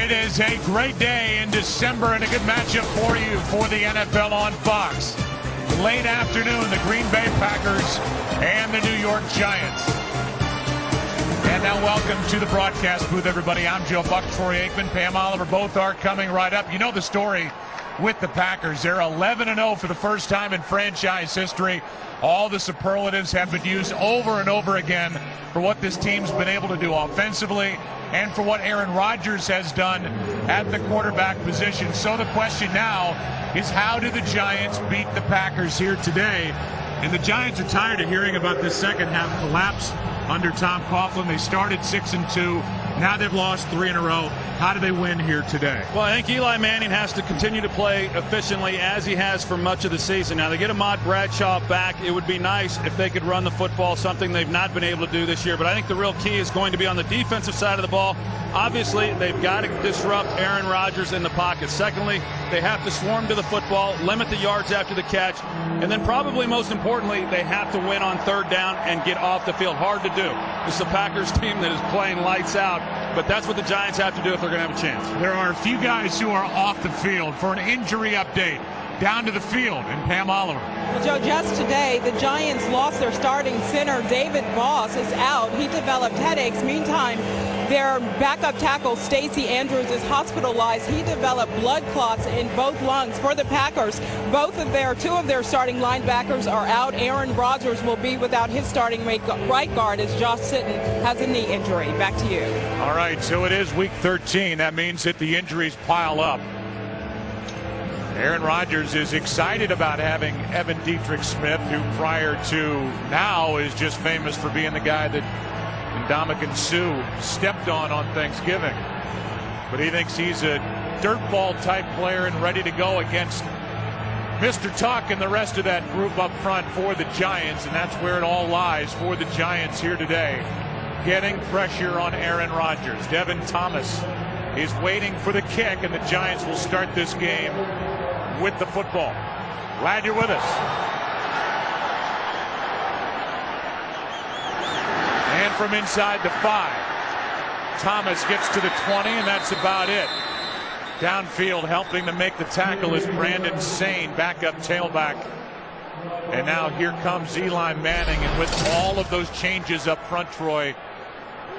It is a great day in December and a good matchup for you for the NFL on Fox. Late afternoon, the Green Bay Packers and the New York Giants. And now welcome to the broadcast booth, everybody. I'm Joe Buck, Troy Aikman, Pam Oliver. Both are coming right up. You know the story with the Packers. They're 11-0 for the first time in franchise history. All the superlatives have been used over and over again for what this team's been able to do offensively and for what Aaron Rodgers has done at the quarterback position. So the question now is, how do the Giants beat the Packers here today? And the Giants are tired of hearing about this second half collapse under Tom Coughlin. They started 6-2. Now they've lost 3 in a row. How do they win here today? Well, I think Eli Manning has to continue to play efficiently as he has for much of the season. Now, they get Ahmad Bradshaw back. It would be nice if they could run the football, something they've not been able to do this year. But I think the real key is going to be on the defensive side of the ball. Obviously, they've got to disrupt Aaron Rodgers in the pocket. Secondly, they have to swarm to the football, limit the yards after the catch. And then probably most importantly, they have to win on third down and get off the field. Hard to do. It's the Packers team that is playing lights out. But that's what the Giants have to do if they're going to have a chance. There are a few guys who are off the field for an injury update. Down to the field, and Pam Oliver. Well, Joe, just today, the Giants lost their starting center. David Voss is out. He developed headaches. Meantime, their backup tackle, Stacey Andrews, is hospitalized. He developed blood clots in both lungs. For the Packers, two of their starting linebackers are out. Aaron Rodgers will be without his starting right guard as Josh Sitton has a knee injury. Back to you. All right, so it is week 13. That means that the injuries pile up. Aaron Rodgers is excited about having Evan Dietrich Smith, who prior to now is just famous for being the guy that Ndamukong Suh stepped on Thanksgiving. But he thinks he's a dirtball type player and ready to go against Mr. Tuck and the rest of that group up front for the Giants. And that's where it all lies for the Giants here today. Getting pressure on Aaron Rodgers. Devin Thomas is waiting for the kick, and the Giants will start this game with the football. Glad you're with us. And from inside the 5, Thomas gets to the 20, and that's about it. Downfield helping to make the tackle is Brandon Sane, backup tailback. And now here comes Eli Manning, and with all of those changes up front, Troy,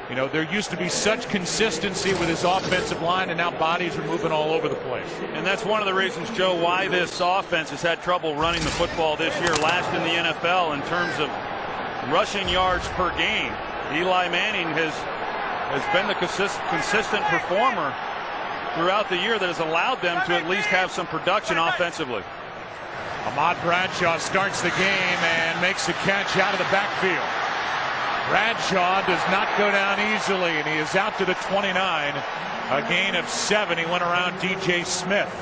you know, there used to be such consistency with his offensive line, and now bodies are moving all over the place. And that's one of the reasons, Joe, why this offense has had trouble running the football this year. Last in the NFL in terms of rushing yards per game. Eli Manning has been the consistent performer throughout the year that has allowed them to at least have some production offensively. Ahmad Bradshaw starts the game and makes the catch out of the backfield. Bradshaw does not go down easily, and he is out to the 29. A gain of 7. He went around DJ Smith.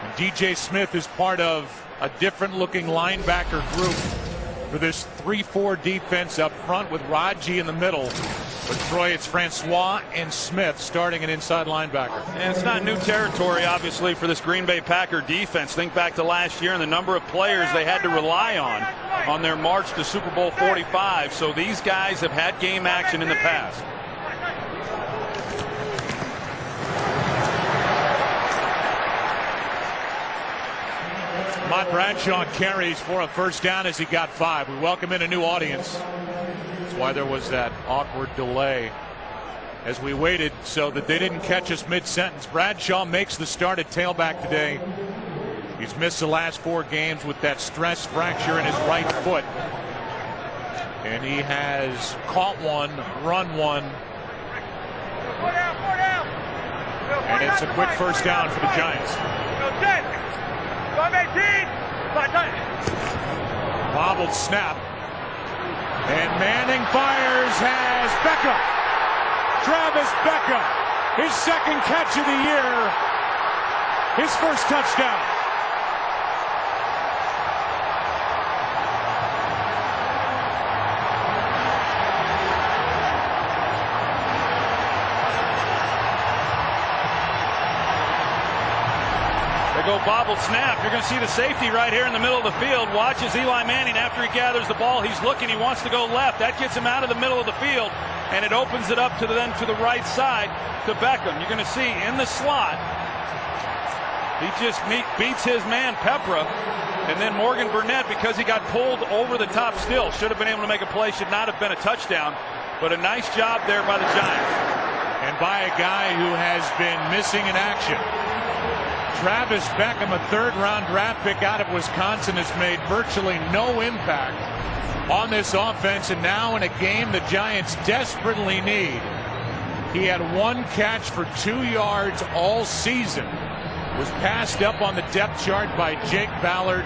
And DJ Smith is part of a different looking linebacker group for this 3-4 defense up front with Raji in the middle. But Troy, it's Francois and Smith starting an inside linebacker. And it's not new territory, obviously, for this Green Bay Packer defense. Think back to last year and the number of players they had to rely on their march to Super Bowl 45. So these guys have had game action in the past. Ahmad Bradshaw carries for a first down as he got 5. We welcome in a new audience. That's why there was that awkward delay as we waited so that they didn't catch us mid-sentence. Bradshaw makes the start at tailback today. He's missed the last 4 games with that stress fracture in his right foot. And he has caught one, run one. And it's a quick first down for the Giants. Bobbled snap. And Manning fires, has Becca. Travis Becca, his second catch of the year, his first touchdown. They go bobble snap. You're going to see the safety right here in the middle of the field. Watches Eli Manning after he gathers the ball. He's looking. He wants to go left. That gets him out of the middle of the field. and it opens it up to the right side to Beckham. You're going to see in the slot, he just beats his man Pepra, and then Morgan Burnett, because he got pulled over the top still, should have been able to make a play, should not have been a touchdown, but a nice job there by the Giants. And by a guy who has been missing in action. Travis Beckham, a third-round draft pick out of Wisconsin, has made virtually no impact on this offense, and now in a game the Giants desperately need. He had one catch for 2 yards all season. Was passed up on the depth chart by Jake Ballard,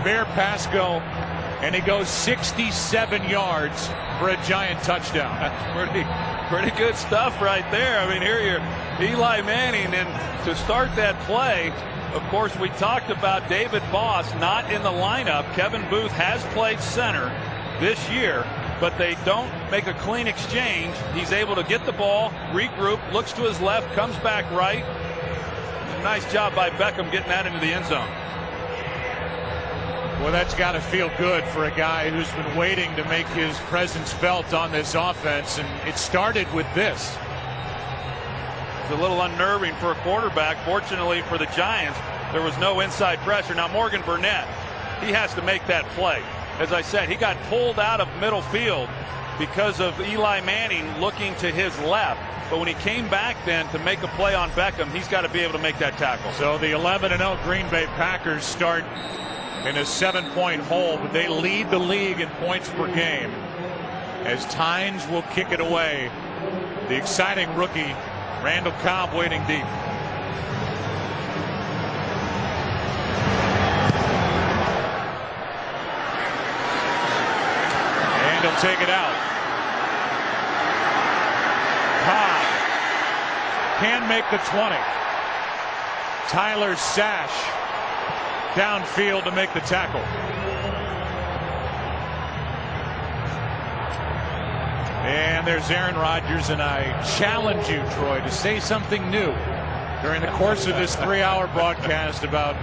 Bear Pasco, and he goes 67 yards for a Giant touchdown. That's pretty good stuff right there. I mean, here you're Eli Manning, and to start that play, of course, we talked about David Boss not in the lineup. Kevin Booth has played center this year, but they don't make a clean exchange. He's able to get the ball, regroup, looks to his left, comes back right. Nice job by Beckham getting that into the end zone. Well, that's got to feel good for a guy who's been waiting to make his presence felt on this offense, and it started with this. It's a little unnerving for a quarterback. Fortunately for the Giants, there was no inside pressure. Now Morgan Burnett, he has to make that play. As I said, he got pulled out of middle field because of Eli Manning looking to his left. But when he came back then to make a play on Beckham, he's got to be able to make that tackle. So the 11-0 Green Bay Packers start in a 7-point hole, but they lead the league in points per game as Tynes will kick it away. The exciting rookie Randall Cobb waiting deep. And he'll take it out. Cobb can make the 20. Tyler Sash downfield to make the tackle. And there's Aaron Rodgers, and I challenge you, Troy, to say something new during the course of this 3-hour broadcast about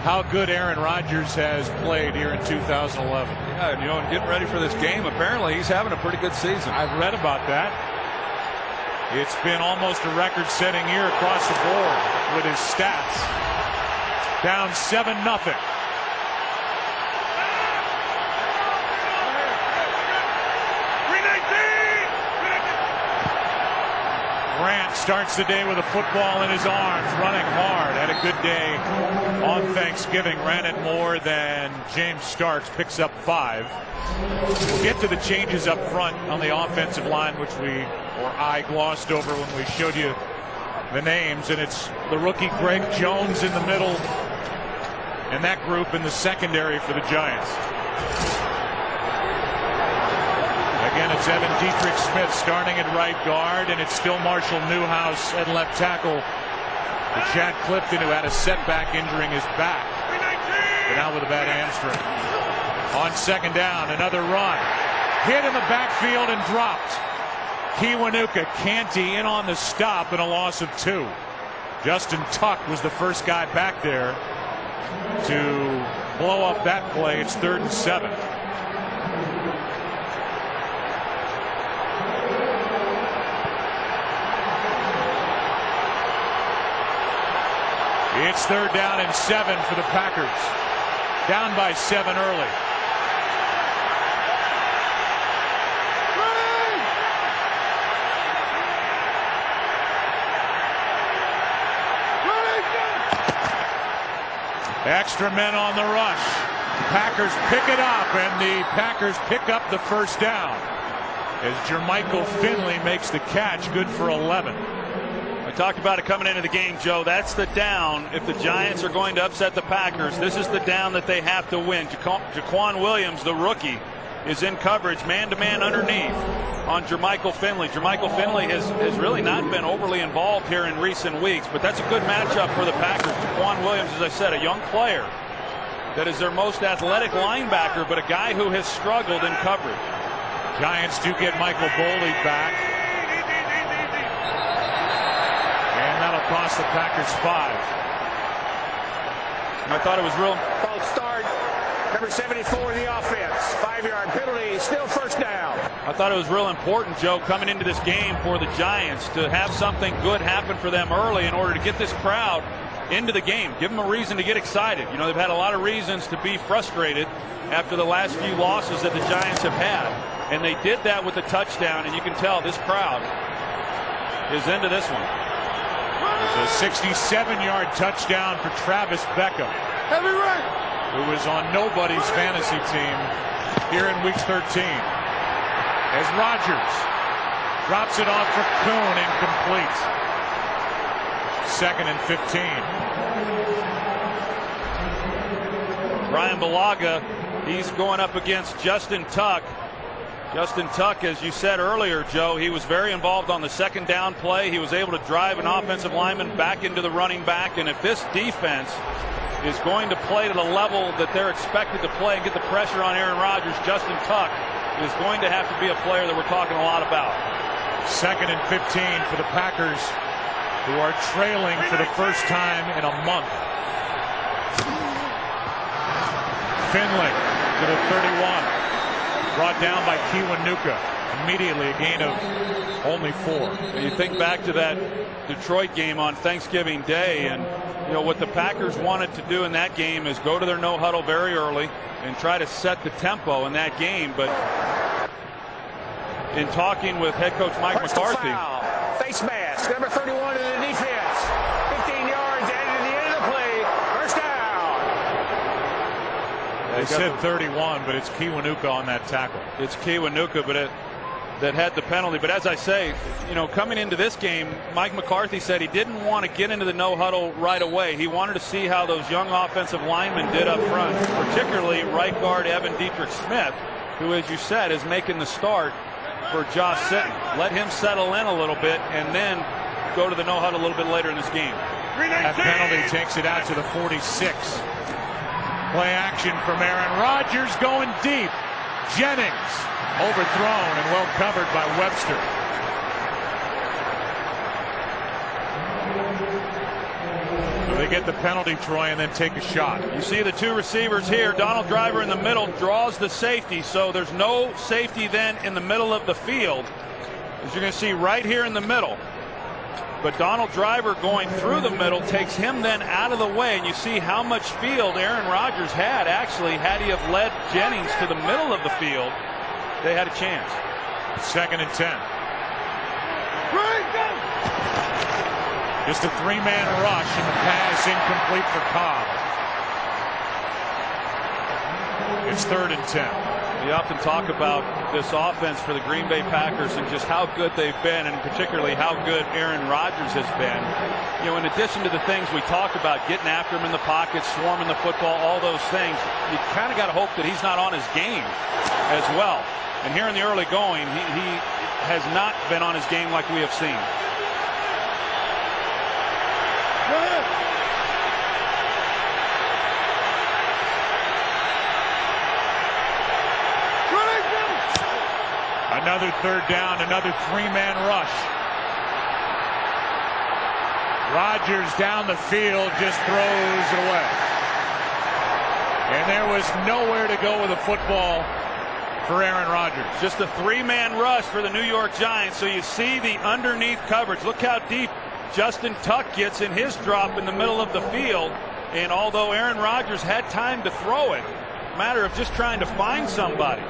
how good Aaron Rodgers has played here in 2011. Yeah, and and getting ready for this game, apparently he's having a pretty good season. I've read about that. It's been almost a record-setting year across the board with his stats. Down 7-0. Grant starts the day with a football in his arms, running hard. Had a good day on Thanksgiving. Ran it more than James Starks. Picks up 5. We'll get to the changes up front on the offensive line, which I glossed over when we showed you the names. And it's the rookie Greg Jones in the middle, and that group in the secondary for the Giants. Again, it's Evan Dietrich Smith starting at right guard, and it's still Marshall Newhouse at left tackle. For Chad Clifton, who had a setback injuring his back, but now with a bad hamstring. On second down, another run. Hit in the backfield and dropped. Kiwanuka Canty in on the stop and a loss of 2. Justin Tuck was the first guy back there to blow up that play. It's 3rd and 7. It's 3rd down and 7 for the Packers. Down by 7 early. Extra men on the rush. Packers pick it up, and the Packers pick up the first down as Jermichael Finley makes the catch. Good for 11. I talked about it coming into the game, Joe. That's the down. If the Giants are going to upset the Packers, this is the down that they have to win. Jaquan Williams, the rookie, is in coverage, man-to-man underneath on Jermichael Finley. Jermichael Finley has really not been overly involved here in recent weeks, but that's a good matchup for the Packers. Jaquan Williams, as I said, a young player that is their most athletic linebacker, but a guy who has struggled in coverage. Giants do get Michael Boley back, and that'll cost the Packers 5. I thought it was real. False start. Number 74 in the offense. 5-yard penalty, still first down. I thought it was real important, Joe, coming into this game for the Giants to have something good happen for them early in order to get this crowd into the game. Give them a reason to get excited. You know, they've had a lot of reasons to be frustrated after the last few losses that the Giants have had. And they did that with the touchdown, and you can tell this crowd is into this one. It's a 67-yard touchdown for Travis Beckham, who is on nobody's fantasy team here in Week 13. As Rodgers drops it off for Kuhn, incomplete. 2nd and 15. Brian Balaga, he's going up against Justin Tuck. Justin Tuck, as you said earlier, Joe, he was very involved on the second down play. He was able to drive an offensive lineman back into the running back. And if this defense is going to play to the level that they're expected to play and get the pressure on Aaron Rodgers, Justin Tuck is going to have to be a player that we're talking a lot about. 2nd and 15 for the Packers, who are trailing for the first time in a month. Finley to the 31. Brought down by Kiwanuka. Immediately a gain of only 4. You think back to that Detroit game on Thanksgiving Day, and you know what the Packers wanted to do in that game is go to their no huddle very early and try to set the tempo in that game. But in talking with head coach Mike McCarthy, face mask, number 31 in the defense. 15 yards added to the end of the play. First down. They said 31, but it's Kiwanuka on that tackle. It's Kiwanuka, but that had the penalty. But as I say, you know, coming into this game, Mike McCarthy said he didn't want to get into the no huddle right away. He wanted to see how those young offensive linemen did up front, particularly right guard Evan Dietrich Smith, who, as you said, is making the start for Josh Sitton. Let him settle in a little bit and then go to the no huddle a little bit later in this game. That penalty takes it out to the 46. Play action from Aaron Rodgers going deep. Jennings overthrown and well covered by Webster. So they get the penalty, Troy, and then take a shot. You see the two receivers here. Donald Driver in the middle draws the safety, so there's no safety then in the middle of the field, as you're going to see right here in the middle. But Donald Driver going through the middle takes him then out of the way, and you see how much field Aaron Rodgers had. Actually, had he have led Jennings to the middle of the field, they had a chance. 2nd and 10. Just a 3-man rush, and the pass incomplete for Cobb. It's 3rd and 10. We often talk about this offense for the Green Bay Packers and just how good they've been, and particularly how good Aaron Rodgers has been. You know, in addition to the things we talked about, getting after him in the pocket, swarming the football, all those things, you kind of got to hope that he's not on his game as well. And here in the early going, he has not been on his game like we have seen. Another 3rd down, another 3-man rush. Rodgers down the field, just throws it away. And there was nowhere to go with the football for Aaron Rodgers. Just a 3-man rush for the New York Giants. So you see the underneath coverage. Look how deep Justin Tuck gets in his drop in the middle of the field. And although Aaron Rodgers had time to throw it, matter of just trying to find somebody.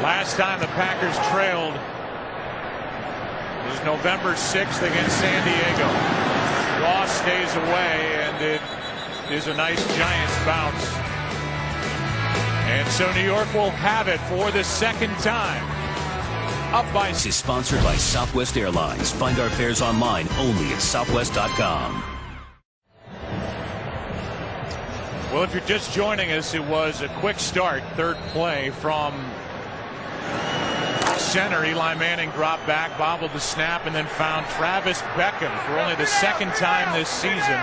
Last time the Packers trailed was November 6th against San Diego. Ross stays away, and it is a nice Giants bounce. And so New York will have it for the 2nd time. Up by... This is sponsored by Southwest Airlines. Find our fares online only at southwest.com. Well, if you're just joining us, it was a quick start. 3rd play from center. Eli Manning dropped back, bobbled the snap, and then found Travis Beckham for only the 2nd time this season.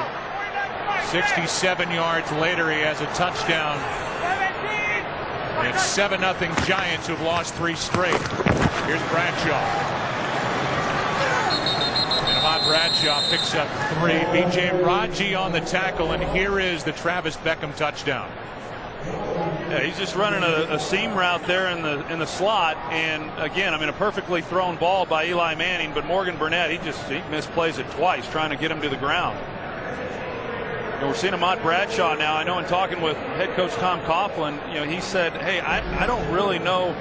67 yards later, he has a touchdown. And it's 7-0 Giants, who have lost 3 straight. Here's Bradshaw. And Ahmad Bradshaw picks up 3. B.J. Raji on the tackle, and here is the Travis Beckham touchdown. Yeah, he's just running a seam route there in the slot, and again, I mean, a perfectly thrown ball by Eli Manning, but Morgan Burnett, he misplays it twice, trying to get him to the ground. And we're seeing Ahmad Bradshaw now. I know in talking with head coach Tom Coughlin, he said, hey, I don't really know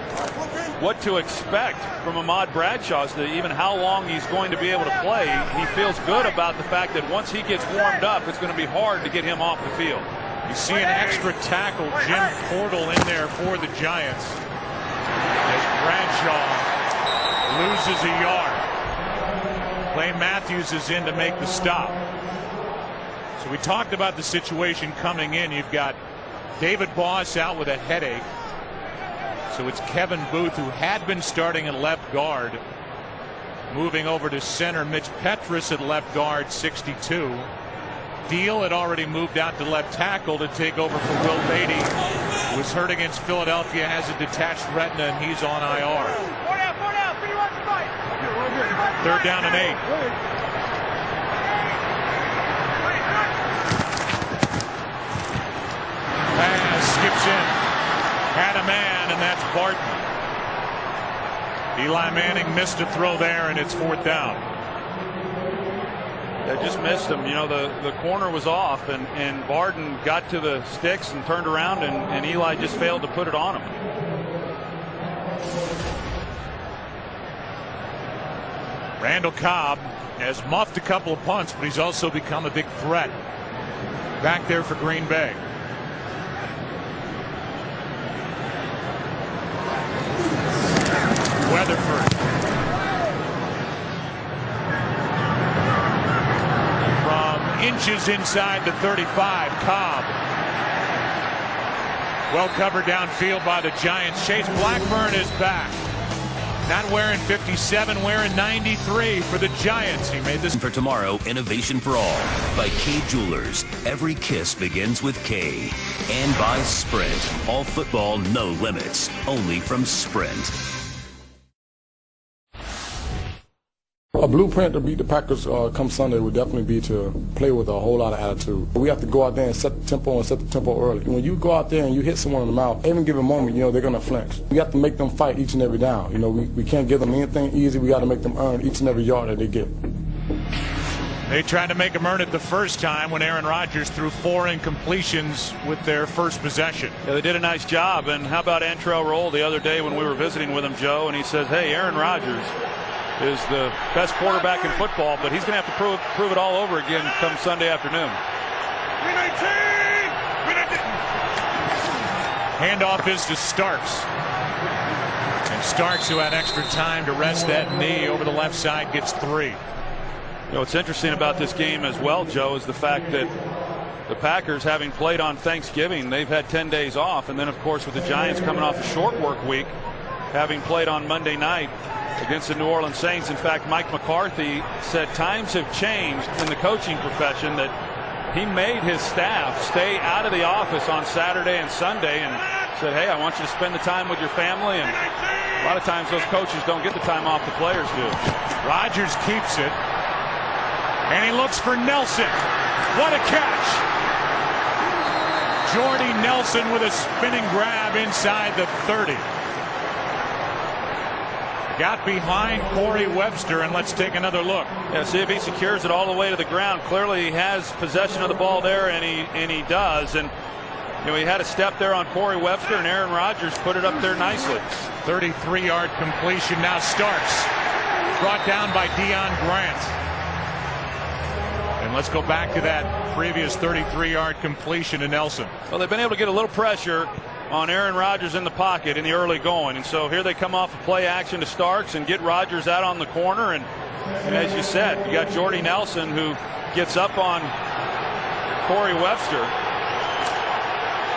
what to expect from Ahmad Bradshaw as to even how long he's going to be able to play. He feels good about the fact that once he gets warmed up, it's going to be hard to get him off the field. You see an extra tackle, Jim Portal in there for the Giants, as Bradshaw loses a yard. Clay Matthews is in to make the stop. So we talked about the situation coming in. You've got David Boss out with a headache. So it's Kevin Booth, who had been starting at left guard, moving over to center. Mitch Petrus at left guard, 62. Deal had already moved out to left tackle to take over for Will Beatty, who was hurt against Philadelphia, has a detached retina, and he's on IR. 3rd down and 8. Pass skips in. Had a man, and that's Barton. Eli Manning missed a throw there, and it's 4th down. They just missed him. The corner was off, and Barton got to the sticks and turned around, and Eli just failed to put it on him. Randall Cobb has muffed a couple of punts, but he's also become a big threat back there for Green Bay. Weatherford. From inches inside the 35, Cobb. Well covered downfield by the Giants. Chase Blackburn is back. Not wearing 57, wearing 93 for the Giants. He made this. For tomorrow, innovation for all. By K Jewelers. Every kiss begins with K. And by Sprint. All football, no limits. Only from Sprint. A blueprint to beat the Packers come Sunday would definitely be to play with a whole lot of attitude. We have to go out there and set the tempo early. When you go out there and you hit someone in the mouth, any given moment, they're going to flinch. We have to make them fight each and every down. We can't give them anything easy. We got to make them earn each and every yard that they get. They tried to make them earn it the first time when Aaron Rodgers threw 4 incompletions with their first possession. Yeah, they did a nice job. And how about Antrell Roll the other day when we were visiting with him, Joe, and he says, hey, Aaron Rodgers is the best quarterback in football, but he's going to have to prove it all over again come Sunday afternoon. Handoff is to Starks. And Starks, who had extra time to rest that knee over the left side, gets 3. What's interesting about this game as well, Joe, is the fact that the Packers, having played on Thanksgiving, they've had 10 days off. And then, of course, with the Giants coming off a short work week, having played on Monday night against the New Orleans Saints. In fact, Mike McCarthy said times have changed in the coaching profession, that he made his staff stay out of the office on Saturday and Sunday and said, hey, I want you to spend the time with your family. And a lot of times those coaches don't get the time off the players do. Rodgers keeps it. And he looks for Nelson. What a catch. Jordy Nelson with a spinning grab inside the 30. Got behind Corey Webster, and let's take another look. Yeah, see if he secures it all the way to the ground. Clearly he has possession of the ball there, and he does. And he had a step there on Corey Webster, and Aaron Rodgers put it up there nicely. 33-yard completion. Now Starks brought down by Deion Grant. And let's go back to that previous 33-yard completion to Nelson. Well, they've been able to get a little pressure on Aaron Rodgers in the pocket in the early going, and so here they come off a play action to Starks and get Rodgers out on the corner, and as you said, you got Jordy Nelson who gets up on Corey Webster.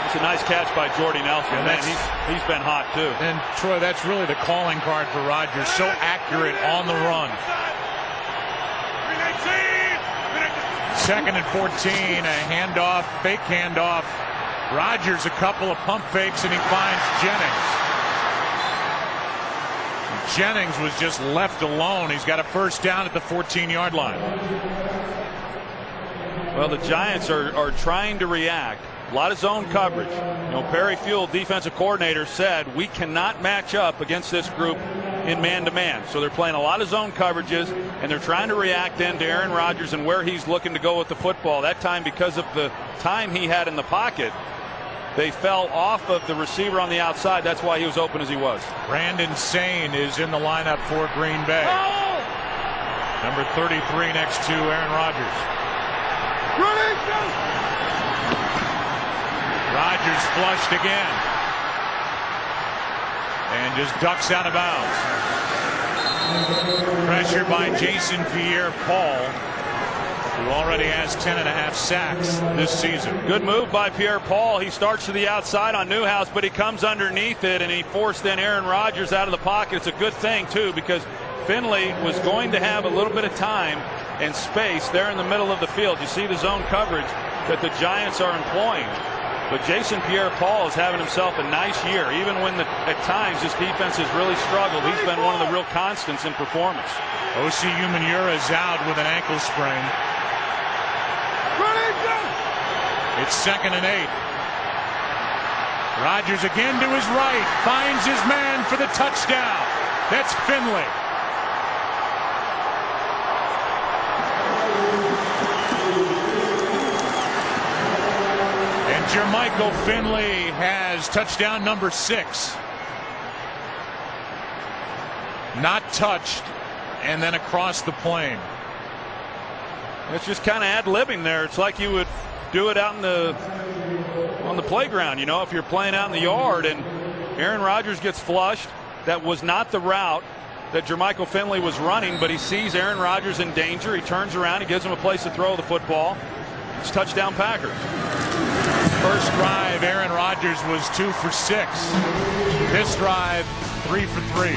It's a nice catch by Jordy Nelson. Yeah, man, he's been hot too. And Troy, that's really the calling card for Rodgers. So accurate on the run. 2nd and 14, a handoff, fake handoff. Rodgers a couple of pump fakes, and he finds Jennings. Jennings was just left alone. He's got a first down at the 14-yard line. Well, the Giants are trying to react. A lot of zone coverage. Perry Fuel, defensive coordinator, said we cannot match up against this group in man-to-man. So they're playing a lot of zone coverages, and they're trying to react then to Aaron Rodgers and where he's looking to go with the football. That time, because of the time he had in the pocket, they fell off of the receiver on the outside. That's why he was open as he was. Brandon Sane is in the lineup for Green Bay. Number 33 next to Aaron Rodgers. Rodgers flushed again. And just ducks out of bounds. Pressure by Jason Pierre-Paul, who already has 10.5 sacks this season. Good move by Pierre-Paul. He starts to the outside on Newhouse, but he comes underneath it, and he forced then Aaron Rodgers out of the pocket. It's a good thing, too, because Finley was going to have a little bit of time and space there in the middle of the field. You see the zone coverage that the Giants are employing. But Jason Pierre-Paul is having himself a nice year. Even when at times this defense has really struggled, he's been one of the real constants in performance. O.C. Umenyiora is out with an ankle sprain. It's 2nd and 8. Rodgers again to his right. Finds his man for the touchdown. That's Finley. And Jermichael Finley has touchdown number 6. Not touched, and then across the plane. It's just kind of ad-libbing there. It's like you would do it out on the playground, if you're playing out in the yard and Aaron Rodgers gets flushed. That was not the route that Jermichael Finley was running, but he sees Aaron Rodgers in danger. He turns around, he gives him a place to throw the football. It's touchdown Packers. First drive, Aaron Rodgers was 2 for 6. This drive, 3 for 3,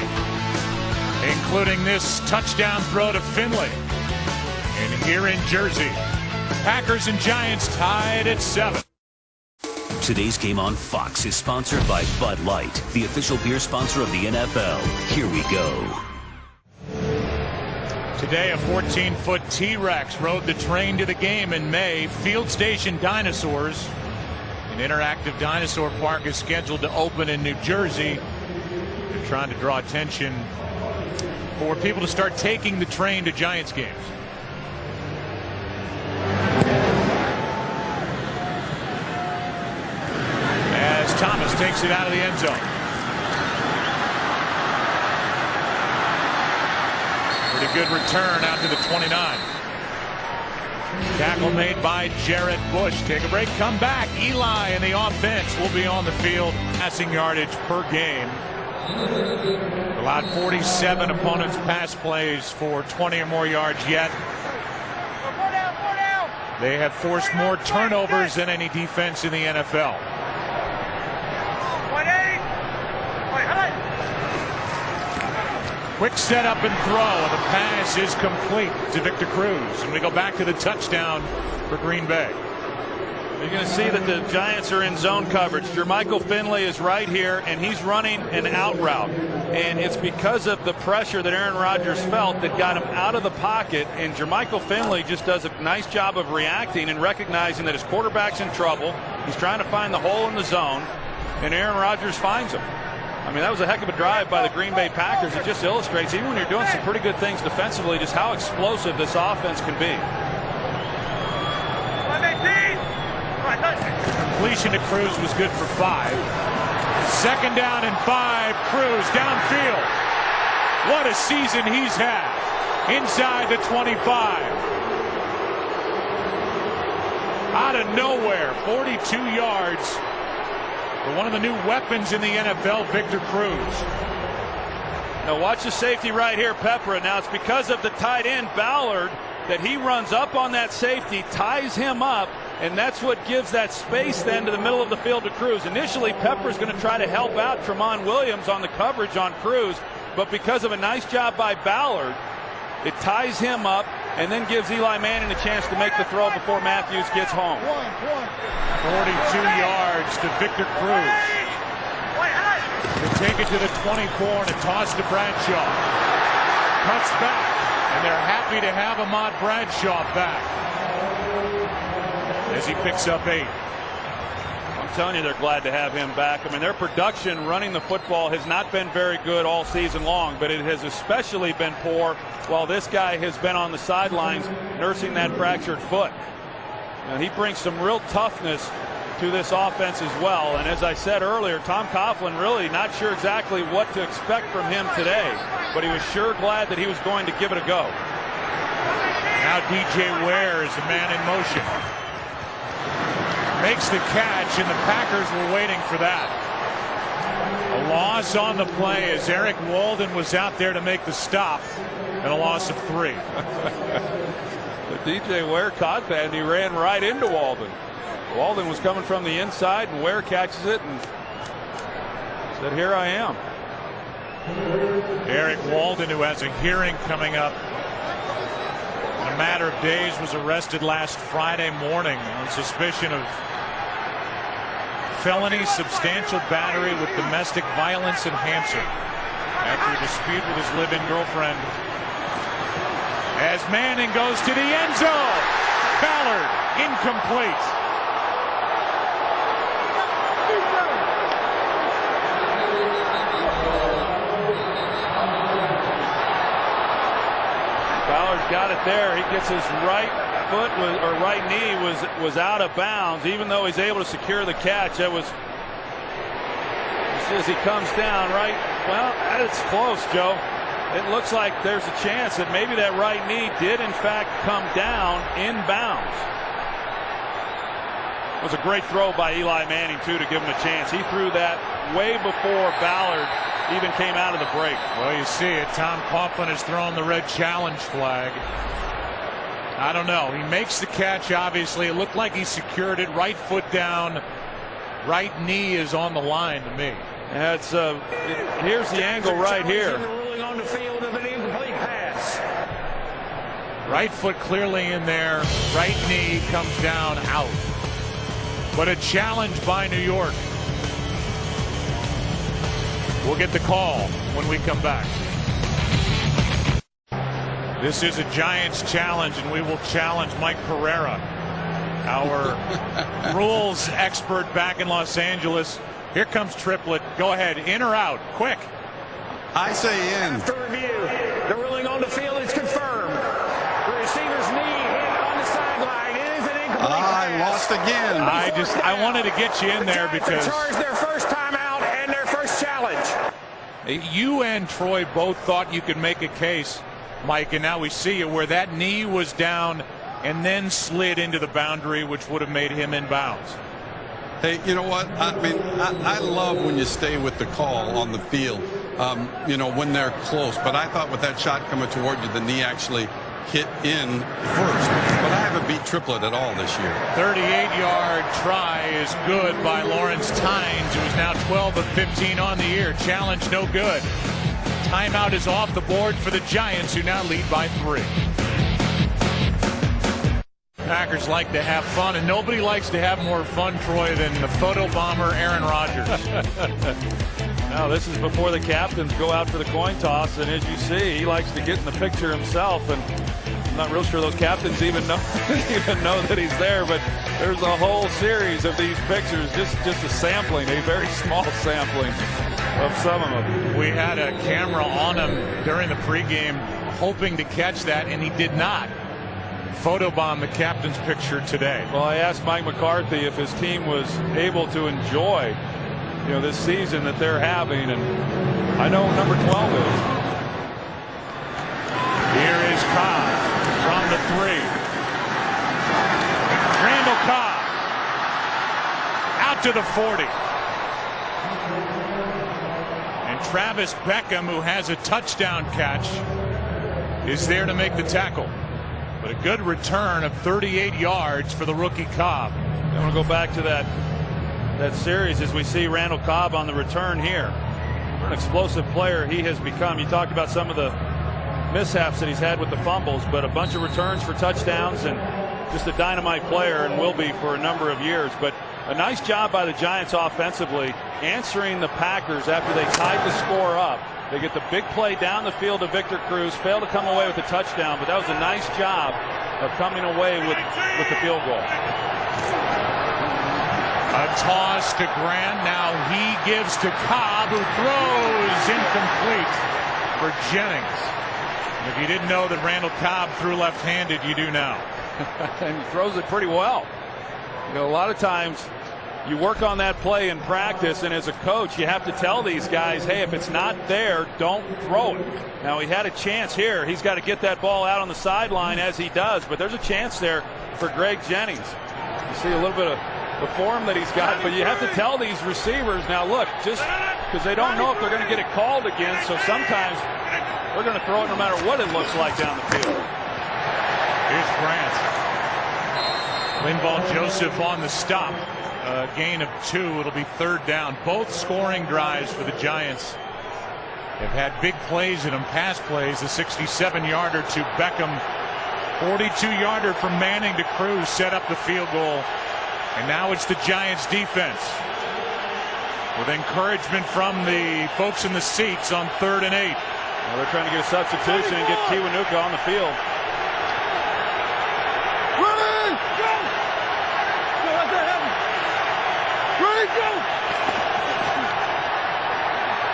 including this touchdown throw to Finley. And here in Jersey, Packers and Giants tied at 7. Today's game on Fox is sponsored by Bud Light, the official beer sponsor of the NFL. Here we go. Today, a 14-foot T-Rex rode the train to the game in May. Field Station Dinosaurs, an interactive dinosaur park, is scheduled to open in New Jersey. They're trying to draw attention for people to start taking the train to Giants games. As Thomas takes it out of the end zone. Pretty good return out to the 29. Tackle made by Jarrett Bush. Take a break, come back. Eli and the offense will be on the field. Passing yardage per game. Allowed 47 opponents' pass plays for 20 or more yards yet. They have forced more turnovers than any defense in the NFL. Quick setup and throw, and the pass is complete to Victor Cruz. And we go back to the touchdown for Green Bay. You're going to see that the Giants are in zone coverage. Jermichael Finley is right here, and he's running an out route. And it's because of the pressure that Aaron Rodgers felt that got him out of the pocket. And Jermichael Finley just does a nice job of reacting and recognizing that his quarterback's in trouble. He's trying to find the hole in the zone, and Aaron Rodgers finds him. I mean, that was a heck of a drive by the Green Bay Packers. It just illustrates, even when you're doing some pretty good things defensively, just how explosive this offense can be. Completion to Cruz was good for 5. 2nd down and 5. Cruz downfield. What a season he's had. Inside the 25. Out of nowhere, 42 yards. For one of the new weapons in the NFL, Victor Cruz. Now watch the safety right here, Pepper. Now it's because of the tight end, Ballard, that he runs up on that safety, ties him up, and that's what gives that space then to the middle of the field to Cruz. Initially, Pepper's going to try to help out Tramon Williams on the coverage on Cruz, but because of a nice job by Ballard, it ties him up and then gives Eli Manning a chance to make the throw before Matthews gets home. 42 yards to Victor Cruz. to take it to the 24 and a toss to Bradshaw. Cuts back, and they're happy to have Ahmad Bradshaw back as he picks up 8. I'm telling you, they're glad to have him back. I mean, their production running the football has not been very good all season long, but it has especially been poor while this guy has been on the sidelines nursing that fractured foot. And he brings some real toughness to this offense as well. And as I said earlier, Tom Coughlin really not sure exactly what to expect from him today, but he was sure glad that he was going to give it a go. Now DJ Ware is a man in motion. Makes the catch, and the Packers were waiting for that. A loss on the play as Eric Walden was out there to make the stop, and a loss of 3. But DJ Ware caught that, and he ran right into Walden. Walden was coming from the inside, and Ware catches it and said, "Here I am." Eric Walden, who has a hearing coming up in a matter of days, was arrested last Friday morning on suspicion of felony substantial battery with domestic violence enhancer after a dispute with his live-in girlfriend. As Manning goes to the end zone, Ballard incomplete. Ballard's got it there. He gets his right foot or right knee was out of bounds, even though he's able to secure the catch. That was as he comes down right. Well, it's close, Joe. It looks like there's a chance that maybe that right knee did in fact come down in bounds. It was a great throw by Eli Manning too to give him a chance. He threw that way before Ballard even came out of the break. Well, you see it. Tom Coughlin has thrown the red challenge flag. I don't know. He makes the catch, obviously. It looked like he secured it. Right foot down. Right knee is on the line to me. That's here's the angle right here. On the field of an incomplete pass. Right foot clearly in there. Right knee comes down out. But a challenge by New York. We'll get the call when we come back. This is a Giants challenge, and we will challenge Mike Pereira, our rules expert back in Los Angeles. Here comes Triplett. Go ahead, in or out, quick. I say in. After review, the ruling on the field is confirmed. The receiver's knee hit on the sideline. It is an incomplete pass. I lost again. I wanted to get you in there because charged their first time out and their first challenge. You and Troy both thought you could make a case, Mike, and now we see it where that knee was down and then slid into the boundary, which would have made him in bounds. Hey, you know what? I mean, I love when you stay with the call on the field, you know, when they're close. But I thought with that shot coming toward you, the knee actually hit in first. But I haven't beat Triplett at all this year. 38-yard try is good by Lawrence Tynes, who is now 12 of 15 on the year. Challenge no good. Timeout is off the board for the Giants, who now lead by 3. Packers like to have fun, and nobody likes to have more fun, Troy, than the photo bomber Aaron Rodgers. Now this is before the captains go out for the coin toss, and as you see, he likes to get in the picture himself, and I'm not real sure those captains even know that he's there, but there's a whole series of these pictures, just a sampling, a very small sampling of some of them. We had a camera on him during the pregame hoping to catch that, and he did not photobomb the captain's picture today. Well, I asked Mike McCarthy if his team was able to enjoy, you know, this season that they're having, and I know number 12 is. Here is Cobb from the 3. Randall Cobb out to the 40. And Travis Beckham, who has a touchdown catch, is there to make the tackle. But a good return of 38 yards for the rookie Cobb. I want to go back to that series as we see Randall Cobb on the return here. An explosive player he has become. You talked about some of the mishaps that he's had with the fumbles, but a bunch of returns for touchdowns and just a dynamite player, and will be for a number of years. But A nice job by the Giants offensively, answering the Packers after they tied the score up. They get the big play down the field to Victor Cruz, failed to come away with a touchdown, but that was a nice job of coming away with the field goal. A toss to Grant. Now he gives to Cobb, who throws incomplete for Jennings. And if you didn't know that Randall Cobb threw left-handed, you do now. And he throws it pretty well. You know, a lot of times you work on that play in practice, and as a coach, you have to tell these guys, hey, if it's not there, don't throw it. Now, he had a chance here. He's got to get that ball out on the sideline, as he does, but there's a chance there for Greg Jennings. You see a little bit of the form that he's got, but you have to tell these receivers, now look, just because they don't know if they're going to get it called again, so sometimes they're going to throw it no matter what it looks like down the field. Here's Grant. Linval Joseph on the stop. A gain of 2. It'll be 3rd down. Both scoring drives for the Giants have had big plays in them, pass plays. A 67-yarder to Beckham. 42-yarder from Manning to Cruz set up the field goal. And now it's the Giants defense with encouragement from the folks in the seats on 3rd and 8. Well, they're trying to get a substitution and get Kiwanuka on the field.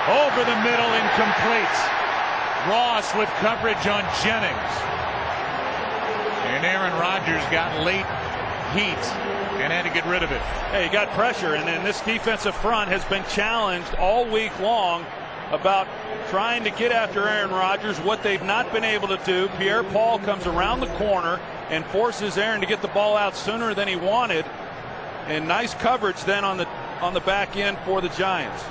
Over the middle, incomplete. Ross with coverage on Jennings. And Aaron Rodgers got late heat and had to get rid of it. Hey, he got pressure, and then this defensive front has been challenged all week long about trying to get after Aaron Rodgers, what they've not been able to do. Pierre Paul comes around the corner and forces Aaron to get the ball out sooner than he wanted. And nice coverage then on the back end for the Giants.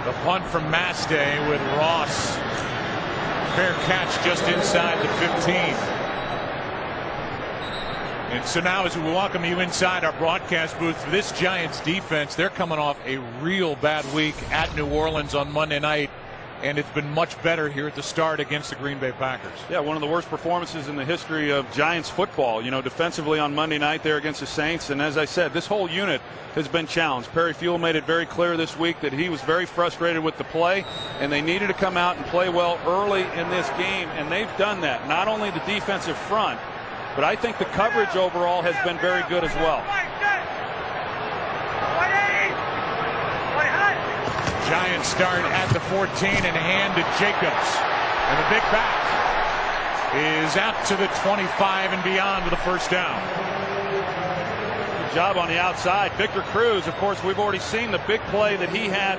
The punt from Mastay with Ross. Fair catch just inside the 15. And so now as we welcome you inside our broadcast booth for this Giants defense, they're coming off a real bad week at New Orleans on Monday night. And it's been much better here at the start against the Green Bay Packers. Yeah, one of the worst performances in the history of Giants football. You know, defensively on Monday night there against the Saints. And as I said, this whole unit has been challenged. Perry Fuel made it very clear this week that he was very frustrated with the play, and they needed to come out and play well early in this game. And they've done that. Not only the defensive front, but I think the coverage overall has been very good as well. Giants start at the 14 and hand to Jacobs. And the big back is out to the 25 and beyond with a 1st down. Good job on the outside. Victor Cruz, of course, we've already seen the big play that he had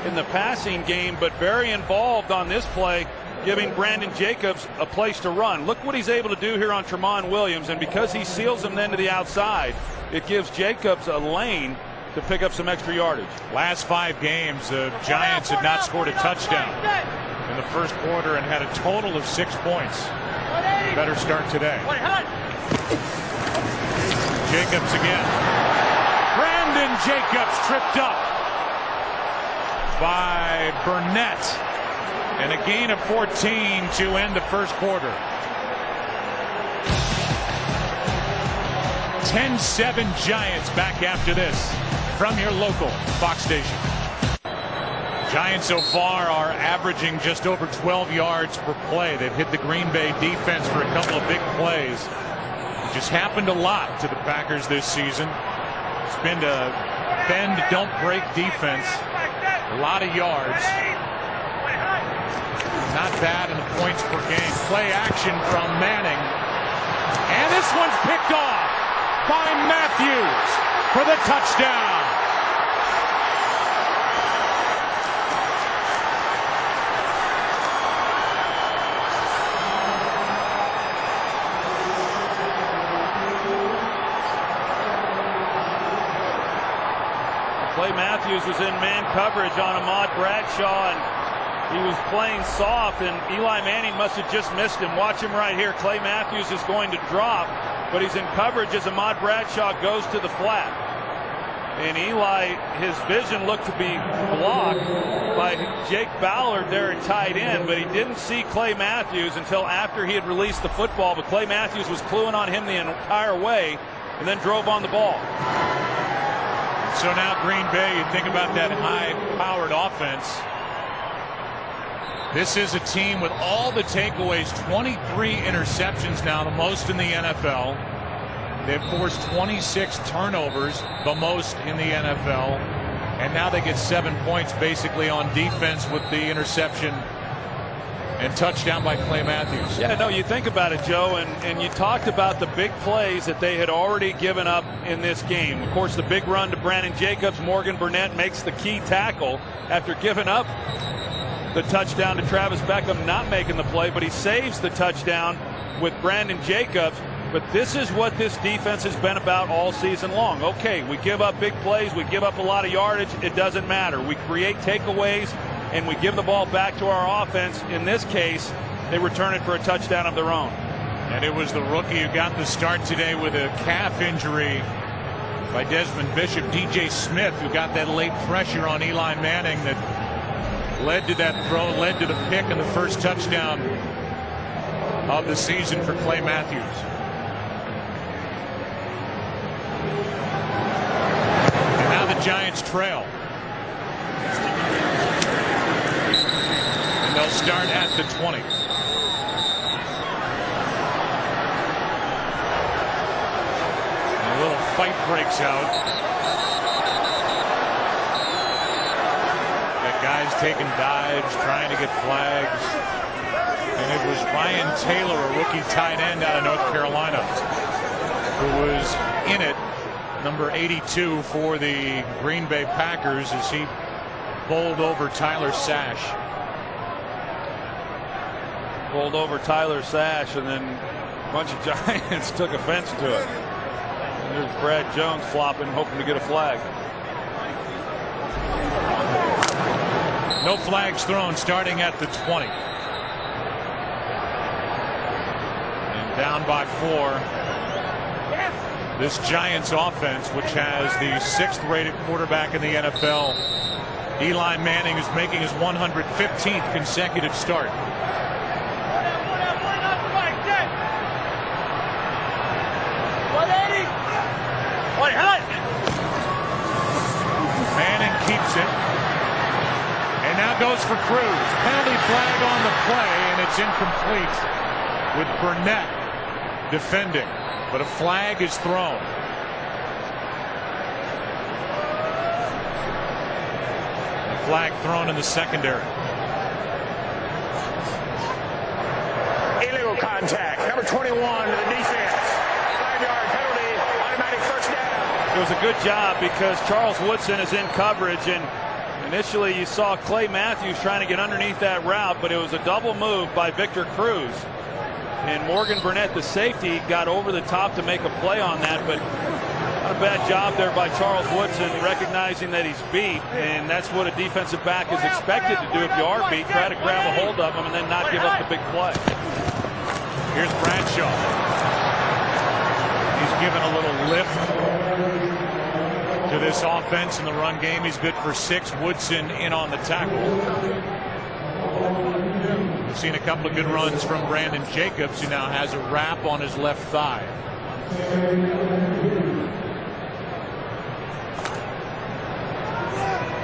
in the passing game, but very involved on this play, giving Brandon Jacobs a place to run. Look what he's able to do here on Tramon Williams, and because he seals him then to the outside, it gives Jacobs a lane to pick up some extra yardage. Last 5 games, the Giants had not scored a touchdown in the first quarter and had a total of 6 points. Better start today. Jacobs again. Brandon Jacobs tripped up by Burnett. And a gain of 14 to end the first quarter. 10-7 Giants back after this from your local Fox station. Giants so far are averaging just over 12 yards per play. They've hit the Green Bay defense for a couple of big plays. It just happened a lot to the Packers this season. It's been a bend, don't break defense. A lot of yards. Not bad in the points per game. Play action from Manning. And this one's picked off by Matthews for the touchdown. Clay Matthews was in man coverage on Ahmad Bradshaw, and he was playing soft, and Eli Manning must have just missed him. Watch him right here. Clay Matthews is going to drop, but he's in coverage as Ahmad Bradshaw goes to the flat. And Eli, his vision looked to be blocked by Jake Ballard there at tight end, but he didn't see Clay Matthews until after he had released the football. But Clay Matthews was cluing on him the entire way and then drove on the ball. So now Green Bay, you think about that high-powered offense. This is a team with all the takeaways, 23 interceptions now, the most in the NFL. They've forced 26 turnovers, the most in the NFL. And now they get 7 points basically on defense with the interception and touchdown by Clay Matthews. Yeah, no, you think about it, Joe, and you talked about the big plays that they had already given up in this game. Of course, the big run to Brandon Jacobs. Morgan Burnett makes the key tackle after giving up the touchdown to Travis Beckham, not making the play, but he saves the touchdown with Brandon Jacobs. But this is what this defense has been about all season long. Okay, we give up big plays, we give up a lot of yardage, it doesn't matter. We create takeaways, and we give the ball back to our offense. In this case, they return it for a touchdown of their own. And it was the rookie who got the start today with a calf injury by Desmond Bishop, DJ Smith, who got that late pressure on Eli Manning that led to that throw, led to the pick and the first touchdown of the season for Clay Matthews. And now the Giants trail. And they'll start at the 20. And a little fight breaks out. Got guys taking dives, trying to get flags. And it was Ryan Taylor, a rookie tight end out of North Carolina, who was in it, number 82 for the Green Bay Packers, as he bowled over Tyler Sash. Bowled over Tyler Sash, and then a bunch of Giants took offense to it. And there's Brad Jones flopping, hoping to get a flag. No flags thrown, starting at the 20. And down by 4. This Giants offense, which has the 6th rated quarterback in the NFL, Eli Manning, is making his 115th consecutive start. Manning keeps it. And now goes for Cruz. Penalty flag on the play, and it's incomplete with Burnett defending. But a flag is thrown. A flag thrown in the secondary. Illegal contact. Number 21 to the defense. 5-yard penalty. Automatic first down. It was a good job because Charles Woodson is in coverage, and initially you saw Clay Matthews trying to get underneath that route, but it was a double move by Victor Cruz. And Morgan Burnett, the safety, got over the top to make a play on that, but not a bad job there by Charles Woodson, recognizing that he's beat, and that's what a defensive back is expected to do if you are beat. Try to grab a hold of him and then not give up the big play. Here's Bradshaw. He's given a little lift to this offense in the run game. He's good for 6. Woodson in on the tackle. We've seen a couple of good runs from Brandon Jacobs, who now has a wrap on his left thigh.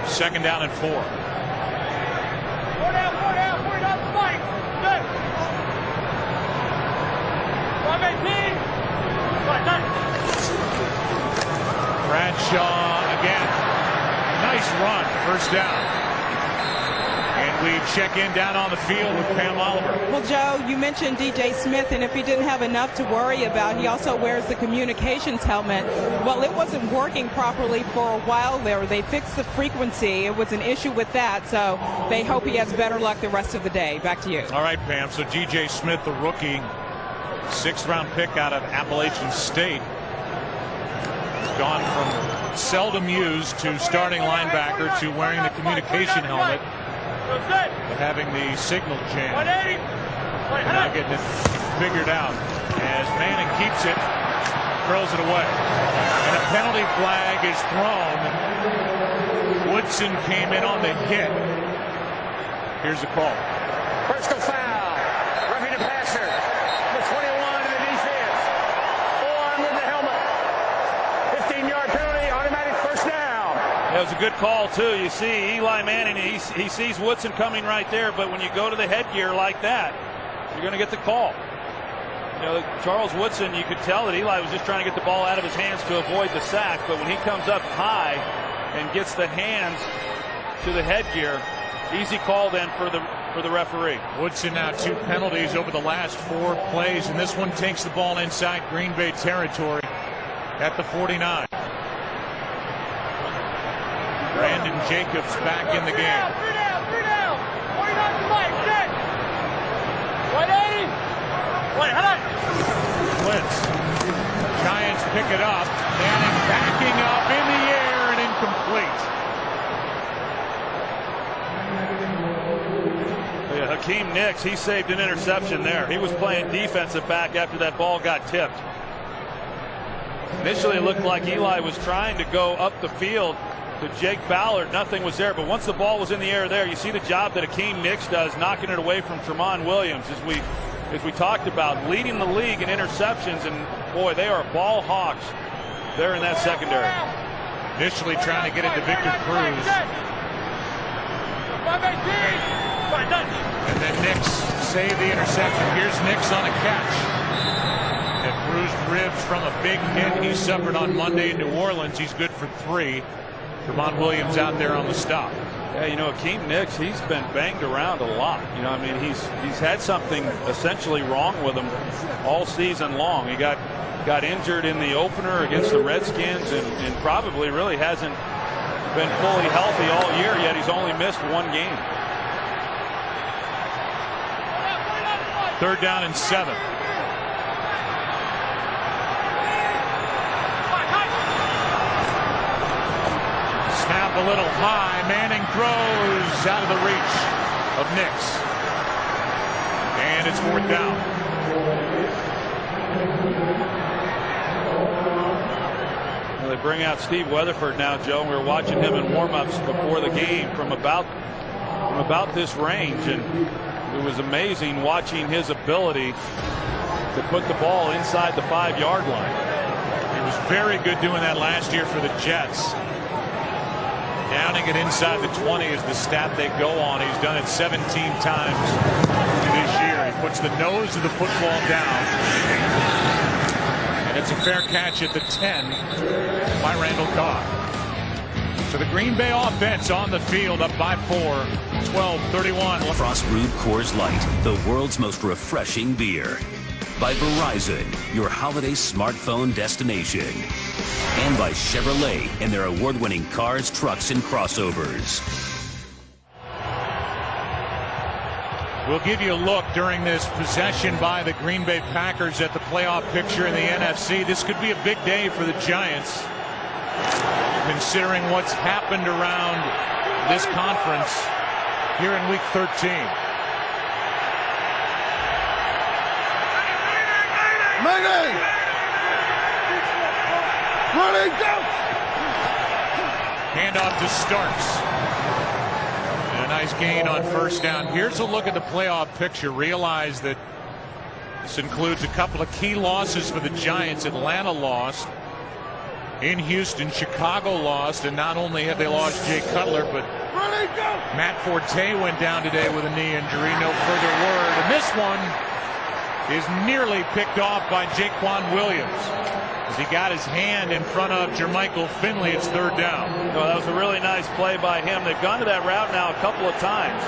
Second down and 4. Bradshaw again. Nice run. First down. And we check in down on the field with Pam Oliver. Well, Joe, you mentioned DJ Smith, and if he didn't have enough to worry about, he also wears the communications helmet. Well, it wasn't working properly for a while there. They fixed the frequency. It was an issue with that, so they hope he has better luck the rest of the day. Back to you. All right, Pam. So DJ Smith, the rookie, 6th-round pick out of Appalachian State, has gone from seldom used to starting linebacker to wearing the communication helmet, but having the signal jam. And now getting it figured out as Manning keeps it. throws it away. And a penalty flag is thrown. Woodson came in on the hit. Here's the call. Personal foul. Roughing the passer. The 21 in the defense. On with the helmet. 15-yard penalty. Automatic first down. That was a good call, too. You see Eli Manning, he sees Woodson coming right there, but when you go to the headgear like that, you're going to get the call. You know, Charles Woodson, you could tell that Eli was just trying to get the ball out of his hands to avoid the sack, but when he comes up high and gets the hands to the headgear, easy call then for the referee. Woodson now 2 penalties over the last 4 plays, and this one takes the ball inside Green Bay territory at the 49. Brandon Jacobs back in the game. 3 down. 49 to Mike. 180. Wait, hold on. Blitz. Giants pick it up. Manning backing up in the air and incomplete. Yeah, Hakeem Nicks, he saved an interception there. He was playing defensive back after that ball got tipped. Initially it looked like Eli was trying to go up the field to Jake Ballard. Nothing was there, but once the ball was in the air there, you see the job that Hakeem Nicks does, knocking it away from Tramon Williams, as we talked about, leading the league in interceptions, and boy, they are ball hawks there in that secondary. Initially trying to get into Victor Cruz. And then Nicks saved the interception. Here's Nicks on a catch. And bruised ribs from a big hit he suffered on Monday in New Orleans. He's good for 3. Tramon Williams out there on the stop. Yeah, you know, Hakeem Nicks, he's been banged around a lot. You know, I mean, he's had something essentially wrong with him all season long. He got injured in the opener against the Redskins and probably really hasn't been fully healthy all year yet. He's only missed 1 game. 3rd down and 7. Snap a little high. Manning throws out of the reach of Nicks. And it's 4th down. Well, they bring out Steve Weatherford now, Joe. We were watching him in warm-ups before the game from about this range, and it was amazing watching his ability to put the ball inside the 5-yard line. He was very good doing that last year for the Jets. Downing it inside the 20 is the stat they go on. He's done it 17 times this year. He puts the nose of the football down. And it's a fair catch at the 10 by Randall Cobb. So the Green Bay offense on the field up by 4, 12-31. Frost Brewed Coors Light, the world's most refreshing beer. By Verizon, your holiday smartphone destination. And by Chevrolet and their award-winning cars, trucks, and crossovers. We'll give you a look during this possession by the Green Bay Packers at the playoff picture in the NFC. This could be a big day for the Giants, considering what's happened around this conference here in Week 13. Mayday! Running down! Handoff to Starks. And a nice gain on 1st down. Here's a look at the playoff picture. Realize that this includes a couple of key losses for the Giants. Atlanta lost. In Houston, Chicago lost. And not only have they lost Jay Cutler, but Matt Forte went down today with a knee injury. No further word. And this one is nearly picked off by Jaquan Williams as he got his hand in front of Jermichael Finley. It's 3rd down. No, that was a really nice play by him. They've gone to that route now a couple of times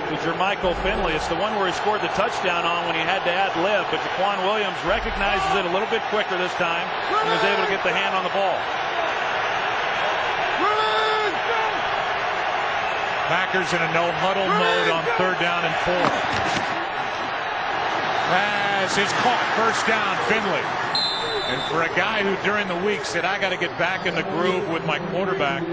to Jermichael Finley. It's the one where he scored the touchdown on when he had to ad-lib, but Jaquan Williams recognizes it a little bit quicker this time and was able to get the hand on the ball. Packers in a no-huddle mode on 3rd down and 4. Pass is caught. 1st down, Finley. And for a guy who during the week said, I got to get back in the groove with my quarterback,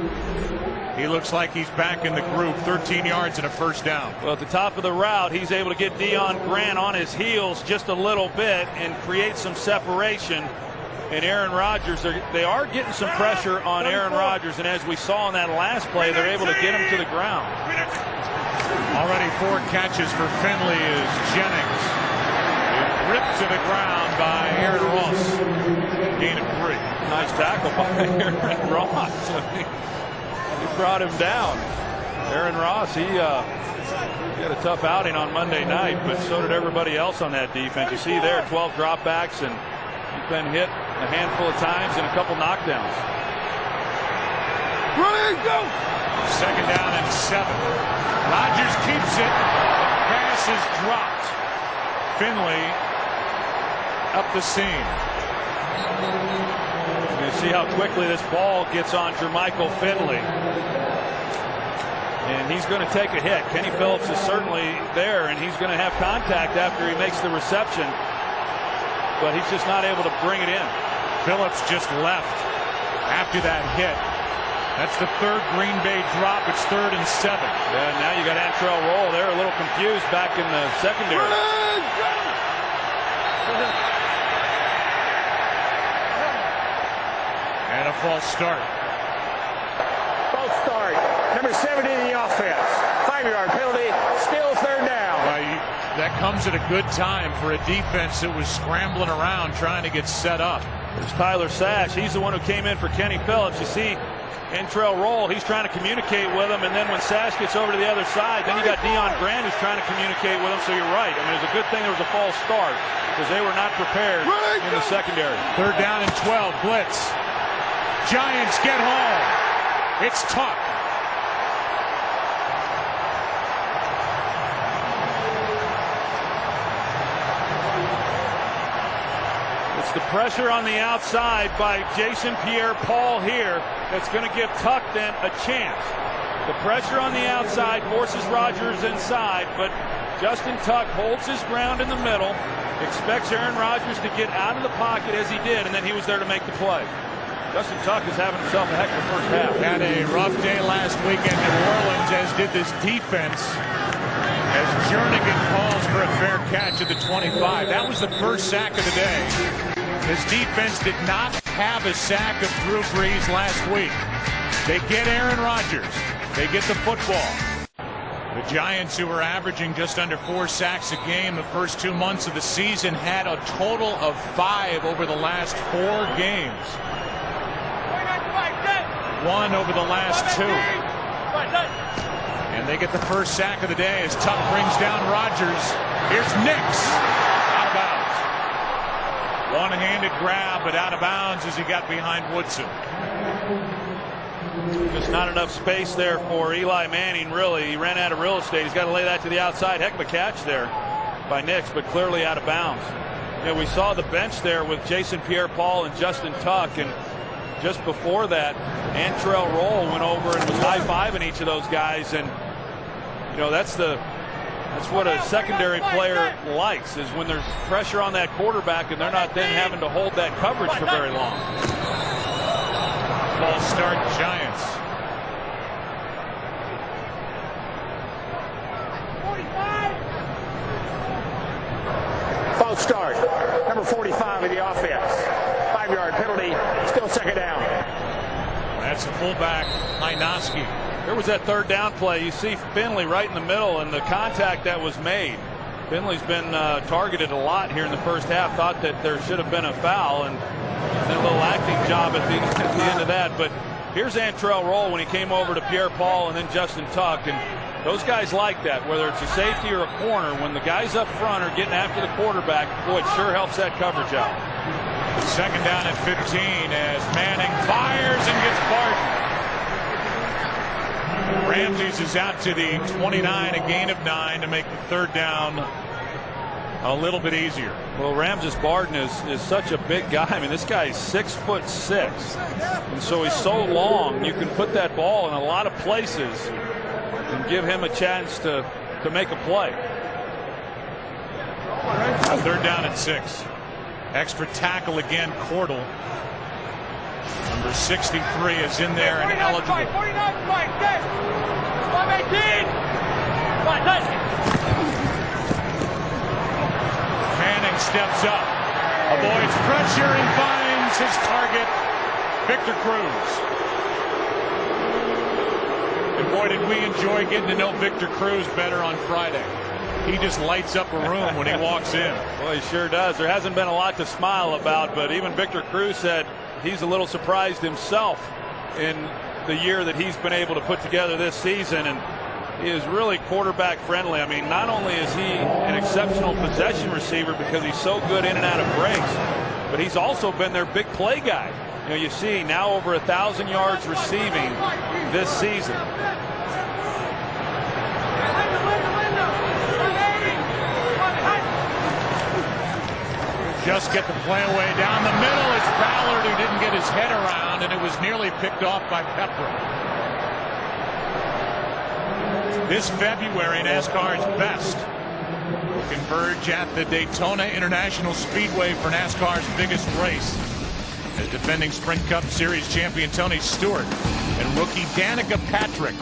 he looks like he's back in the groove. 13 yards and a 1st down. Well, at the top of the route, he's able to get Deion Grant on his heels just a little bit and create some separation and Aaron Rodgers. They are getting some pressure on Aaron Rodgers, and as we saw in that last play, they're able to get him to the ground. Already 4 catches for Finley is Jennings. Ripped to the ground by Aaron Ross. Gain of 3. Nice tackle by Aaron Ross. He brought him down. Aaron Ross, he had a tough outing on Monday night, but so did everybody else on that defense. You see there 12 dropbacks, and he's been hit a handful of times and a couple knockdowns. Running, go! 2nd down and 7. Rodgers keeps it. The pass is dropped. Finley up the seam. You see how quickly this ball gets on Jermichael Finley. And he's going to take a hit. Kenny Phillips is certainly there, and he's going to have contact after he makes the reception. But he's just not able to bring it in. Phillips just left after that hit. That's the 3rd Green Bay drop. It's 3rd and 7. Yeah, now you got Antrell Roll. They're a little confused back in the secondary. And a false start. False start. Number 70 in the offense. 5-yard penalty. Still 3rd down. That comes at a good time for a defense that was scrambling around trying to get set up. There's Tyler Sash. He's the one who came in for Kenny Phillips. You see Antrell Roll, he's trying to communicate with him, and then when Sash gets over to the other side, then you got Deion Grant who's trying to communicate with him, so you're right. I mean, it's a good thing there was a false start because they were not prepared in the secondary. 3rd down and 12, blitz. Giants get home. It's Tuck. It's the pressure on the outside by Jason Pierre-Paul here that's going to give Tuck then a chance. The pressure on the outside forces Rodgers inside, but Justin Tuck holds his ground in the middle, expects Aaron Rodgers to get out of the pocket as he did, and then he was there to make the play. Justin Tuck is having himself a heck of a first half. Had a rough day last week in New Orleans, as did this defense, as Jernigan calls for a fair catch at the 25. That was the first sack of the day. This defense did not have a sack of Drew Brees last week. They get Aaron Rodgers. They get the football. The Giants, who were averaging just under 4 sacks a game the first 2 months of the season, had a total of 5 over the last 4 games. 1 over the last 2. And they get the first sack of the day as Tuck brings down Rodgers. Here's Nix. Out of bounds. One-handed grab, but out of bounds as he got behind Woodson. Just not enough space there for Eli Manning, really. He ran out of real estate. He's got to lay that to the outside. Heck of a catch there by Nix, but clearly out of bounds. You know, we saw the bench there with Jason Pierre-Paul and Justin Tuck, and just before that, Antrell Roll went over and was high-fiving each of those guys, and you know that's what a secondary player likes, is when there's pressure on that quarterback and they're not then having to hold that coverage for very long. False start, Giants. 45. False start. Number 45 in the offense. 5-yard penalty. Still 2nd down. That's a fullback, Hynoski. There was that 3rd down play. You see Finley right in the middle, and the contact that was made. Finley's been targeted a lot here in the first half. Thought that there should have been a foul, and then a little acting job at the end of that. But here's Antrell Roll when he came over to Pierre-Paul and then Justin Tuck, and those guys like that, whether it's a safety or a corner. When the guys up front are getting after the quarterback, boy, it sure helps that coverage out. 2nd down at 15 as Manning fires and gets Barton. Ramses is out to the 29, a gain of 9 to make the 3rd down a little bit easier. Well, Ramses Barton is such a big guy. I mean, this guy is 6'6", and so he's so long. You can put that ball in a lot of places and give him a chance to make a play. 3rd down at 6. Extra tackle again, Cordell. Number 63 is in there and eligible. Manning steps up, avoids pressure and finds finds his target, Victor Cruz. And boy, did we enjoy getting to know Victor Cruz better on Friday. He just lights up a room when he walks in. Well, he sure does. There hasn't been a lot to smile about, but even Victor Cruz said he's a little surprised himself in the year that he's been able to put together this season, and he is really quarterback friendly. I mean, not only is he an exceptional possession receiver because he's so good in and out of breaks, but he's also been their big play guy. You know, you see now over 1,000 yards receiving this season. Just get the play away down the middle. It's Ballard who didn't get his head around, and it was nearly picked off by Pepper. This February, NASCAR's best will converge at the Daytona International Speedway for NASCAR's biggest race, as defending Sprint Cup Series champion Tony Stewart and rookie Danica Patrick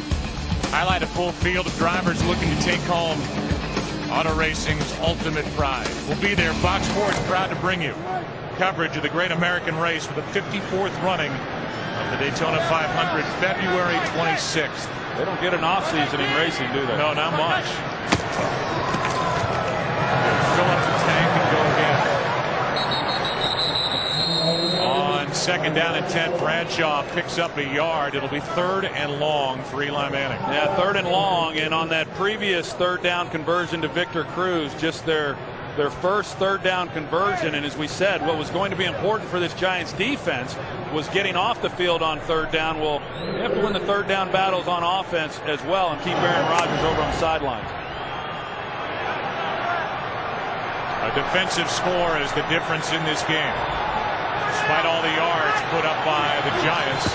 highlight a full field of drivers looking to take home auto racing's ultimate prize. We'll be there. Fox Sports proud to bring you coverage of the great American race for the 54th running of the Daytona 500, February 26th. They don't get an off season in racing, do they? No, not much. Fill up the tank and go again. On second down and 10, Bradshaw picks up a yard. It'll be 3rd and long for Eli Manning. Yeah, 3rd and long, and on that previous 3rd down conversion to Victor Cruz, just their first 3rd down conversion, and as we said, what was going to be important for this Giants defense was getting off the field on 3rd down. Well, you have to win the 3rd down battles on offense as well and keep Aaron Rodgers over on the sidelines. A defensive score is the difference in this game. Despite all the yards put up by the Giants,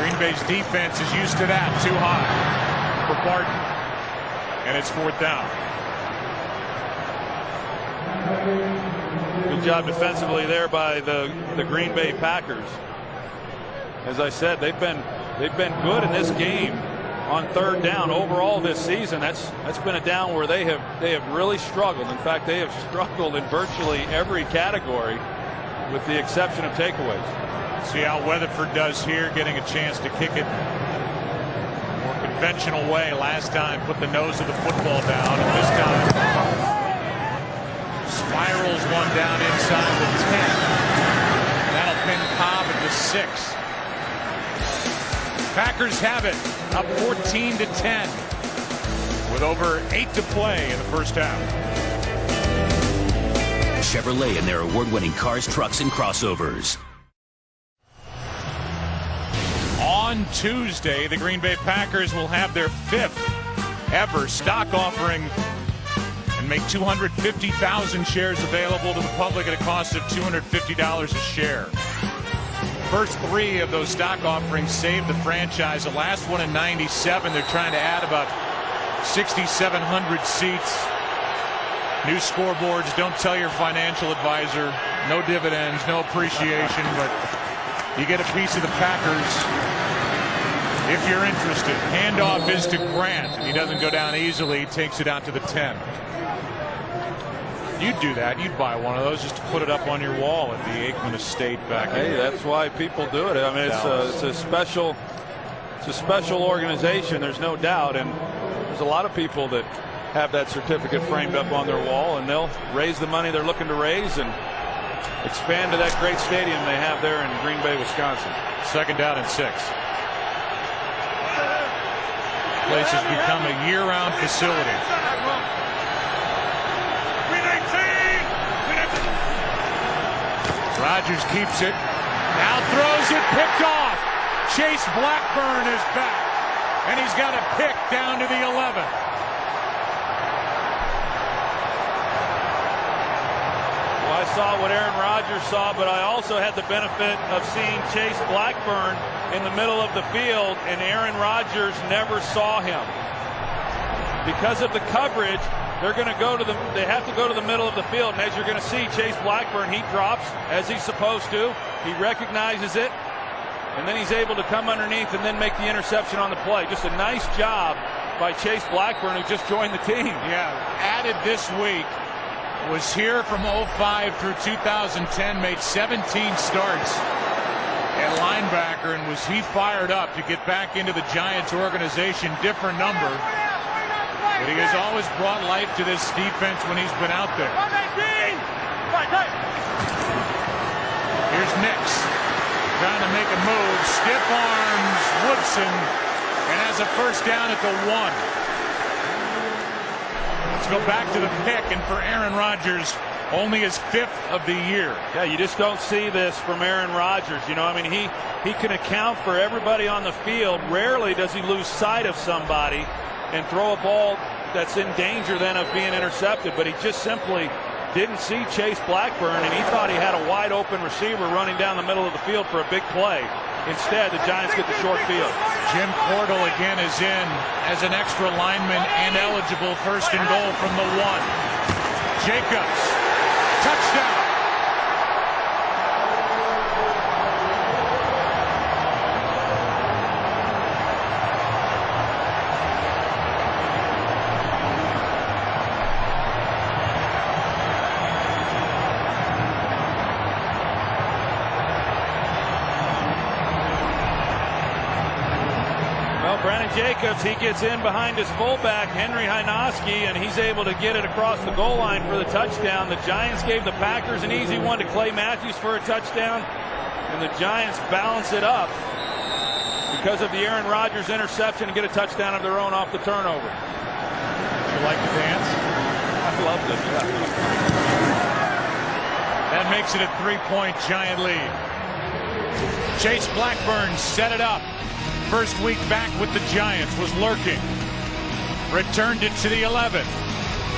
Green Bay's defense is used to that. Too high for Barton, and it's 4th down. Good job defensively there by the Green Bay Packers. As I said, they've been good in this game on 3rd down overall this season. That's been a down where they have really struggled. In fact, they have struggled in virtually every category, with the exception of takeaways. See how Weatherford does here, getting a chance to kick it more conventional way. Last time put the nose of the football down, and this time spirals one down inside the 10. That'll pin Cobb at the 6. Packers have it, up 14-10 with over 8 to play in the first half. Chevrolet and their award-winning cars, trucks, and crossovers. On Tuesday, the Green Bay Packers will have their 5th ever stock offering and make 250,000 shares available to the public at a cost of $250 a share. First 3 of those stock offerings saved the franchise. The last one in '97, they're trying to add about 6,700 seats. New scoreboards. Don't tell your financial advisor. No dividends, no appreciation, but you get a piece of the Packers if you're interested. Handoff is to Grant. If he doesn't go down easily, he takes it out to the 10. You'd do that. You'd buy one of those just to put it up on your wall at the Aikman Estate back. Hey, that's why people do it. I mean, it's a special organization. There's no doubt, and there's a lot of people that have that certificate framed up on their wall, and they'll raise the money they're looking to raise and expand to that great stadium they have there in Green Bay, Wisconsin. Second down and 6. Place has become a year-round facility. Rodgers keeps it. Now throws it, picked off. Chase Blackburn is back, and he's got a pick down to the 11. Well, I saw what Aaron Rodgers saw, but I also had the benefit of seeing Chase Blackburn in the middle of the field, and Aaron Rodgers never saw him. Because of the coverage, they're going to go to they have to go to the middle of the field, and as you're going to see, Chase Blackburn, he drops as he's supposed to. He recognizes it, and then he's able to come underneath and then make the interception on the play. Just a nice job by Chase Blackburn, who just joined the team. Yeah, added this week was here from 05 through 2010, made 17 starts at linebacker, and was he fired up to get back into the Giants organization. Different number, but he has always brought life to this defense when he's been out there. Here's Nix trying to make a move. Stiff arms Woodson and has a first down at the 1. Let's go back to the pick, and for Aaron Rodgers, only his 5th of the year. Yeah, you just don't see this from Aaron Rodgers. You know, I mean, he can account for everybody on the field. Rarely does he lose sight of somebody and throw a ball that's in danger then of being intercepted, but he just simply didn't see Chase Blackburn, and he thought he had a wide open receiver running down the middle of the field for a big play. Instead, the Giants get the short field. Jim Cordell again is in as an extra lineman and eligible. First and goal from the 1. Jacobs, touchdown. Jacobs, he gets in behind his fullback, Henry Hynoski, and he's able to get it across the goal line for the touchdown. The Giants gave the Packers an easy one to Clay Matthews for a touchdown, and the Giants balance it up because of the Aaron Rodgers interception and get a touchdown of their own off the turnover. You like the dance? I loved it. Yeah. That makes it a 3-point Giant lead. Chase Blackburn set it up. First week back with the Giants, was lurking. Returned it to the 11.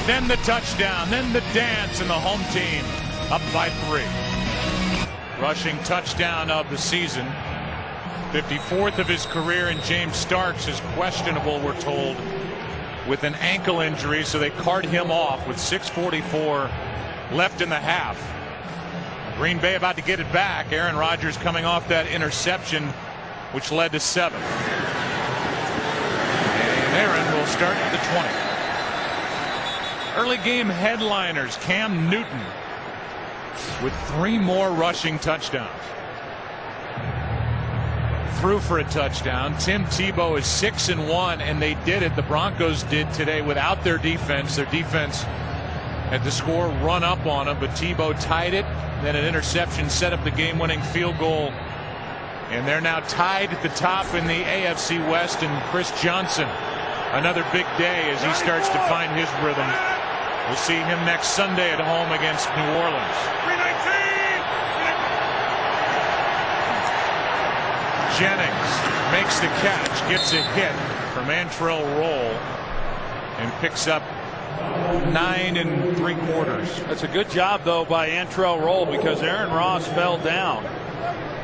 Then the touchdown, then the dance, and the home team up by 3. Rushing touchdown of the season. 54th of his career, and James Starks is questionable, we're told, with an ankle injury, so they cart him off with 6:44 left in the half. Green Bay about to get it back. Aaron Rodgers coming off that interception, which led to 7. And Aaron will start at the 20. Early game headliners, Cam Newton with 3 more rushing touchdowns. Threw for a touchdown. Tim Tebow is 6-1, and they did it. The Broncos did today without their defense. Their defense had to score, run up on them, but Tebow tied it. Then an interception set up the game-winning field goal. And they're now tied at the top in the AFC West, and Chris Johnson, another big day as he starts to find his rhythm. We'll see him next Sunday at home against New Orleans. Jennings makes the catch, gets a hit from Antrell Roll, and picks up 9 3/4. That's a good job, though, by Antrell Roll, because Aaron Ross fell down.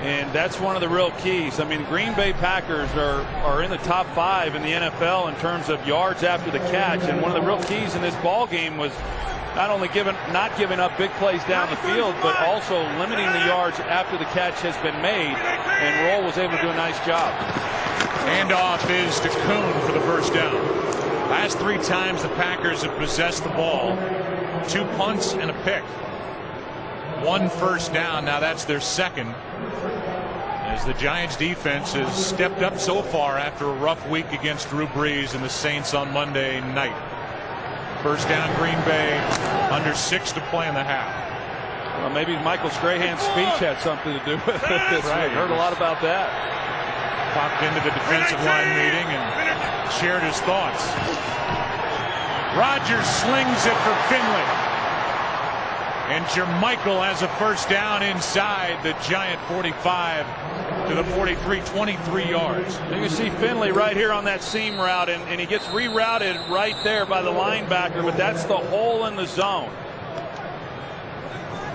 And that's one of the real keys. I mean, Green Bay Packers are in the top 5 in the NFL in terms of yards after the catch. And one of the real keys in this ball game was not only not giving up big plays down the field, but also limiting the yards after the catch has been made. And Roll was able to do a nice job. Handoff is to Kuhn for the first down. Last 3 times the Packers have possessed the ball, 2 punts and a pick. 1 first down. Now that's their second, as the Giants defense has stepped up so far after a rough week against Drew Brees and the Saints on Monday night. First down, Green Bay, under 6 to play in the half. Well, maybe Michael Strahan's speech had something to do with this. Right. We heard a lot about that. Popped into the defensive line meeting and shared his thoughts. Rodgers slings it for Finley. And Jermichael has a first down inside the Giant 45 to the 43, 23 yards. You can see Finley right here on that seam route, and he gets rerouted right there by the linebacker, but that's the hole in the zone.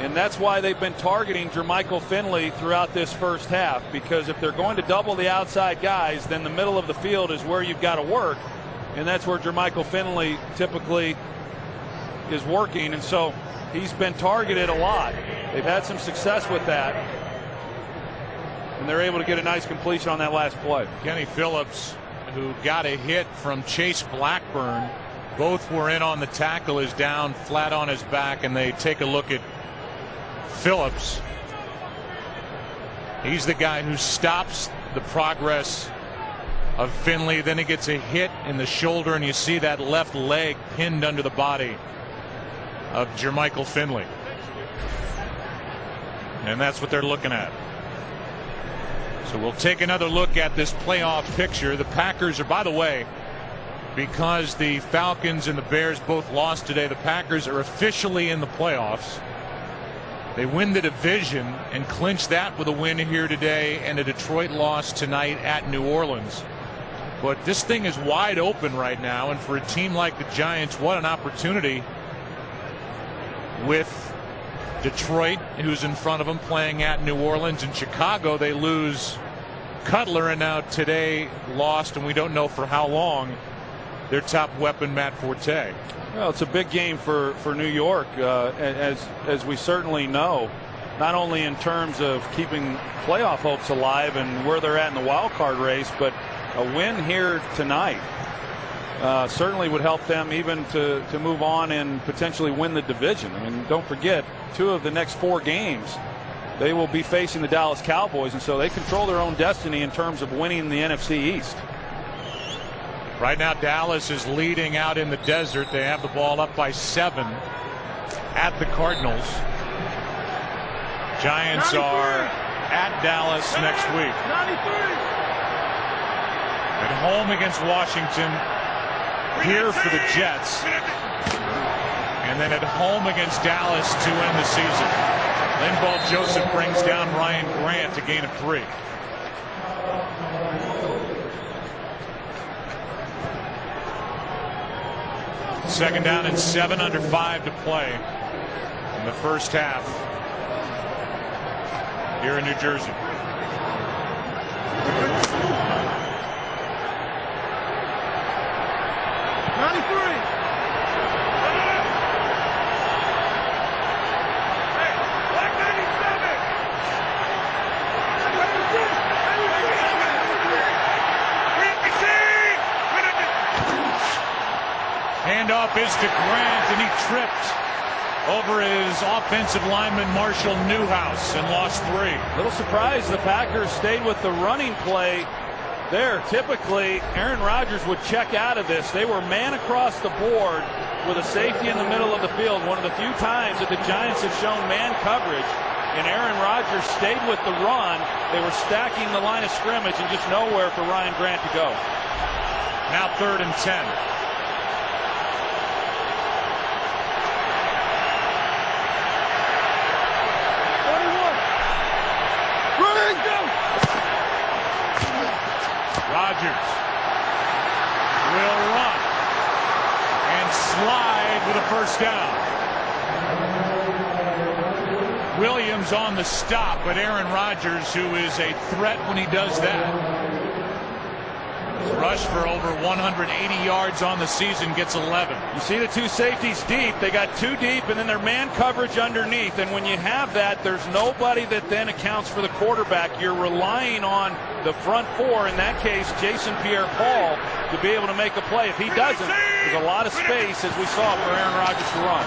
And that's why they've been targeting Jermichael Finley throughout this first half, because if they're going to double the outside guys, then the middle of the field is where you've got to work, and that's where Jermichael Finley typically is working. And so he's been targeted a lot. They've had some success with that, and they're able to get a nice completion on that last play. Kenny Phillips, who got a hit from Chase Blackburn, Both were in on the tackle, is down flat on his back, and they take a look at Phillips. He's the guy who stops the progress of Finley. Then he gets a hit in the shoulder, and you see that left leg pinned under the body of Jermichael Finley. And that's what they're looking at. So we'll take another look at this playoff picture. The Packers are, by the way, because the Falcons and the Bears both lost today, the Packers are officially in the playoffs. They win the division and clinch that with a win here today and a Detroit loss tonight at New Orleans. But this thing is wide open right now, and for a team like the Giants, what an opportunity with Detroit, who's in front of them, playing at New Orleans. In Chicago, they lose Cutler, and now today lost, and we don't know for how long, their top weapon, Matt Forte. Well, it's a big game for New York, as we certainly know, not only in terms of keeping playoff hopes alive and where they're at in the wild card race, but a win here tonight certainly would help them even to move on and potentially win the division. I mean, don't forget, 2 of the next 4 games they will be facing the Dallas Cowboys, and so they control their own destiny in terms of winning the NFC East. Right now Dallas is leading out in the desert. They have the ball up by 7 at the Cardinals. Giants are at Dallas next week. At home against Washington, here for the Jets, and then at home against Dallas to end the season. Linval Joseph brings down Ryan Grant, a gain of 3. Second down and 7 under 5 to play in the first half here in New Jersey. Handoff is to Grant, and he tripped over his offensive lineman Marshall Newhouse and lost 3. A little surprised the Packers stayed with the running play there. Typically, Aaron Rodgers would check out of this. They were man across the board with a safety in the middle of the field. One of the few times that the Giants have shown man coverage, and Aaron Rodgers stayed with the run. They were stacking the line of scrimmage and just nowhere for Ryan Grant to go. Now 3rd and 10. Rodgers will run and slide with a first down. Williams on the stop, but Aaron Rodgers, who is a threat when he does that, rushed for over 180 yards on the season, gets 11. You see the 2 safeties deep. They got 2 deep, and then their man coverage underneath. And when you have that, there's nobody that then accounts for the quarterback. You're relying on the front 4, in that case, Jason Pierre-Paul, to be able to make a play. If he doesn't, there's a lot of space, as we saw, for Aaron Rodgers to run.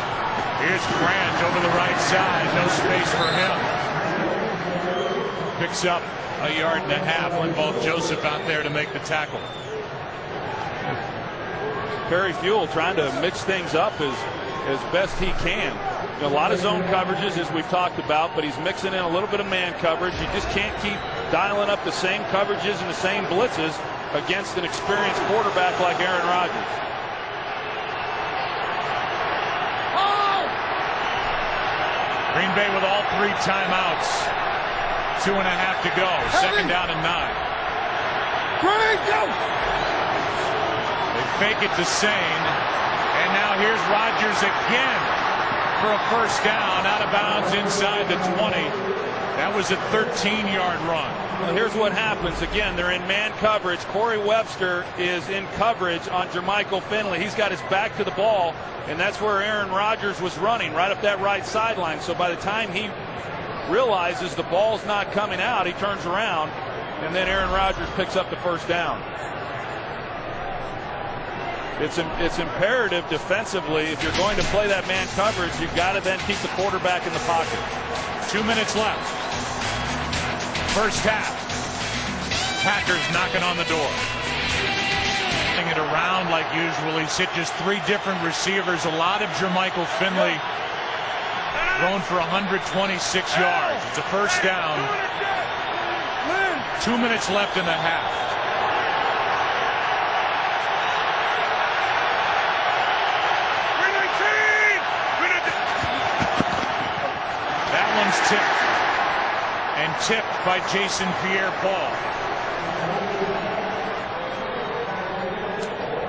Here's Grant over the right side. No space for him. Picks up a yard and a half. Linval Joseph out there to make the tackle. Perry Fuel trying to mix things up as best he can. You know, a lot of zone coverages, as we've talked about, but he's mixing in a little bit of man coverage. You just can't keep dialing up the same coverages and the same blitzes against an experienced quarterback like Aaron Rodgers. Green Bay with all 3 timeouts. 2.5 to go. Second down and 9. They fake it to Sane, and now here's Rodgers again for a first down, out of bounds inside the 20. That was a 13-yard run. Well, here's what happens. Again, they're in man coverage. Corey Webster is in coverage on Jermichael Finley. He's got his back to the ball, and that's where Aaron Rodgers was running, right up that right sideline. So by the time he realizes the ball's not coming out, he turns around, and then Aaron Rodgers picks up the first down. it's imperative defensively. If you're going to play that man coverage, you've got to then keep the quarterback in the pocket. 2 minutes left. First half. Packers knocking on the door. It around like usual. He sit just 3 different receivers. A lot of Jermichael Finley thrown for 126 yards. It's a first down. 2 minutes left in the half. That one's tipped. And tipped by Jason Pierre-Paul.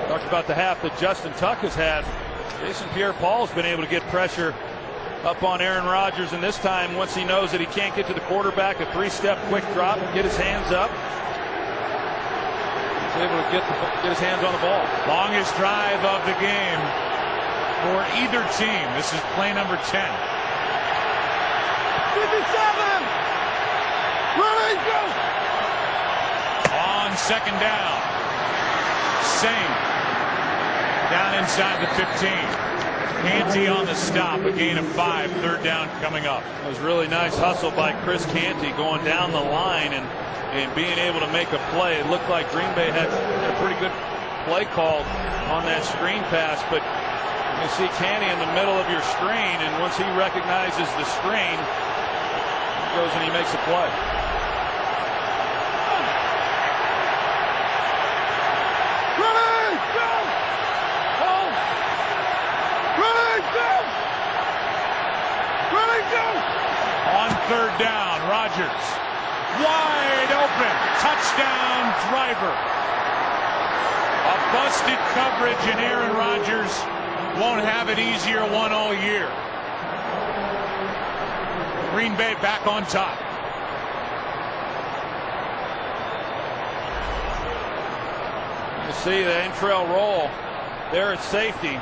Talked about the half that Justin Tuck has had. Jason Pierre-Paul has been able to get pressure up on Aaron Rodgers, and this time, once he knows that he can't get to the quarterback, a 3-step quick drop, get his hands up. He's able to get his hands on the ball. Longest drive of the game for either team. This is play number 10. 57! Running, go! On second down. Same. Down inside the 15. Canty on the stop. A gain of 5. Third down coming up. It was really nice hustle by Chris Canty going down the line and being able to make a play. It looked like Green Bay had a pretty good play call on that screen pass, but you see Canty in the middle of your screen, and once he recognizes the screen, he goes and he makes a play. On third down, Rodgers wide open, touchdown Driver. A busted coverage, and Aaron Rodgers won't have it easier one all year. Green Bay back on top. You see the in-trail roll there at safety,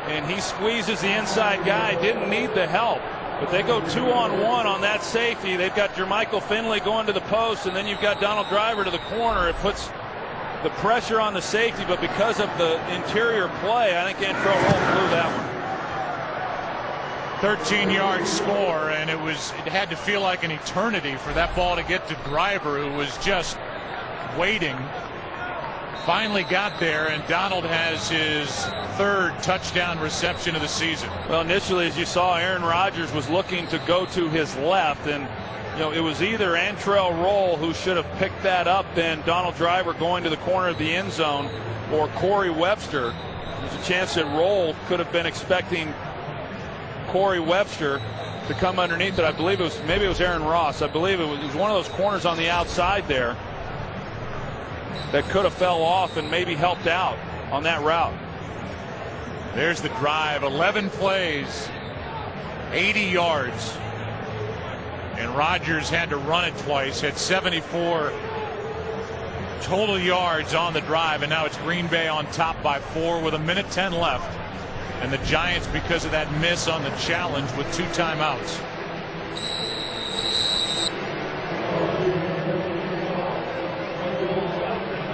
and he squeezes the inside guy. Didn't need the help. But they go 2-on-1 on that safety. They've got Jermichael Finley going to the post, and then you've got Donald Driver to the corner. It puts the pressure on the safety, but because of the interior play, I think Antrell Roll blew that one. 13-yard score, and it had to feel like an eternity for that ball to get to Driver, who was just waiting. Finally got there, and Donald has his 3rd touchdown reception of the season. Well, initially, as you saw, Aaron Rodgers was looking to go to his left, and it was either Antrell Roll who should have picked that up, then Donald Driver going to the corner of the end zone, or Corey Webster. There's a chance that Roll could have been expecting Corey Webster to come underneath it. I believe maybe it was Aaron Ross. I believe it was one of those corners on the outside there that could have fell off and maybe helped out on that route. There's the drive. 11 plays, 80 yards. And Rodgers had to run it twice. Had 74 total yards on the drive. And now it's Green Bay on top by 4 with 1:10 left. And the Giants, because of that miss on the challenge, with 2 timeouts.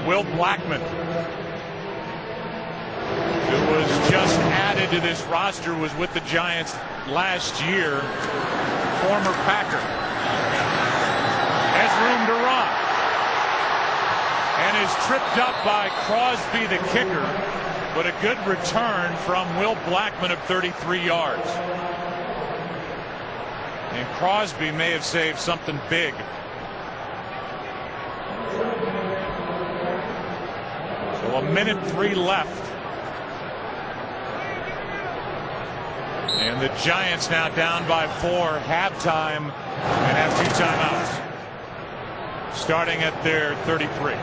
Will Blackburn, who was just added to this roster, was with the Giants last year, former Packer, has room to run and is tripped up by Crosby, the kicker, but a good return from Will Blackburn of 33 yards. And Crosby may have saved something big. So 1:03 left. And the Giants now down by 4, halftime, and have 2 timeouts. Starting at their 33.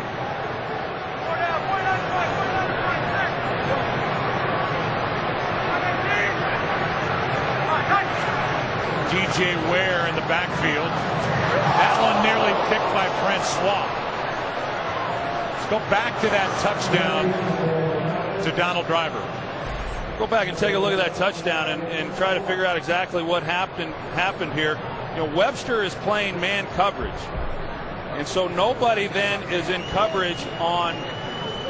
DJ Ware in the backfield. That one nearly picked by Francois. Let's go back to that touchdown to Donald Driver. Go back and take a look at that touchdown and try to figure out exactly what happened here. Webster is playing man coverage, and so nobody then is in coverage on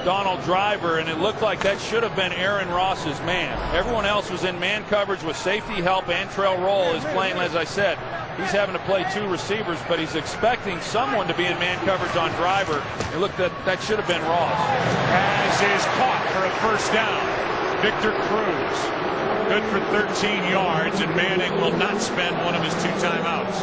Donald Driver, and it looked like that should have been Aaron Ross's man. Everyone else was in man coverage with safety help, and Trail Roll is playing, as I said. He's having to play 2 receivers, but he's expecting someone to be in man coverage on Driver. It looked that should have been Ross. Pass is caught for a first down. Victor Cruz, good for 13 yards, and Manning will not spend one of his 2 timeouts.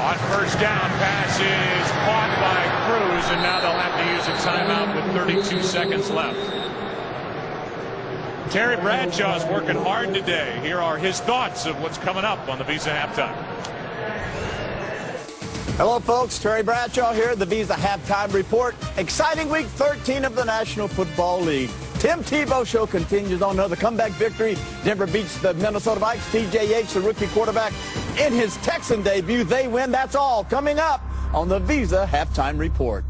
On first down, pass is caught by Cruz, and now they'll have to use a timeout with 32 seconds left. Terry Bradshaw's working hard today. Here are his thoughts of what's coming up on the Visa Halftime. Hello, folks. Terry Bradshaw here, the Visa Halftime Report. Exciting week 13 of the National Football League. Tim Tebow show continues on another comeback victory. Denver beats the Minnesota Vikings. TJ Yates, the rookie quarterback, in his Texan debut. They win. That's all coming up on the Visa Halftime Report.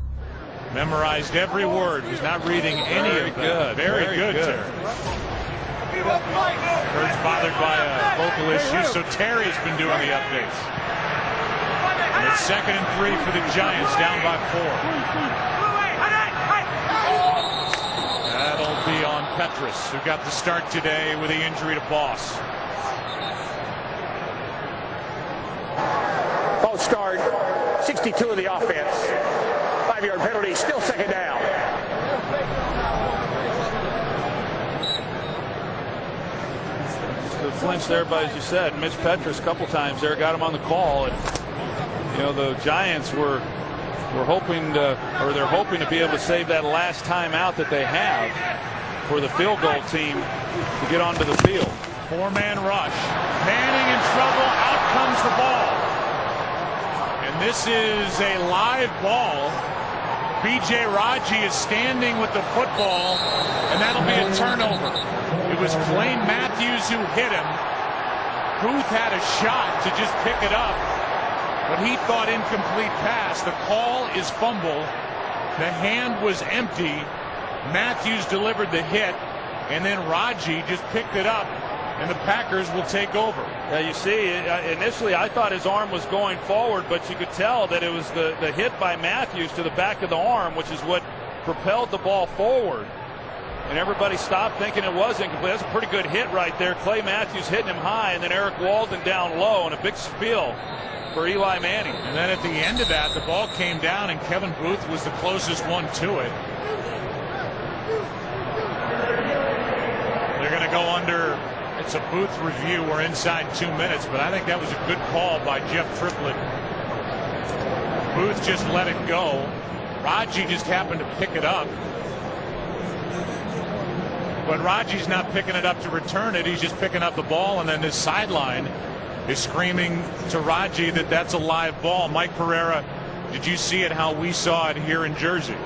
Memorized every word. Was not reading any of that. Very good, Terry. Kurt's bothered by a vocal issue, so Terry's been doing the updates. And it's 2nd and 3 for the Giants, down by 4. That'll be on Petrus, who got the start today with the injury to Boss. False start, 62 of the offense. 5-yard penalty, still 2nd down. The flinch there, but as you said, Mitch Petrus a couple times there got him on the call, and you know the Giants were hoping to, or they're hoping to be able to save that last timeout that they have for the field goal team to get onto the field. 4-man rush. Manning in trouble. Out comes the ball. And this is a live ball. B.J. Raji is standing with the football, and that'll be a turnover. It was Clay Matthews who hit him. Booth had a shot to just pick it up, but he thought incomplete pass. The call is fumble. The hand was empty. Matthews delivered the hit, and then Raji just picked it up, and the Packers will take over. Yeah, you see, initially I thought his arm was going forward, but you could tell that it was the hit by Matthews to the back of the arm, which is what propelled the ball forward. And everybody stopped thinking it was incomplete. That's a pretty good hit right there. Clay Matthews hitting him high, and then Eric Walden down low, and a big spiel for Eli Manning. And then at the end of that, the ball came down, and Kevin Booth was the closest one to it. They're going to go under. It's a Booth review. We're inside 2 minutes, but I think that was a good call by Jeff Triplett. Booth just let it go. Raji just happened to pick it up. But Raji's not picking it up to return it. He's just picking up the ball, and then his sideline is screaming to Raji that that's a live ball. Mike Pereira, did you see it how we saw it here in Jersey?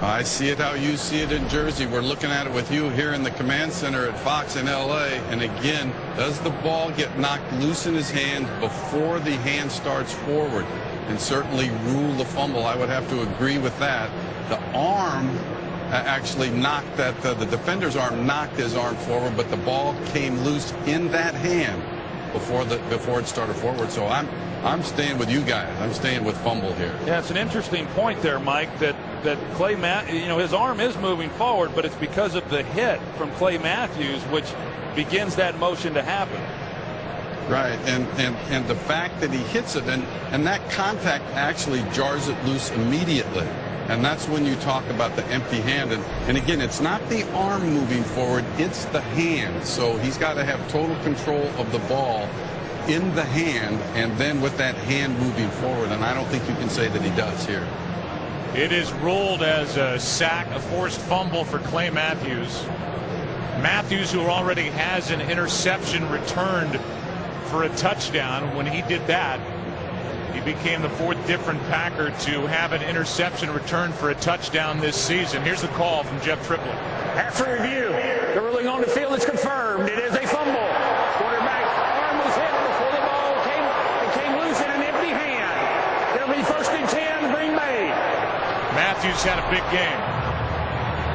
I see it how you see it in Jersey. We're looking at it with you here in the command center at Fox in L.A. And again, does the ball get knocked loose in his hand before the hand starts forward? And certainly rule the fumble. I would have to agree with that. The arm actually knocked that, the defender's arm knocked his arm forward, but the ball came loose in that hand before it started forward. So I'm staying with you guys. I'm staying with fumble here. Yeah, it's an interesting point there, Mike, that Clay his arm is moving forward, but it's because of the hit from Clay Matthews which begins that motion to happen. Right, and the fact that he hits it, and that contact actually jars it loose immediately. And that's when you talk about the empty hand. And again, it's not the arm moving forward, it's the hand. So he's got to have total control of the ball in the hand, and then with that hand moving forward. And I don't think you can say that he does here. It is ruled as a sack, a forced fumble for Clay Matthews. Matthews, who already has an interception returned for a touchdown, when he did that, he became the 4th different Packer to have an interception returned for a touchdown this season. Here's the call from Jeff Triplett. After review, the ruling on the field is confirmed. It is a fumble. Quarterback's arm was hit before the ball came loose in an empty hand. It'll be 1st and 10, Green Bay. Matthews had a big game.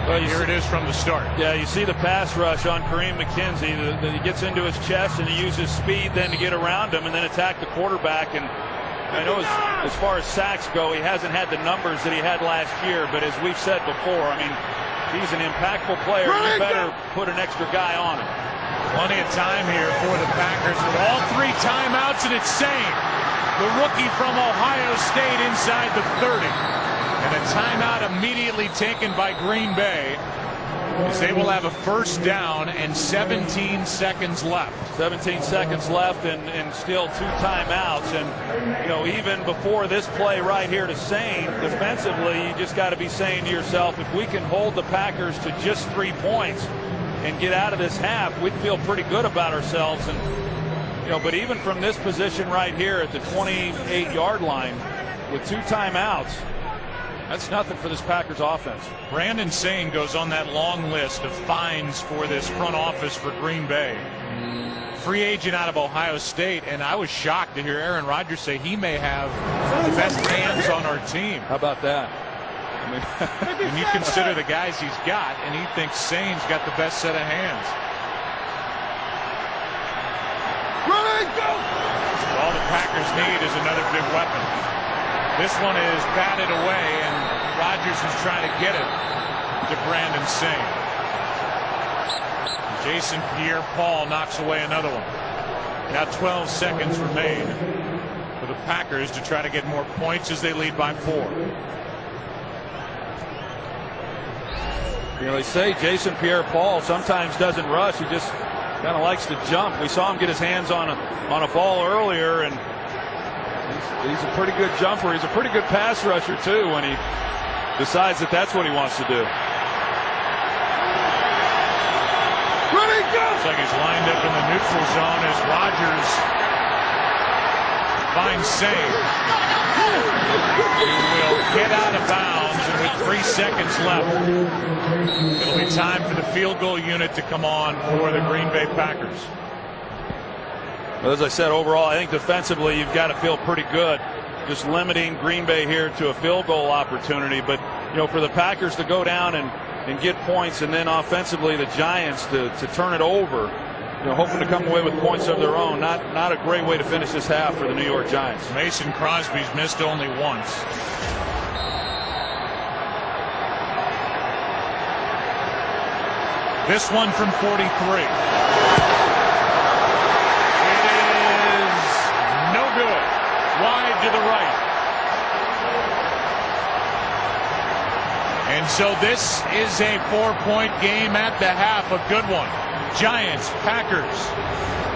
Well, here it is from the start. Yeah, you see the pass rush on Kareem McKenzie. He gets into his chest and he uses speed then to get around him and then attack the quarterback. And I know as far as sacks go, he hasn't had the numbers that he had last year. But as we've said before, I mean, he's an impactful player. You better put an extra guy on him. Plenty of time here for the Packers with all 3 timeouts, and it's Sane, the rookie from Ohio State, inside the 30. And a timeout immediately taken by Green Bay, as they will have a first down and 17 seconds left. 17 seconds left and still 2 timeouts. And, you know, even before this play right here to Sane, defensively, you just got to be saying to yourself, if we can hold the Packers to just 3 points and get out of this half, we'd feel pretty good about ourselves. And, you know, but even from this position right here at the 28-yard line with 2 timeouts, that's nothing for this Packers offense. Brandon Sane goes on that long list of fines for this front office for Green Bay. Free agent out of Ohio State, and I was shocked to hear Aaron Rodgers say he may have the best hands on our team. How about that? I mean, when you consider the guys he's got, and he thinks Sane's got the best set of hands. All the Packers need is another big weapon. This one is batted away, and Rodgers is trying to get it to Brandon Sane. Jason Pierre-Paul knocks away another one. Now 12 seconds remain for the Packers to try to get more points as they lead by 4. You know, they say Jason Pierre-Paul sometimes doesn't rush. He just kind of likes to jump. We saw him get his hands on a ball earlier, and he's a pretty good jumper. He's a pretty good pass rusher, too, when he decides that that's what he wants to do. Looks like he's lined up in the neutral zone as Rodgers finds Sane. He will get out of bounds, and with 3 seconds left, it'll be time for the field goal unit to come on for the Green Bay Packers. Well, as I said, overall, I think defensively you've got to feel pretty good, just limiting Green Bay here to a field goal opportunity. But, you know, for the Packers to go down and get points, and then offensively the Giants to turn it over, you know, hoping to come away with points of their own. Not a great way to finish this half for the New York Giants. Mason Crosby's missed only once. This one from 43. It is no good. Wide to the right. And so this is a 4-point game at the half. A good one. Giants, Packers.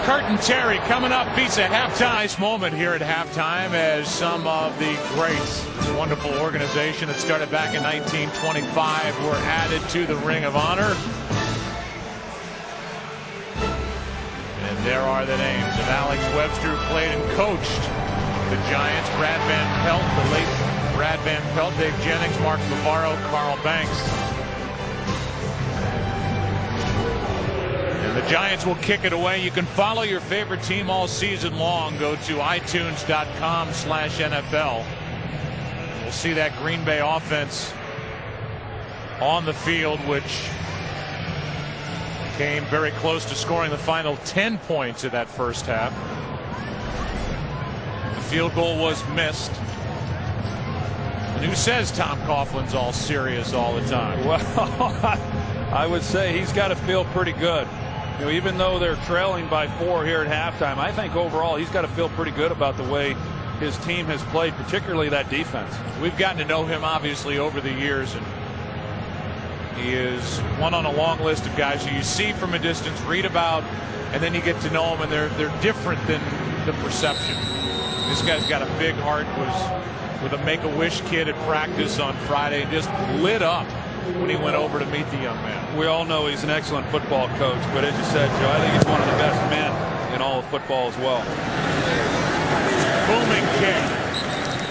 Curtin Terry coming up, beats a halftime. Nice moment here at halftime as some of the greats, this wonderful organization that started back in 1925, were added to the Ring of Honor. And there are the names of Alex Webster, who played and coached the Giants. Brad Van Pelt, the late Brad Van Pelt, Dave Jennings, Mark Navarro, Carl Banks. And the Giants will kick it away. You can follow your favorite team all season long. Go to itunes.com/NFL. We'll see that Green Bay offense on the field, which came very close to scoring the final 10 points of that first half. The field goal was missed. And who says Tom Coughlin's all serious all the time? Well, I would say he's got to feel pretty good. You know, even though they're trailing by 4 here at halftime, I think overall he's got to feel pretty good about the way his team has played, particularly that defense. We've gotten to know him obviously over the years, and he is one on a long list of guys who you see from a distance, read about, and then you get to know them, and they're different than the perception. This guy's got a big heart. Was with a Make-A-Wish kid at practice on Friday and just lit up when he went over to meet the young man. We all know he's an excellent football coach, but as you said, Joe, I think he's one of the best men in all of football as well. Booming kick.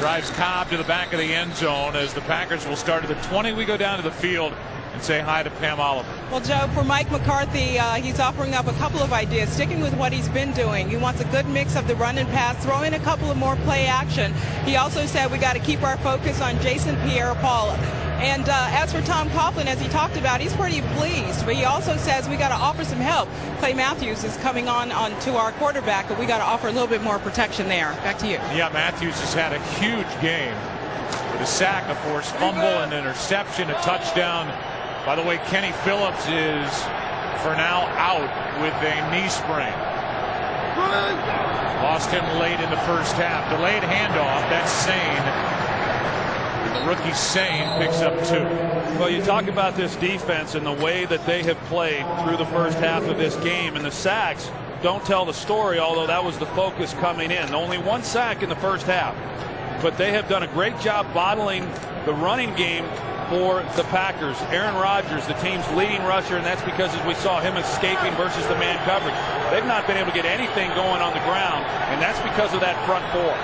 Drives Cobb to the back of the end zone as the Packers will start at the 20. We go down to the field and say hi to Pam Oliver. Well, Joe, for Mike McCarthy, he's offering up a couple of ideas, sticking with what he's been doing. He wants a good mix of the run and pass, throw in a couple of more play action. He also said we got to keep our focus on Jason Pierre-Paul. And as for Tom Coughlin, as he talked about, he's pretty pleased. But he also says we got to offer some help. Clay Matthews is coming on to our quarterback, but we got to offer a little bit more protection there. Back to you. Yeah, Matthews has had a huge game with a sack, a forced fumble, an interception, a touchdown. By the way, Kenny Phillips is for now out with a knee sprain. Lost him late in the first half. Delayed handoff. That's Sane. The rookie Sane picks up 2. Well, you talk about this defense and the way that they have played through the first half of this game, and the sacks don't tell the story, although that was the focus coming in. Only 1 sack in the first half. But they have done a great job bottling the running game for the Packers. Aaron Rodgers, the team's leading rusher, and that's because as we saw him escaping versus the man coverage. They've not been able to get anything going on the ground, and that's because of that front 4.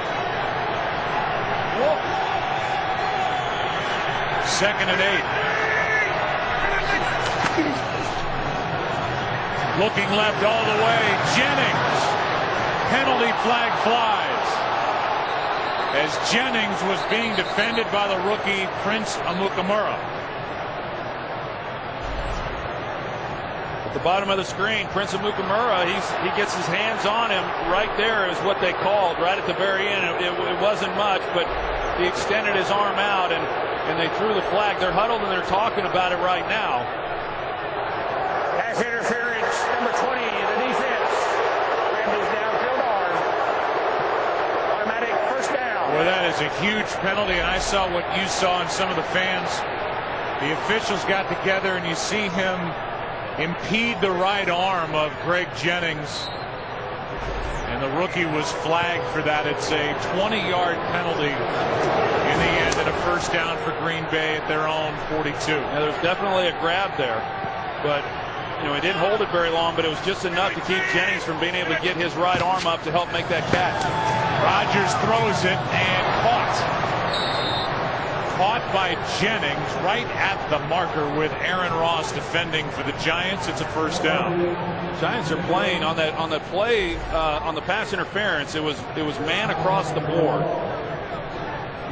Second and 8. Looking left all the way. Jennings. Penalty flag flies. As Jennings was being defended by the rookie Prince Amukamara. At the bottom of the screen, Prince Amukamara, he gets his hands on him. Right there is what they called right at the very end. It wasn't much, but he extended his arm out and they threw the flag. They're huddled and they're talking about it right now. Pass interference, number 20, the defense. Grabbed his downfield arm. Automatic first down. Well, that is a huge penalty, and I saw what you saw in some of the fans. The officials got together, and you see him impede the right arm of Greg Jennings. And the rookie was flagged for that. It's a 20-yard penalty in the end, and a first down for Green Bay at their own 42. Yeah, there's definitely a grab there, but he didn't hold it very long, but it was just enough to keep Jennings from being able to get his right arm up to help make that catch. Rodgers throws it and caught by Jennings right at the marker with Aaron Ross defending for the Giants. It's a first down. Giants are playing on that play on the pass interference. It was man across the board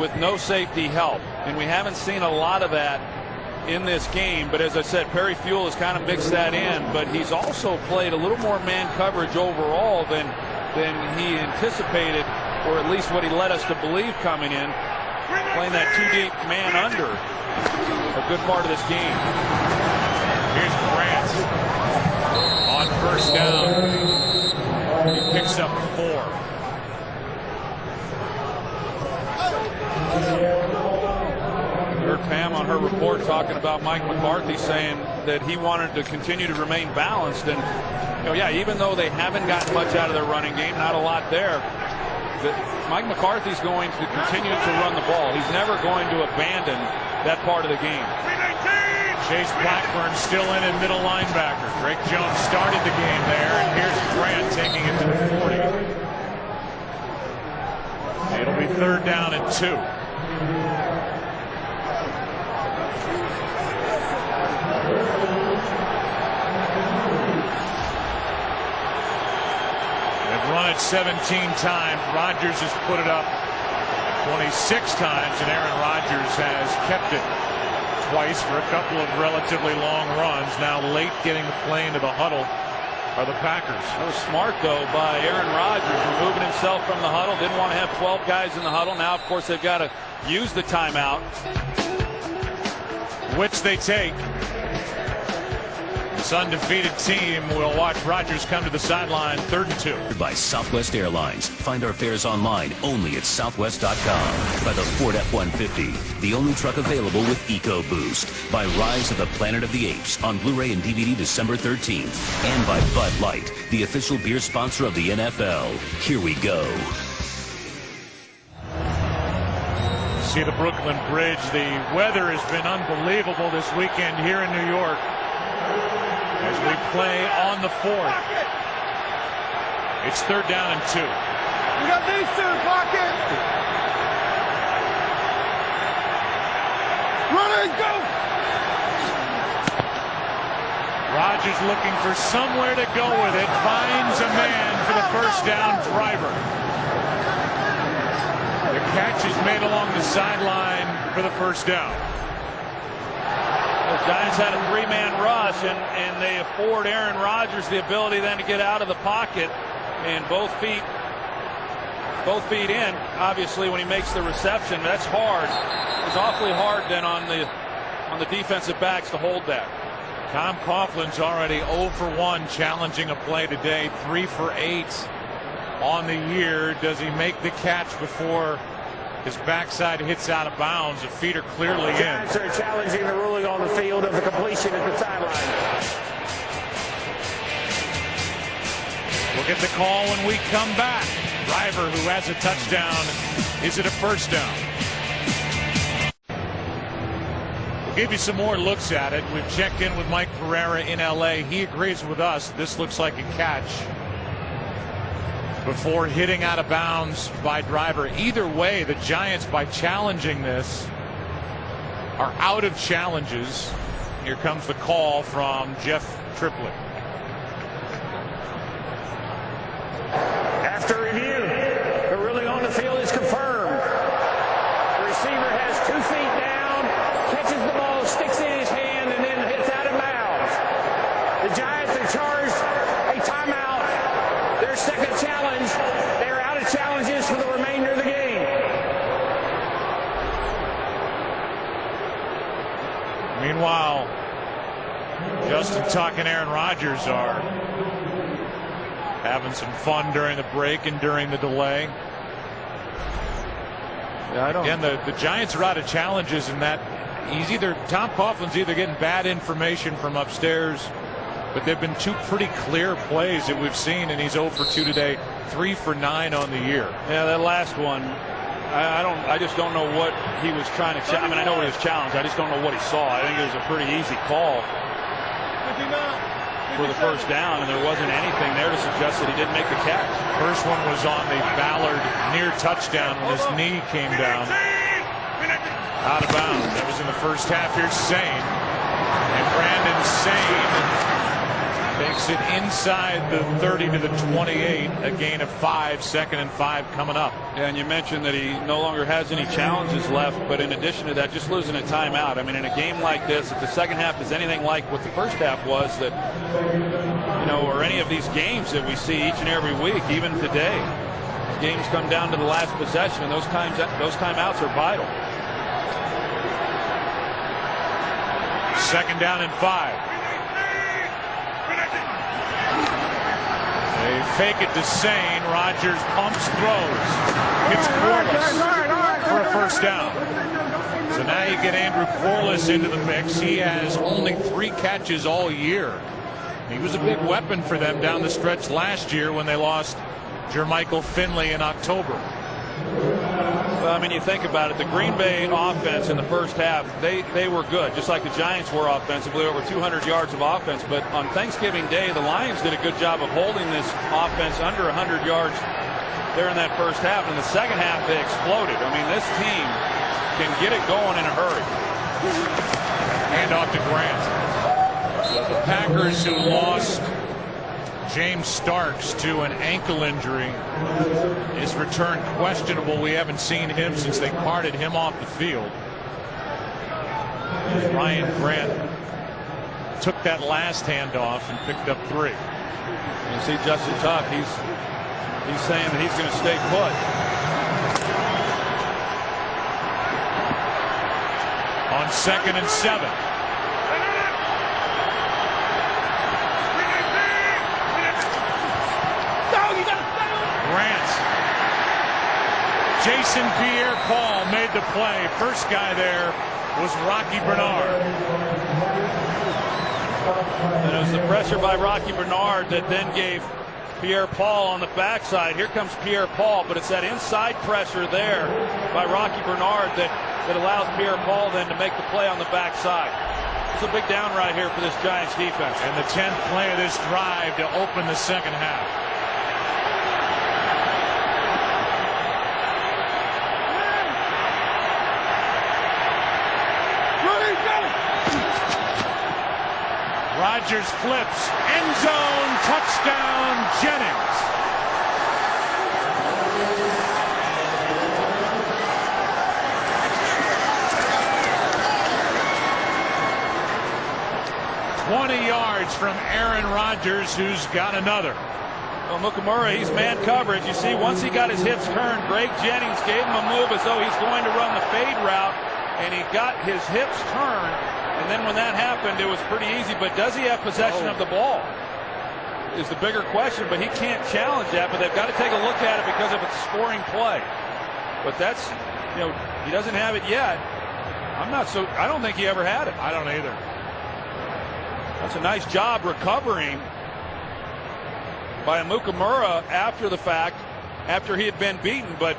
with no safety help, and we haven't seen a lot of that in this game. But as I said, Perry Fuel has kind of mixed that in, but he's also played a little more man coverage overall than he anticipated, or at least what he led us to believe coming in, playing that 2-deep man under a good part of this game. Here's Grant on first down. He picks up 4. Heard Pam on her report talking about Mike McCarthy saying that he wanted to continue to remain balanced, and yeah, even though they haven't gotten much out of their running game, not a lot there, Mike McCarthy's going to continue to run the ball. He's never going to abandon that part of the game. Chase Blackburn still in at middle linebacker. Greg Jones started the game there, and here's Grant taking it to the 40. It'll be third down and 2. Run it 17 times. Rodgers has put it up 26 times, and Aaron Rodgers has kept it twice for a couple of relatively long runs. Now late getting the play into the huddle are the Packers. That was smart, though, by Aaron Rodgers, removing himself from the huddle. Didn't want to have 12 guys in the huddle. Now, of course, they've got to use the timeout, which they take. This undefeated team will watch Rodgers come to the sideline. 3rd and 2. By Southwest Airlines. Find our fares online only at southwest.com. By the Ford F-150, the only truck available with EcoBoost. By Rise of the Planet of the Apes on Blu-ray and DVD December 13th. And by Bud Light, the official beer sponsor of the NFL. Here we go. See the Brooklyn Bridge. The weather has been unbelievable this weekend here in New York. As we play on the 4th. It's 3rd down and 2. We got these two, pocket. Run and go. Rodgers looking for somewhere to go with it. Finds a man for the first down. Driver. The catch is made along the sideline for the first down. Giants had a three-man rush, and they afford Aaron Rodgers the ability then to get out of the pocket, and both feet in. Obviously, when he makes the reception, that's hard. It's awfully hard then on the defensive backs to hold that. Tom Coughlin's already 0 for 1 challenging a play today, 3 for 8 on the year. Does he make the catch before his backside hits out of bounds? The feet are clearly in. Giants are challenging the ruling on the field of the completion at the sideline. We'll get the call when we come back. Driver, who has a touchdown, is it a first down? We'll give you some more looks at it. We've checked in with Mike Pereira in LA. He agrees with us. This looks like a catch before hitting out of bounds by Driver. Either way, the Giants, by challenging this, are out of challenges. Here comes the call from Jeff Triplett. After review, the ruling on the field is confirmed. The receiver has 2 feet down, catches the ball, sticks it in his hand, and then hits out of bounds. The Giants are charged a timeout. Their second challenge. They're out of challenges for the remainder of the game. Meanwhile, Justin Tuck and Aaron Rodgers are having some fun during the break and during the delay. Again, the Giants are out of challenges in that Tom Coughlin's either getting bad information from upstairs, but they've been 2 pretty clear plays that we've seen, and he's 0 for 2 today, 3 for 9 on the year. Yeah, that last one, I just don't know what he was trying to I mean, I know he was challenged. I just don't know what he saw. I think it was a pretty easy call for the first down, and there wasn't anything there to suggest that he didn't make the catch. First one was on the Ballard near touchdown when his knee came down out of bounds. That was in the first half. Here's Sane, and Brandon Sane takes it inside the 30 to the 28, a gain of 5, 2nd and 5 coming up. Yeah, and you mentioned that he no longer has any challenges left, but in addition to that, just losing a timeout. I mean, in a game like this, if the second half is anything like what the first half was, that, or any of these games that we see each and every week, even today, games come down to the last possession, and those timeouts are vital. 2nd down and 5. They fake it to Sane. Rodgers pumps, throws. Hits Corliss for a first down. So now you get Andrew Corliss into the mix. He has only 3 catches all year. He was a big weapon for them down the stretch last year when they lost Jermichael Finley in October. Well, I mean, you think about it, the Green Bay offense in the first half, they were good, just like the Giants were offensively, over 200 yards of offense. But on Thanksgiving Day, the Lions did a good job of holding this offense under 100 yards there in that first half. In the second half, they exploded. I mean, this team can get it going in a hurry. Hand off to Grant. So the Packers, who lost James Starks to an ankle injury, his return questionable. We haven't seen him since they carted him off the field. Ryan Grant took that last handoff and picked up 3. You see Justin Tuck, he's saying that he's going to stay put. On 2nd and 7. Grant. Jason Pierre-Paul made the play. First guy there was Rocky Bernard. And it was the pressure by Rocky Bernard that then gave Pierre-Paul on the backside. Here comes Pierre-Paul, but it's that inside pressure there by Rocky Bernard that allows Pierre-Paul then to make the play on the backside. It's a big down right here for this Giants defense. And the 10th play of this drive to open the second half. Rodgers flips, end zone, touchdown, Jennings. Rodgers, who's got another. Well, Mukamura, he's man coverage. You see, once he got his hips turned, Greg Jennings gave him a move as though he's going to run the fade route, and he got his hips turned. And then when that happened, it was pretty easy. But does he have possession of the ball is the bigger question. But he can't challenge that. But they've got to take a look at it because of its scoring play. But that's, he doesn't have it yet. I don't think he ever had it. I don't either. That's a nice job recovering by Mukamura after the fact, after he had been beaten. But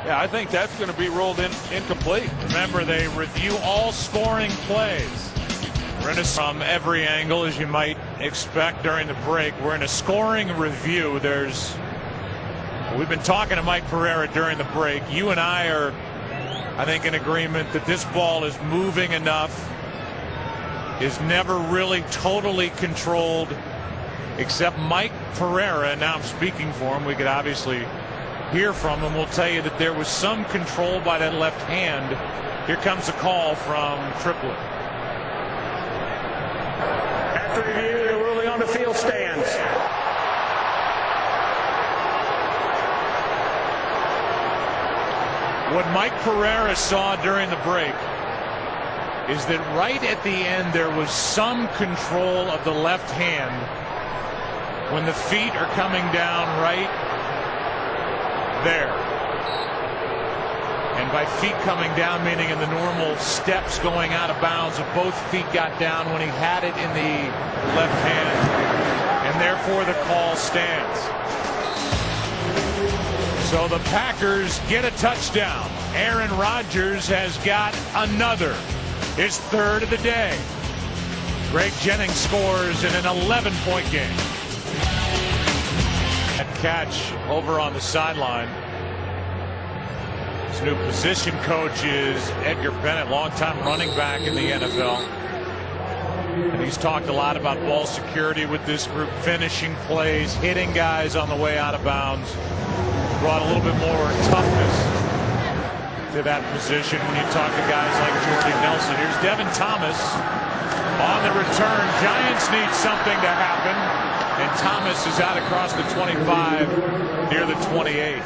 yeah, I think that's going to be ruled incomplete. Remember, they review all scoring plays. We're in from every angle, as you might expect during the break. We're in a scoring review. We've been talking to Mike Pereira during the break. You and I are, I think, in agreement that this ball is moving enough, is never really totally controlled, except Mike Pereira, and now I'm speaking for him. We could obviously hear from him. Will tell you that there was some control by that left hand. Here comes a call from Triplett. After review, the ruling on the field stands. What Mike Pereira saw during the break is that right at the end there was some control of the left hand when the feet are coming down right there. And by feet coming down, meaning in the normal steps going out of bounds, if both feet got down when he had it in the left hand, and therefore the call stands. So the Packers get a touchdown. Aaron Rodgers has got another, his third of the day. Greg Jennings scores in an 11-point game. That catch over on the sideline. His new position coach is Edgar Bennett, longtime running back in the NFL. And he's talked a lot about ball security with this group, finishing plays, hitting guys on the way out of bounds. Brought a little bit more toughness to that position when you talk to guys like Jordy Nelson. Here's Devin Thomas on the return. Giants need something to happen, and Thomas is out across the 25 near the 28.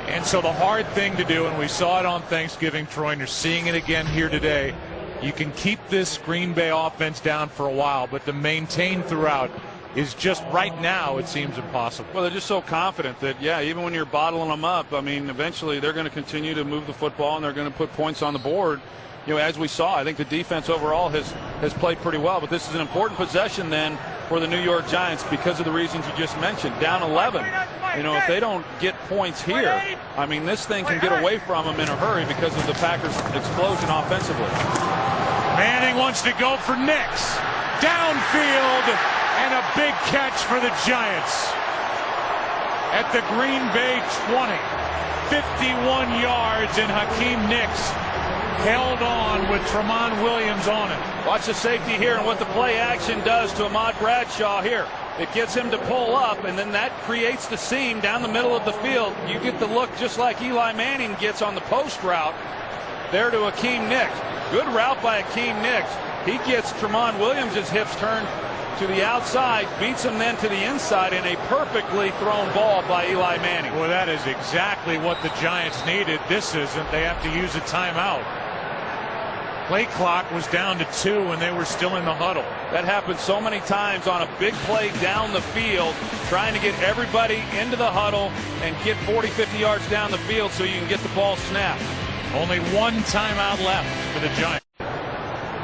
And so the hard thing to do, and we saw it on Thanksgiving, Troy, and you're seeing it again here today, you can keep this Green Bay offense down for a while, but to maintain throughout is just right now, it seems impossible. Well, they're just so confident that, yeah, even when you're bottling them up, I mean, eventually they're going to continue to move the football and they're going to put points on the board. As we saw, I think the defense overall has played pretty well. But this is an important possession then for the New York Giants because of the reasons you just mentioned. Down 11. If they don't get points here, I mean, this thing can get away from them in a hurry because of the Packers' explosion offensively. Manning wants to go for Nix. Downfield. And a big catch for the Giants at the Green Bay 20. 51 yards, and Hakeem Nicks held on with Tramon Williams on it. Watch the safety here and what the play action does to Ahmad Bradshaw here. It gets him to pull up, and then that creates the seam down the middle of the field. You get the look just like Eli Manning gets on the post route there to Hakeem Nicks. Good route by Hakeem Nicks. He gets Tramon Williams' hips turned to the outside, beats him then to the inside, in a perfectly thrown ball by Eli Manning. Well, that is exactly what the Giants needed. This isn't. They have to use a timeout. Play clock was down to 2 and they were still in the huddle. That happened so many times on a big play down the field, trying to get everybody into the huddle and get 40, 50 yards down the field so you can get the ball snapped. Only one timeout left for the Giants.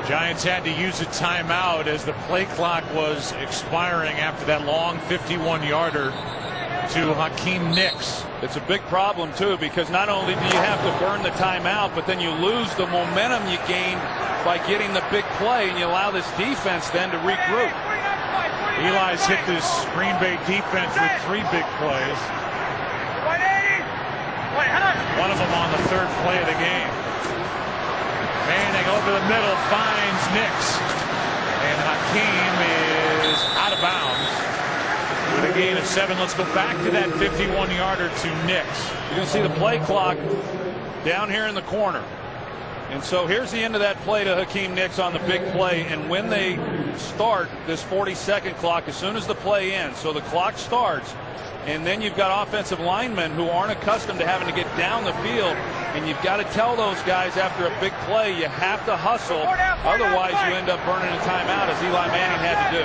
Giants had to use a timeout as the play clock was expiring after that long 51-yarder to Hakeem Nicks. It's a big problem, too, because not only do you have to burn the timeout, but then you lose the momentum you gained by getting the big play, and you allow this defense then to regroup. Eli's hit this Green Bay defense with 3 big plays. One of them on the 3rd play of the game. Manning over the middle finds Nicks, and Hakeem is out of bounds with a gain of 7. Let's go back to that 51-yarder to Nicks. You can see the play clock down here in the corner. And so here's the end of that play to Hakeem Nicks on the big play. And when they start this 40-second clock, as soon as the play ends, so the clock starts, and then you've got offensive linemen who aren't accustomed to having to get down the field, and you've got to tell those guys after a big play you have to hustle, otherwise you end up burning a timeout, as Eli Manning had to do.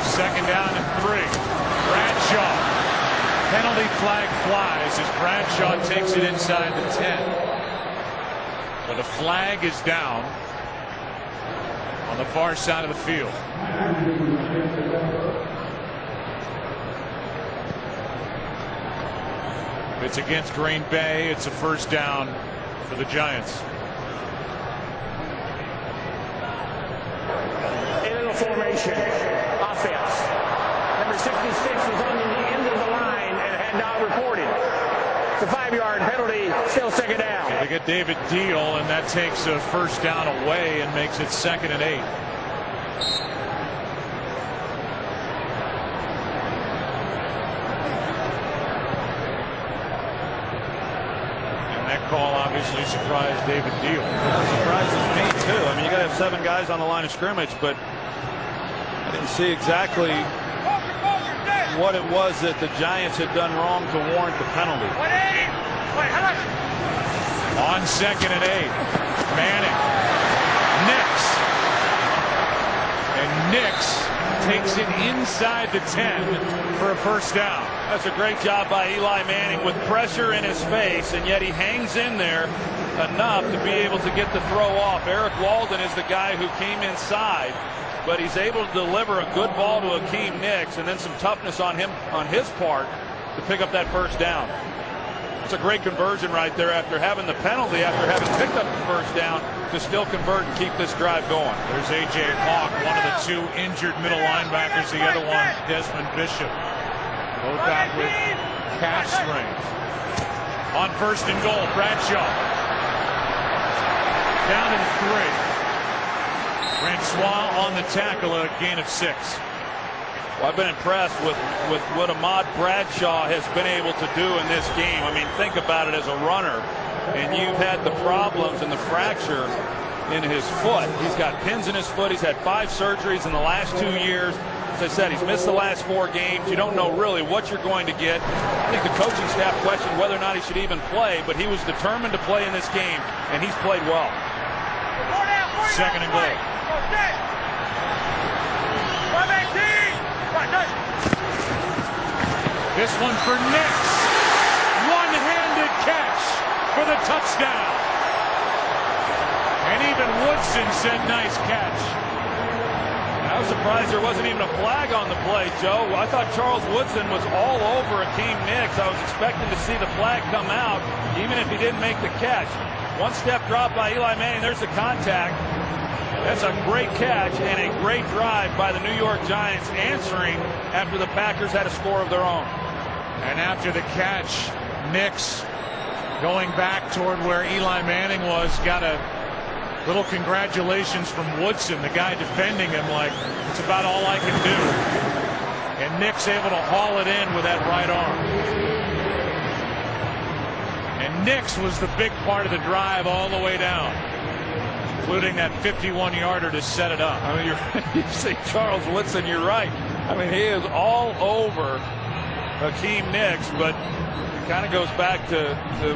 Second down and 3. Bradshaw. Penalty flag flies as Bradshaw takes it inside the 10. But the flag is down on the far side of the field. It's against Green Bay. It's a first down for the Giants. In the formation, offense. Number 66 was on the end of the line and had not reported. It's a 5-yard penalty, still second down. They get David Deal, and that takes a first down away and makes it 2nd and 8. Call obviously surprised David Deal. That surprises me too. I mean, you got to have 7 guys on the line of scrimmage, but I didn't see exactly what it was that the Giants had done wrong to warrant the penalty. On 2nd and 8, Manning, Nicks, and Nicks takes it inside the 10 for a first down. That's a great job by Eli Manning with pressure in his face, and yet he hangs in there enough to be able to get the throw off. Eric Walden is the guy who came inside, but he's able to deliver a good ball to Hakeem Nicks, and then some toughness on him on his part to pick up that first down. It's a great conversion right there after having the penalty, after having picked up the first down, to still convert and keep this drive going. There's A.J. Hawk, one of the 2 injured middle linebackers, the other one Desmond Bishop. Both out with calf strains. On 1st and goal, Bradshaw. Down in 3. Francois on the tackle, a gain of 6. Well, I've been impressed with what Ahmad Bradshaw has been able to do in this game. I mean, think about it as a runner, and you've had the problems and the fracture in his foot. He's got pins in his foot. He's had 5 surgeries in the last 2 years. As I said, he's missed the last 4 games. You don't know really what you're going to get. I think the coaching staff questioned whether or not he should even play, but he was determined to play in this game, and he's played well. 2nd and goal. This one for Nicks. One-handed catch for the touchdown. And even Woodson said nice catch. I was surprised there wasn't even a flag on the play, Joe. I thought Charles Woodson was all over Hakeem Nicks. I was expecting to see the flag come out, even if he didn't make the catch. 1-step drop by Eli Manning. There's the contact. That's a great catch and a great drive by the New York Giants, answering after the Packers had a score of their own. And after the catch, Nicks going back toward where Eli Manning was, got a little congratulations from Woodson, the guy defending him, like, it's about all I can do. And Nicks able to haul it in with that right arm. And Nicks was the big part of the drive all the way down, including that 51-yarder to set it up. I mean, you see Charles Woodson, you're right. I mean, he is all over Hakeem Nicks, but it kind of goes back to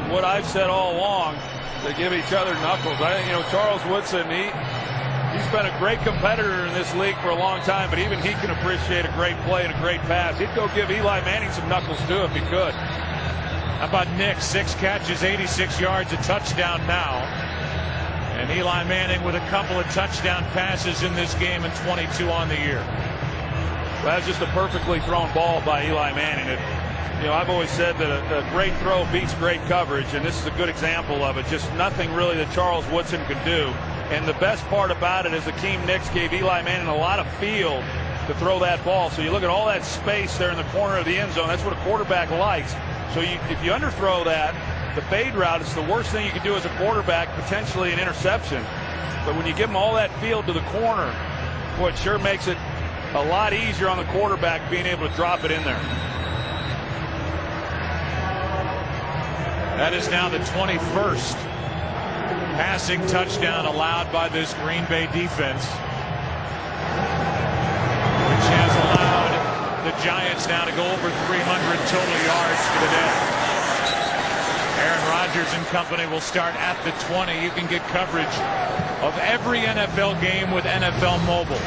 what I've said all along. They give each other knuckles. I think, Charles Woodson, he's been a great competitor in this league for a long time, but even he can appreciate a great play and a great pass. He'd go give Eli Manning some knuckles too if he could. How about Nicks? 6 catches, 86 yards, a touchdown now. And Eli Manning with a couple of touchdown passes in this game and 22 on the year. Well, that's just a perfectly thrown ball by Eli Manning. I've always said that a great throw beats great coverage, and this is a good example of it. Just nothing really that Charles Woodson could do. And the best part about it is Hakeem Nicks gave Eli Manning a lot of field to throw that ball. So you look at all that space there in the corner of the end zone. That's what a quarterback likes. So if you underthrow that, the fade route is the worst thing you can do as a quarterback, potentially an interception. But when you give them all that field to the corner, boy, it sure makes it a lot easier on the quarterback being able to drop it in there. That is now the 21st passing touchdown allowed by this Green Bay defense, which has allowed the Giants now to go over 300 total yards for the day. Aaron Rodgers and company will start at the 20. You can get coverage of every NFL game with NFL Mobile.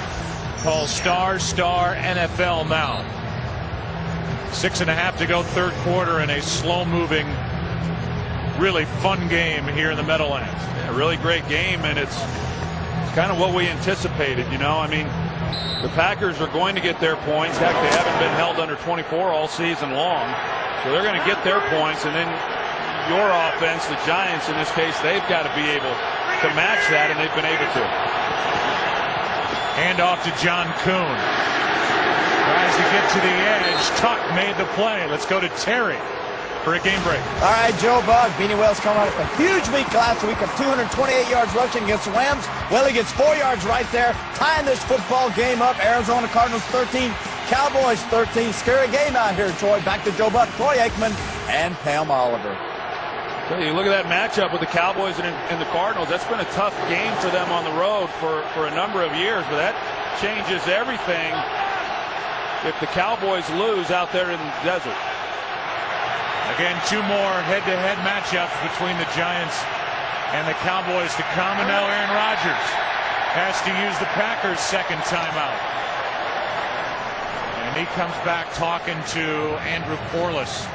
Call ** NFL now. 6.5 to go, third quarter, in a slow-moving, really fun game here in the Meadowlands. Yeah, really great game, and it's kind of what we anticipated. You know, I mean, the Packers are going to get their points. Heck, they haven't been held under 24 all season long, so they're going to get their points. And then your offense, the Giants in this case, they've got to be able to match that, and they've been able to. Hand off to John Kuhn. Tries to get to the edge. Tuck made the play. Let's go to Terry for a game break. All right, Joe Buck. Beanie Wells coming off a huge week last week of 228 yards rushing against the Rams. Well, he gets 4 yards right there, tying this football game up. Arizona Cardinals 13, Cowboys 13. Scary game out here, Troy. Back to Joe Buck, Troy Aikman, and Pam Oliver. So you look at that matchup with the Cowboys and the Cardinals. That's been a tough game for them on the road for a number of years, but that changes everything if the Cowboys lose out there in the desert. Again, two more head-to-head matchups between the Giants and the Cowboys to come, and now Aaron Rodgers has to use the Packers' second timeout. And he comes back talking to Andrew Corliss.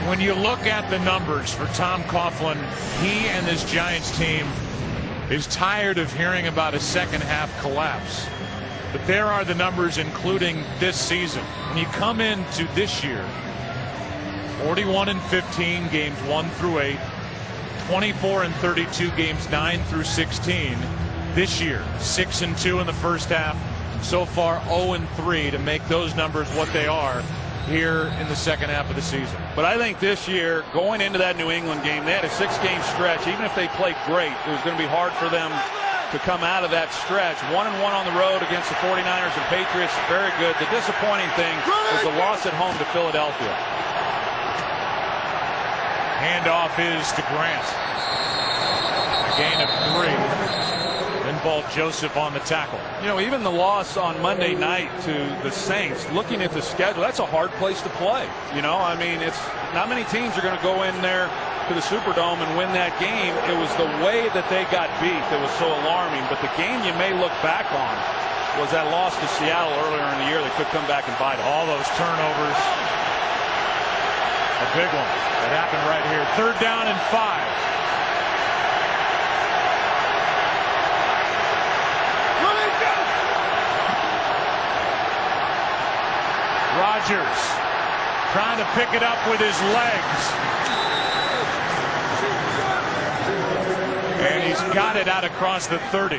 When you look at the numbers for Tom Coughlin, he and this Giants team is tired of hearing about a second-half collapse. But there are the numbers, including this season. When you come into this year, 41-15 games 1 through 8, 24-32 games 9 through 16. This year, 6-2 in the first half. So far, 0-3 to make those numbers what they are here in the second half of the season. But I think this year, going into that New England game, they had a 6-game stretch. Even if they played great, it was going to be hard for them to come out of that stretch. 1-1 on the road against the 49ers and Patriots, very good. The disappointing thing was the loss at home to Philadelphia. Handoff is to Grant. A gain of 3. Involved Joseph on the tackle. You know, even the loss on Monday night to the Saints, looking at the schedule, that's a hard place to play. You know, I mean, it's not many teams are going to go in there to the Superdome and win that game. It was the way that they got beat that was so alarming. But the game you may look back on was that loss to Seattle earlier in the year that could come back and bite them. All those turnovers. A big one that happened right here. 3rd down and 5. Rodgers trying to pick it up with his legs. And he's got it out across the 30.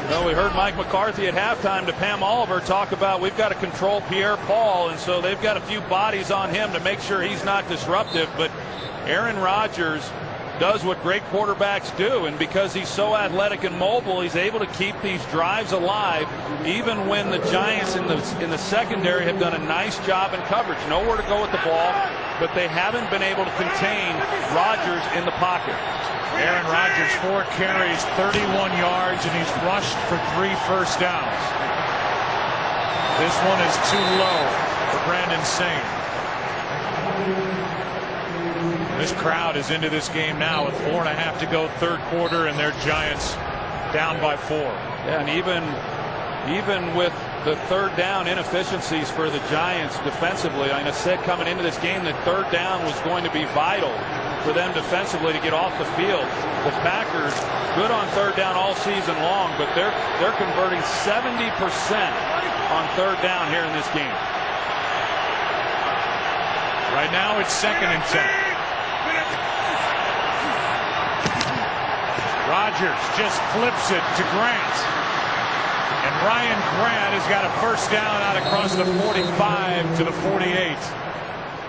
Well, we heard Mike McCarthy at halftime to Pam Oliver talk about we've got to control Pierre-Paul, and so they've got a few bodies on him to make sure he's not disruptive. But Aaron Rodgers does what great quarterbacks do, and because he's so athletic and mobile, he's able to keep these drives alive, even when the Giants in the secondary have done a nice job in coverage. Nowhere to go with the ball, but they haven't been able to contain Rodgers in the pocket. Aaron Rodgers, 4 carries, 31 yards, and he's rushed for 3 first downs. This one is too low for Brandon Sane. This crowd is into this game now with 4.5 to go, third quarter, and their Giants down by 4. Yeah, and even with the third down inefficiencies for the Giants defensively, I said coming into this game that third down was going to be vital for them defensively to get off the field. The Packers, good on third down all season long, but they're converting 70% on third down here in this game. Right now it's 2nd and 10. Rodgers just flips it to Grant. And Ryan Grant has got a first down out across the 45 to the 48.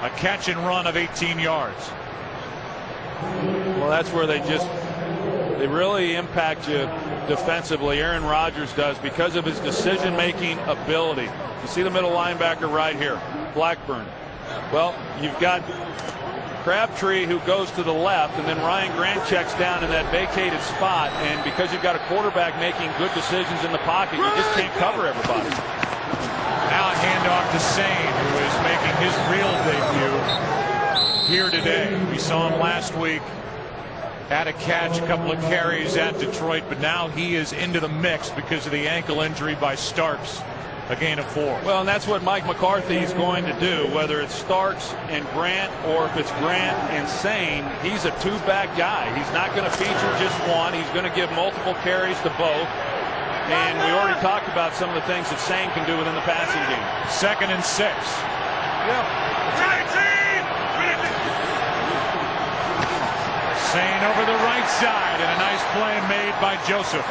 A catch and run of 18 yards. Well, that's where they really impact you defensively. Aaron Rodgers does, because of his decision-making ability. You see the middle linebacker right here, Blackburn. Well, you've got Crabtree who goes to the left, and then Ryan Grant checks down in that vacated spot. And because you've got a quarterback making good decisions in the pocket, you just can't cover everybody. Now a handoff to Sane, who is making his real debut here today. We saw him last week. Had a catch, a couple of carries at Detroit, but now he is into the mix because of the ankle injury by Starks. A gain of 4. Well, and that's what Mike McCarthy is going to do, whether it's Starks and Grant or if it's Grant and Sane. He's a two-back guy. He's not going to feature just one. He's going to give multiple carries to both. And we already talked about some of the things that Sane can do within the passing game. 2nd and 6. Yeah. Sane over the right side, and a nice play made by Joseph.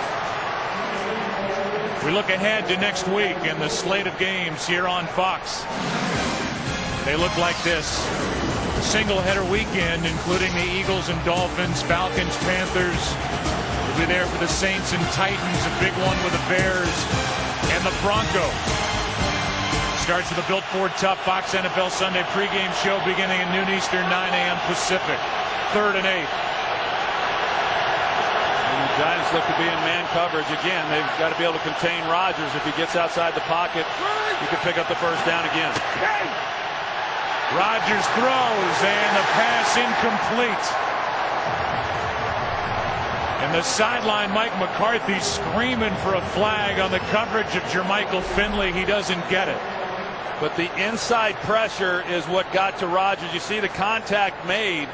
We look ahead to next week in the slate of games here on Fox. They look like this. Single-header weekend, including the Eagles and Dolphins, Falcons, Panthers. We'll be there for the Saints and Titans, a big one with the Bears and the Broncos. Starts with a Built Ford Tough Fox NFL Sunday pregame show beginning at noon Eastern, 9 a.m. Pacific. 3rd and 8. Giants look to be in man coverage again. They've got to be able to contain Rodgers. If he gets outside the pocket, he could pick up the first down again. Rodgers throws, and the pass incomplete. And the sideline, Mike McCarthy screaming for a flag on the coverage of Jermichael Finley. He doesn't get it. But the inside pressure is what got to Rodgers. You see the contact made.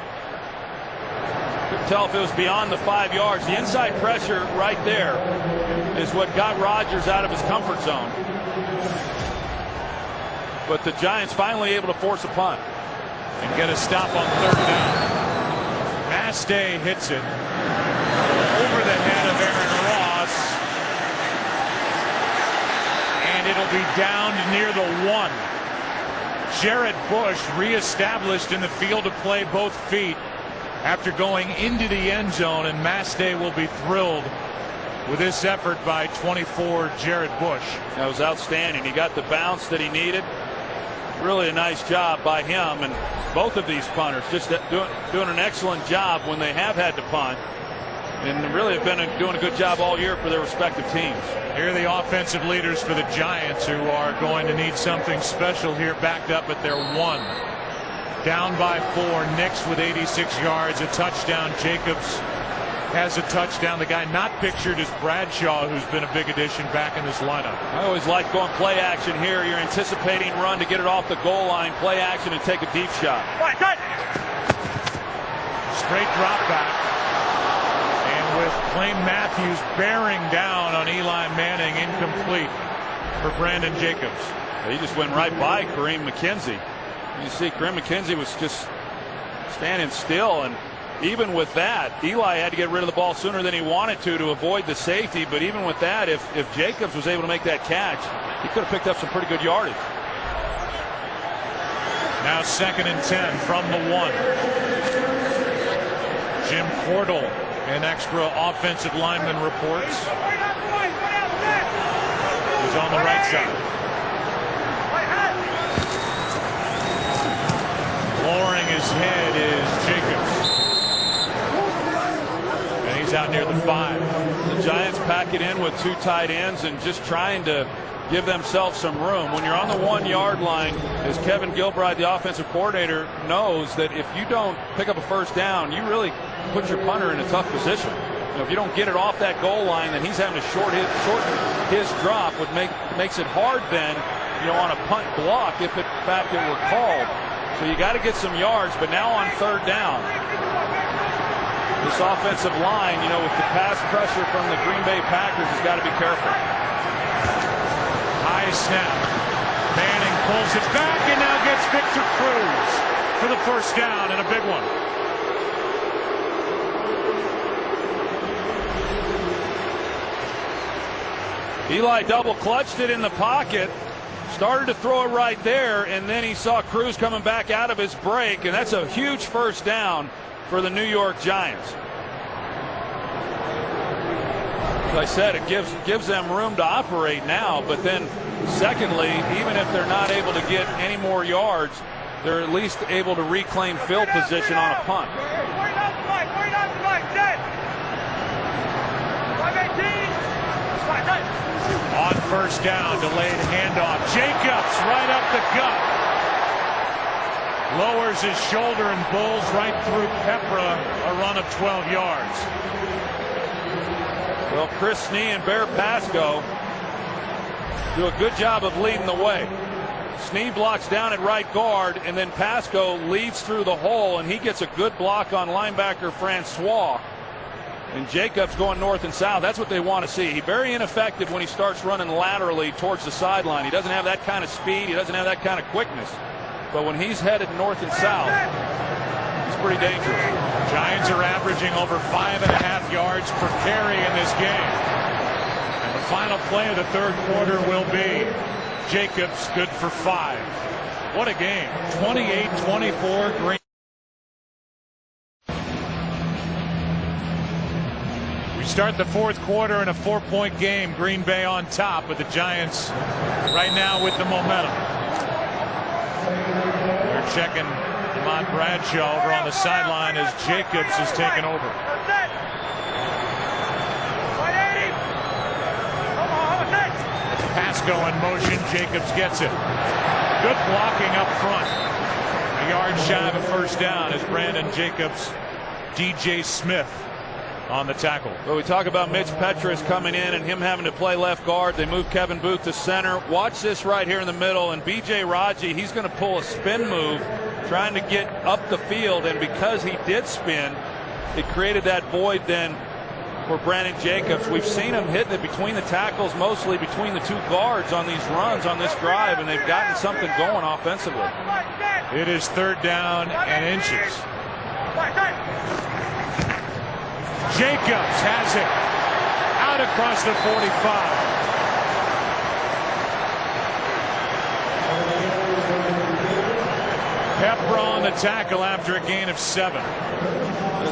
Couldn't tell if it was beyond the 5 yards. The inside pressure right there is what got Rodgers out of his comfort zone. But the Giants finally able to force a punt and get a stop on 3rd down. Mastay hits it over the head of Aaron Ross, and it'll be down near the 1. Jared Bush reestablished in the field to play both feet after going into the end zone, and Mastay will be thrilled with this effort by 24 Jared Bush. That was outstanding. He got the bounce that he needed. Really a nice job by him, and both of these punters just doing an excellent job when they have had to punt, and really have been doing a good job all year for their respective teams. Here are the offensive leaders for the Giants, who are going to need something special here, backed up at their 1. Down by 4. Nix with 86 yards, a touchdown. Jacobs has a touchdown. The guy not pictured is Bradshaw, who's been a big addition back in this lineup. I always like going play action here. You're anticipating run to get it off the goal line, play action, and take a deep shot. Straight drop back. And with Clay Matthews bearing down on Eli Manning, incomplete for Brandon Jacobs. He just went right by Kareem McKenzie. You see, Kareem McKenzie was just standing still, and even with that, Eli had to get rid of the ball sooner than he wanted to avoid the safety. But even with that, if Jacobs was able to make that catch, he could have picked up some pretty good yardage. Now 2nd and 10 from the 1. Jim Cordell, an extra offensive lineman, reports. He's on the right side. Lowering his head is Jacobs. And he's out near the 5. The Giants pack it in with 2 tight ends and just trying to give themselves some room. When you're on the 1 yard line, as Kevin Gilbride, the offensive coordinator, knows that if you don't pick up a first down, you really put your punter in a tough position. You know, if you don't get it off that goal line, then he's having to shorten his drop, which makes it hard then, on a punt block if in fact it were called. So you got to get some yards, but now on 3rd down, this offensive line, with the pass pressure from the Green Bay Packers, has got to be careful. High snap. Manning pulls it back and now gets Victor Cruz for the first down, and a big one. Eli double clutched it in the pocket. Started to throw it right there, and then he saw Cruz coming back out of his break, and that's a huge first down for the New York Giants. As I said, it gives them room to operate now, but then secondly, even if they're not able to get any more yards, they're at least able to reclaim field position on a punt. On first down, delayed handoff. Jacobs right up the gut. Lowers his shoulder and bowls right through Pepra, a run of 12 yards. Well, Chris Snee and Bear Pasco do a good job of leading the way. Snee blocks down at right guard, and then Pasco leads through the hole, and he gets a good block on linebacker Francois. And Jacobs going north and south. That's what they want to see. He's very ineffective when he starts running laterally towards the sideline. He doesn't have that kind of speed. He doesn't have that kind of quickness. But when he's headed north and south, he's pretty dangerous. Giants are averaging over 5.5 yards per carry in this game. And the final play of the third quarter will be Jacobs good for 5. What a game. 28-24 Green. We start the fourth quarter in a 4-point game. Green Bay on top, but the Giants right now with the momentum. They're checking Ahmad Bradshaw over on the sideline as Jacobs is taken over. Pasco in motion. Jacobs gets it. Good blocking up front. A yard shy of a first down as Brandon Jacobs, DJ Smith on the tackle. Well, we talk about Mitch Petras coming in and him having to play left guard. They move Kevin Booth to center. Watch this right here in the middle, and B.J. Raji, he's going to pull a spin move trying to get up the field, and because he did spin, it created that void then for Brandon Jacobs. We've seen him hitting it between the tackles, mostly between the two guards on these runs on this drive, and they've gotten something going offensively. It is third down and inches. Jacobs has it out across the 45. Pepra on the tackle after a gain of 7.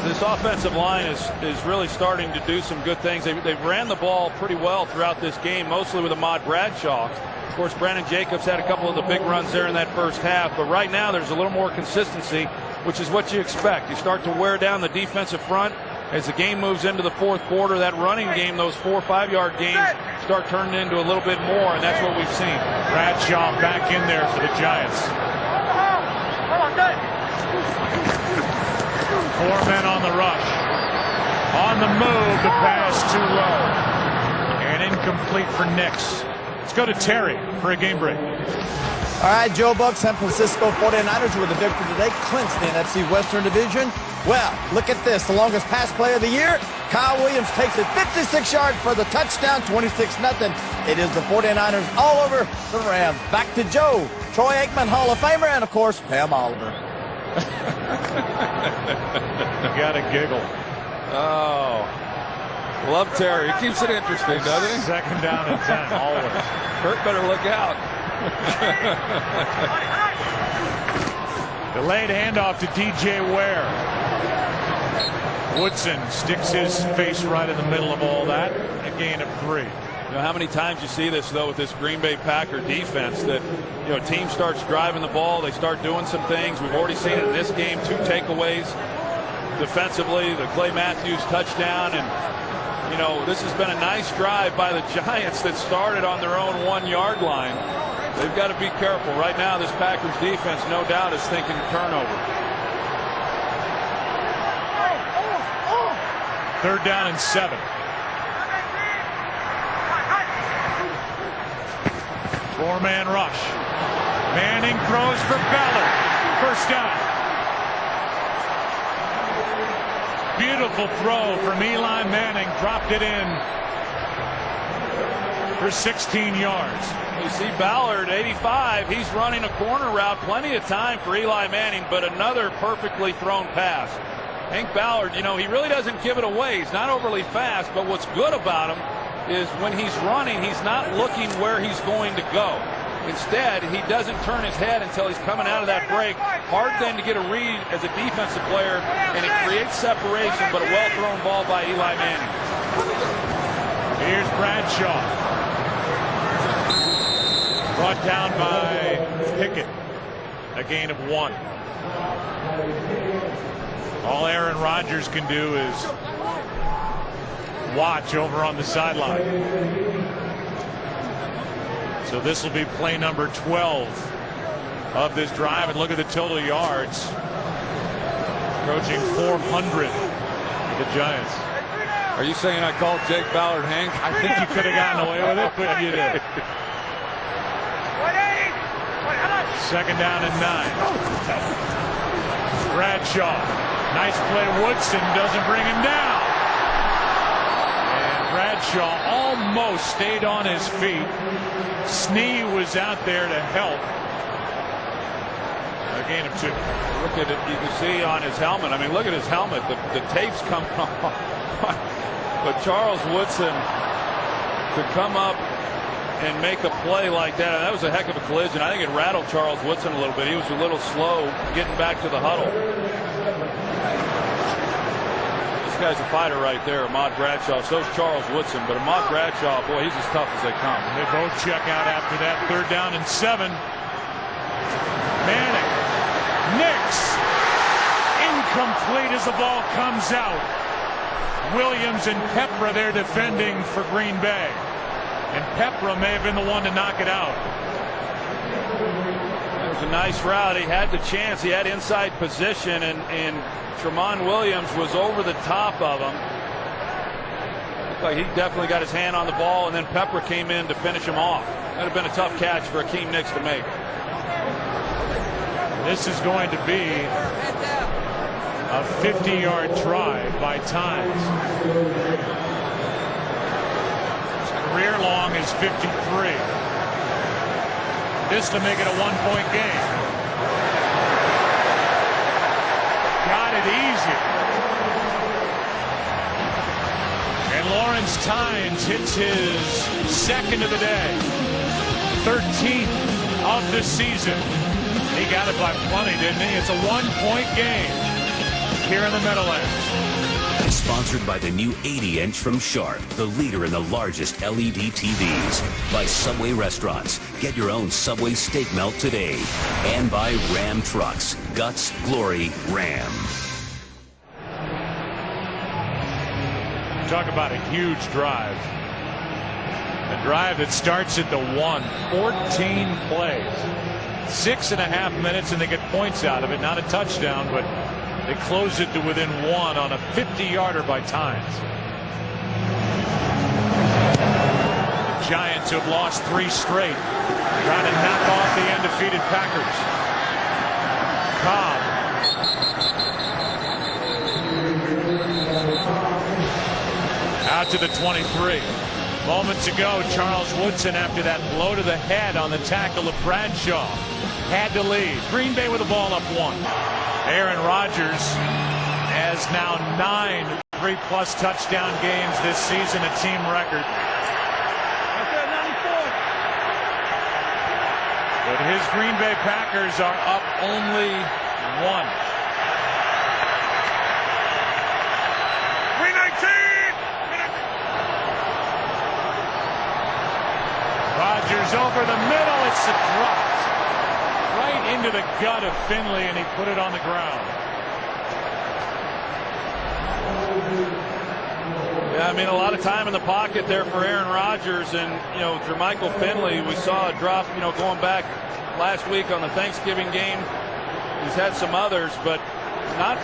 This offensive line is really starting to do some good things. They ran the ball pretty well throughout this game, mostly with Ahmad Bradshaw. Of course, Brandon Jacobs had a couple of the big runs there in that first half, but right now there's a little more consistency, which is what you expect. You start to wear down the defensive front. As the game moves into the fourth quarter, that running game, those 4 or 5 yard gains start turning into a little bit more, and that's what we've seen. Bradshaw back in there for the Giants. 4 men on the rush. On the move, the pass too low. And incomplete for Nix. Let's go to Terry for a game break. All right, Joe Buck, San Francisco 49ers with a victory today, clinched the NFC Western Division. Well, look at this, the longest pass play of the year. Kyle Williams takes it 56 yards for the touchdown, 26-0. It is the 49ers all over the Rams. Back to Joe, Troy Aikman, Hall of Famer, and of course, Pam Oliver. You gotta giggle. Oh, love Terry. He keeps it interesting, doesn't he? Second down and 10, always. Kurt better look out. Delayed handoff to DJ Ware. Woodson sticks his face right in the middle of all that. A gain of 3. You know how many times you see this, though, with this Green Bay Packer defense, that, you know, team starts driving the ball, they start doing some things. We've already seen it in this game, 2 takeaways defensively, the Clay Matthews touchdown, and, you know, this has been a nice drive by the Giants that started on their own 1 yard line. They've got to be careful. Right now, this Packers defense, no doubt, is thinking turnover. Third down and 7. 4-man rush. Manning throws for Ballard. First down. Beautiful throw from Eli Manning. Dropped it in for 16 yards. You see Ballard, 85. He's running a corner route. Plenty of time for Eli Manning, but another perfectly thrown pass. Hank Ballard, you know, he really doesn't give it away. He's not overly fast, but what's good about him is when he's running, he's not looking where he's going to go. Instead, he doesn't turn his head until he's coming out of that break. Hard then to get a read as a defensive player, and it creates separation, but a well-thrown ball by Eli Manning. Here's Bradshaw. Brought down by Pickett. A gain of 1. All Aaron Rodgers can do is watch over on the sideline. So this will be play number 12 of this drive. And look at the total yards. Approaching 400 for the Giants. Are you saying I called Jake Ballard Hank? I think you could have gotten away with it, but you did. 2nd down and 9. Bradshaw. Nice play. Woodson doesn't bring him down. And Bradshaw almost stayed on his feet. Snee was out there to help. A gain of 2. Look at it. You can see on his helmet. I mean, look at his helmet. The tape's come off. But Charles Woodson to come up and make a play like that was a heck of a collision. I think it rattled Charles Woodson a little bit. He was a little slow getting back to the huddle. This guy's a fighter right there, Ahmad Bradshaw. So's Charles Woodson, but Ahmad Bradshaw, boy, he's as tough as they come. They both check out after that. 3rd down and 7. Manning. Nix. Incomplete as the ball comes out. Williams and Pepra there defending for Green Bay. And Pepra may have been the one to knock it out. It was a nice route. He had the chance. He had inside position, and Tramon Williams was over the top of him. Looked like he definitely got his hand on the ball, and then Pepra came in to finish him off. That would have been a tough catch for Akeem Nicks to make. This is going to be a 50-yard try by Times. Career long is 53. This to make it a 1-point game. Got it easy. And Lawrence Tynes hits his 2nd of the day. 13th of the season. He got it by plenty, didn't he? It's a 1-point game here in the Meadowlands. Sponsored by the new 80-inch from Sharp, the leader in the largest LED TVs. By Subway Restaurants. Get your own Subway steak melt today. And by Ram Trucks. Guts, glory, Ram. Talk about a huge drive. A drive that starts at the 1. 14 plays. 6.5 minutes, and they get points out of it. Not a touchdown, but they close it to within 1 on a 50-yarder by Times. The Giants, who have lost 3 straight, trying to knock off the undefeated Packers. Cobb. Out to the 23. Moments ago, Charles Woodson, after that blow to the head on the tackle of Bradshaw, had to lead. Green Bay with the ball up 1. Aaron Rodgers has now 9 3+ touchdown games this season, a team record. But his Green Bay Packers are up only 1. 319. Rodgers over the middle. It's a drop. Right into the gut of Finley, and he put it on the ground. Yeah, I mean, a lot of time in the pocket there for Aaron Rodgers, and Jermichael Finley. We saw a drop, going back last week on the Thanksgiving game. He's had some others, but not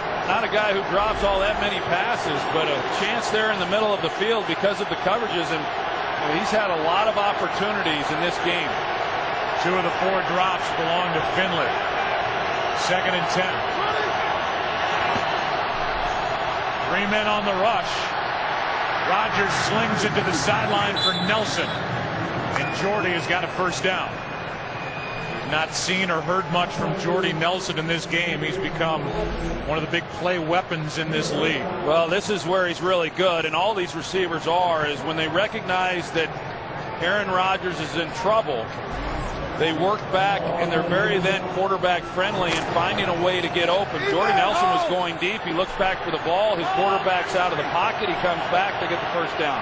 a guy who drops all that many passes, but a chance there in the middle of the field because of the coverages, and he's had a lot of opportunities in this game. 2 of the 4 drops belong to Finley. 2nd and 10. 3 men on the rush. Rodgers slings it to the sideline for Nelson. And Jordy has got a 1st down. Not seen or heard much from Jordy Nelson in this game. He's become one of the big play weapons in this league. Well, this is where he's really good, and all these receivers is when they recognize that Aaron Rodgers is in trouble, they work back, and they're very then quarterback friendly and finding a way to get open. Jordy Nelson was going deep. He looks back for the ball. His quarterback's out of the pocket. He comes back to get the 1st down.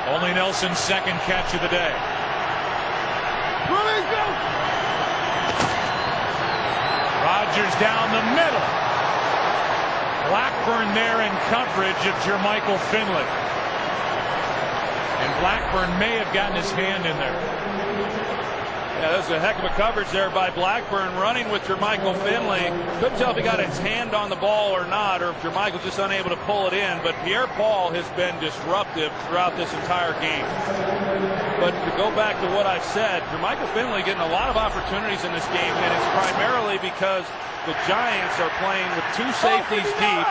Only Nelson's second catch of the day. Rodgers down the middle. Blackburn there in coverage of Jermichael Finley. And Blackburn may have gotten his hand in there. Yeah, that's a heck of a coverage there by Blackburn, running with Jermichael Finley. Couldn't tell if he got his hand on the ball or not, or if Jermichael just unable to pull it in. But Pierre-Paul has been disruptive throughout this entire game. But to go back to what I've said, Jermichael Finley getting a lot of opportunities in this game, and it's primarily because the Giants are playing with two safeties deep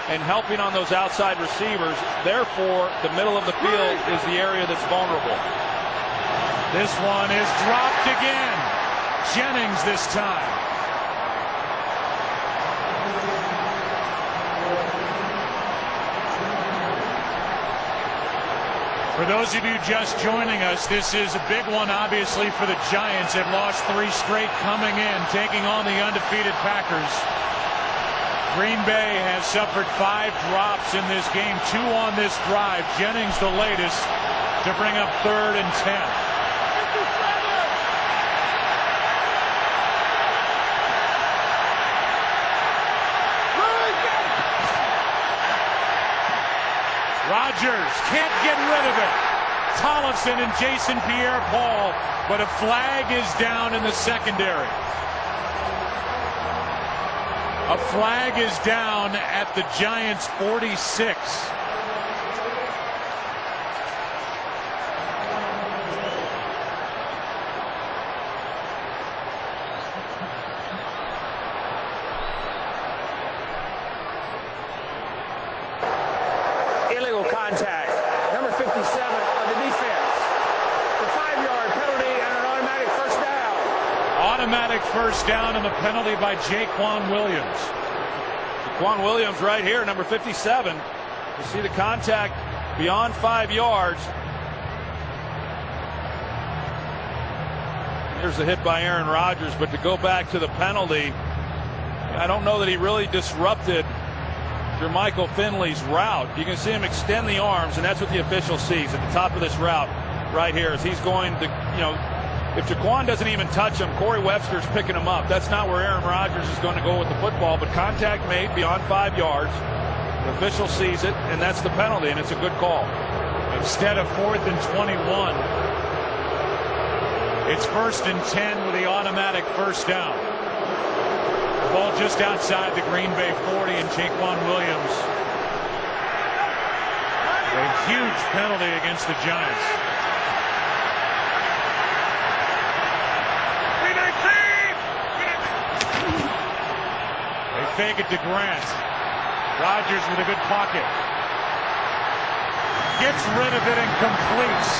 and helping on those outside receivers. Therefore, the middle of the field is the area that's vulnerable. This one is dropped again. Jennings this time. For those of you just joining us, this is a big one, obviously, for the Giants. They've lost 3 straight coming in, taking on the undefeated Packers. Green Bay has suffered 5 drops in this game, 2 on this drive. Jennings the latest to bring up 3rd and 10. Rodgers can't get rid of it. Tollefson and Jason Pierre-Paul, but a flag is down in the secondary. A flag is down at the Giants' 46. Illegal contact. Number 57 on the defense. The 5-yard penalty and an automatic first down. Automatic first down and the penalty by Jaquan Williams. Jaquan Williams right here, number 57. You see the contact beyond 5 yards. Here's the hit by Aaron Rodgers, but to go back to the penalty, I don't know that he really disrupted Jermichael Finley's route. You can see him extend the arms, and that's what the official sees at the top of this route right here. As he's going to, if Jaquan doesn't even touch him, Corey Webster's picking him up. That's not where Aaron Rodgers is going to go with the football, but contact made beyond 5 yards. The official sees it, and that's the penalty, and it's a good call. Instead of 4th and 21, it's 1st and 10 with the automatic first down. Ball just outside the Green Bay 40, and Jaquan Williams. A huge penalty against the Giants. They fake it to Grant. Rodgers with a good pocket. Gets rid of it and completes.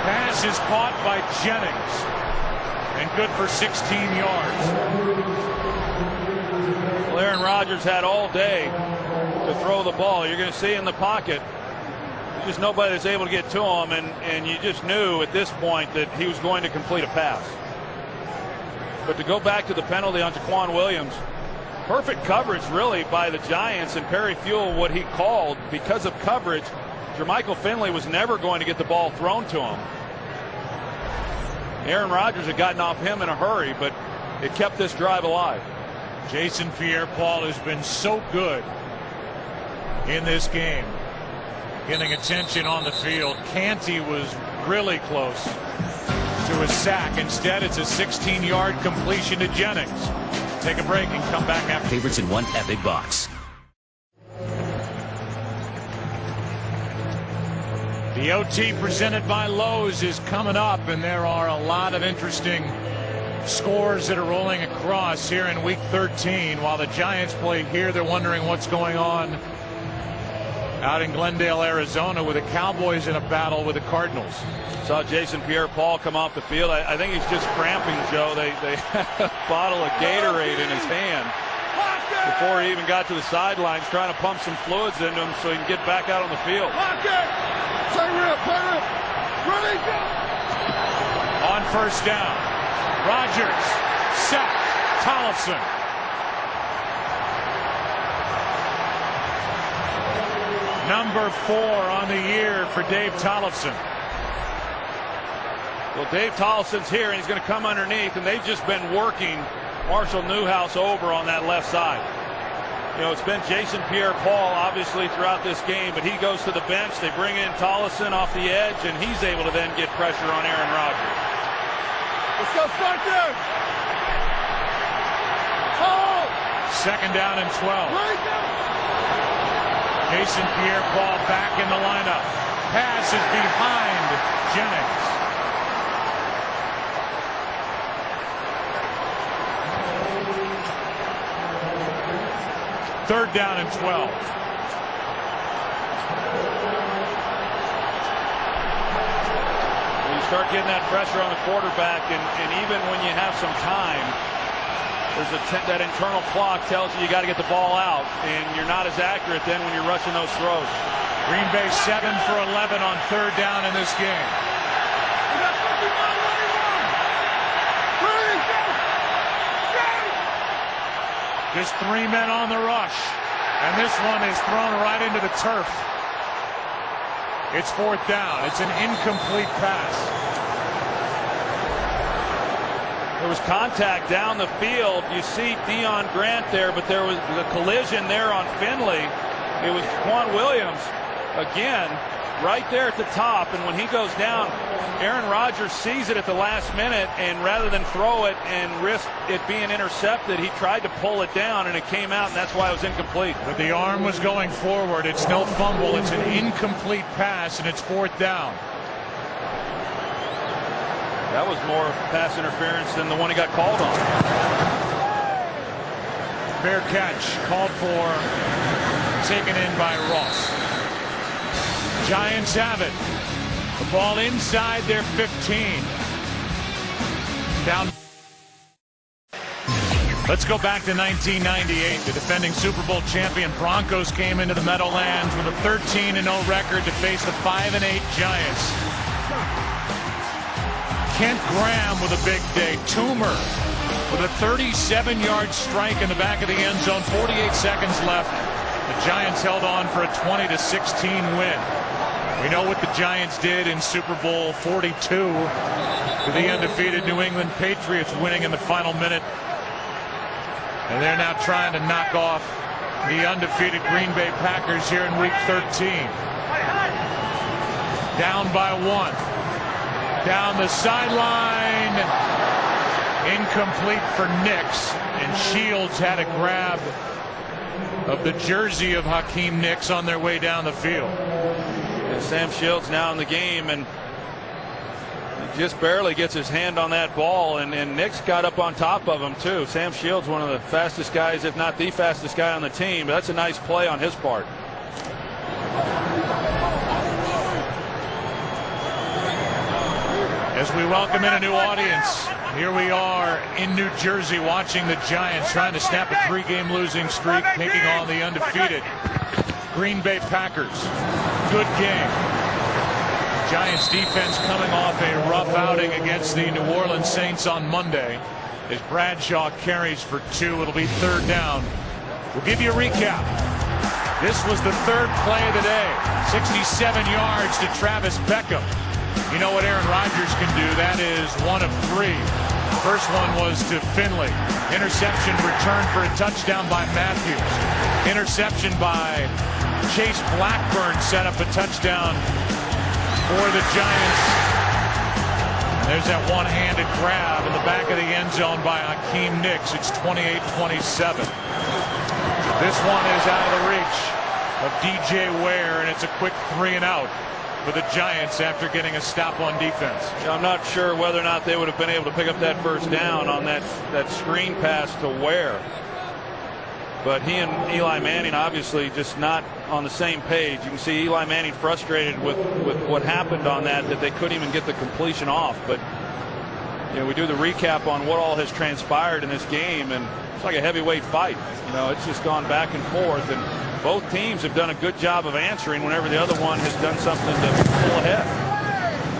Pass is caught by Jennings. And good for 16 yards. Well, Aaron Rodgers had all day to throw the ball. You're going to see in the pocket, just nobody that's able to get to him, and you just knew at this point that he was going to complete a pass. But to go back to the penalty on Jaquan Williams, perfect coverage really by the Giants, and Perry Fuel, what he called, because of coverage, Jermichael Finley was never going to get the ball thrown to him. Aaron Rodgers had gotten off him in a hurry, but it kept this drive alive. Jason Pierre-Paul has been so good in this game, getting attention on the field. Canty was really close to a sack. Instead, it's a 16-yard completion to Jennings. Take a break and come back after. Favorites in one epic box. The OT presented by Lowe's is coming up, and there are a lot of interesting scores that are rolling across here in Week 13. While the Giants play here, they're wondering what's going on out in Glendale, Arizona, with the Cowboys in a battle with the Cardinals. Saw Jason Pierre-Paul come off the field. I think he's just cramping, Joe. They had a bottle of Gatorade in his hand before he even got to the sidelines, trying to pump some fluids into him so he can get back out on the field. On first down, Rodgers, sacked, Tollefson. Number 4 on the year for Dave Tollefson. Well, Dave Tollefson's here, and he's going to come underneath, and they've just been working Marshall Newhouse over on that left side. You know, it's been Jason Pierre-Paul, obviously, throughout this game, but he goes to the bench. They bring in Tollefson off the edge, and he's able to then get pressure on Aaron Rodgers. Let's go, Spartan! Second down and 12. Jason Pierre-Paul back in the lineup. Pass is behind Jennings. Third down and 12. You start getting that pressure on the quarterback, and even when you have some time, there's that internal clock tells you got to get the ball out, and you're not as accurate then when you're rushing those throws. Green Bay 7 for 11 on third down in this game. Just 3 men on the rush, and this one is thrown right into the turf. It's fourth down. It's an incomplete pass. There was contact down the field. You see Deion Grant there, but there was the collision there on Finley. It was Quan Williams again right there at the top, and when he goes down, Aaron Rodgers sees it at the last minute, and rather than throw it and risk it being intercepted, he tried to pull it down, and it came out, and that's why it was incomplete. But the arm was going forward. It's no fumble. It's an incomplete pass, and it's fourth down. That was more pass interference than the one he got called on. Fair catch called for, taken in by Ross. Giants have it. The ball inside their 15. Down. Let's go back to 1998. The defending Super Bowl champion Broncos came into the Meadowlands with a 13-0 record to face the 5-8 Giants. Kent Graham with a big day. Toomer with a 37-yard strike in the back of the end zone. 48 seconds left. The Giants held on for a 20-16 win. We know what the Giants did in Super Bowl 42 to the undefeated New England Patriots, winning in the final minute. And they're now trying to knock off the undefeated Green Bay Packers here in Week 13. Down by 1. Down the sideline. Incomplete for Nix. And Shields had a grab of the jersey of Hakeem Nicks on their way down the field. And Sam Shields now in the game, and he just barely gets his hand on that ball, and Nix got up on top of him too. Sam Shields, one of the fastest guys, if not the fastest guy on the team. But that's a nice play on his part. As we welcome in a new audience, here we are in New Jersey watching the Giants trying to snap a 3-game losing streak, taking on the undefeated Green Bay Packers. Good game. Giants defense coming off a rough outing against the New Orleans Saints on Monday. As Bradshaw carries for 2, it'll be third down. We'll give you a recap. This was the third play of the day. 67 yards to Travis Beckham. You know what Aaron Rodgers can do. That is 1 of 3. First one was to Finley. Interception, return for a touchdown by Matthews. Interception by Chase Blackburn set up a touchdown for the Giants. There's that one-handed grab in the back of the end zone by Hakeem Nicks. It's 28-27. This one is out of the reach of DJ Ware, and it's a quick 3-and-out for the Giants after getting a stop on defense. I'm not sure whether or not they would have been able to pick up that first down on that screen pass to Ware. But he and Eli Manning obviously just not on the same page. You can see Eli Manning frustrated with what happened on that they couldn't even get the completion off. But you know, we do the recap on what all has transpired in this game, and it's like a heavyweight fight. You know, it's just gone back and forth, and both teams have done a good job of answering whenever the other one has done something to pull ahead.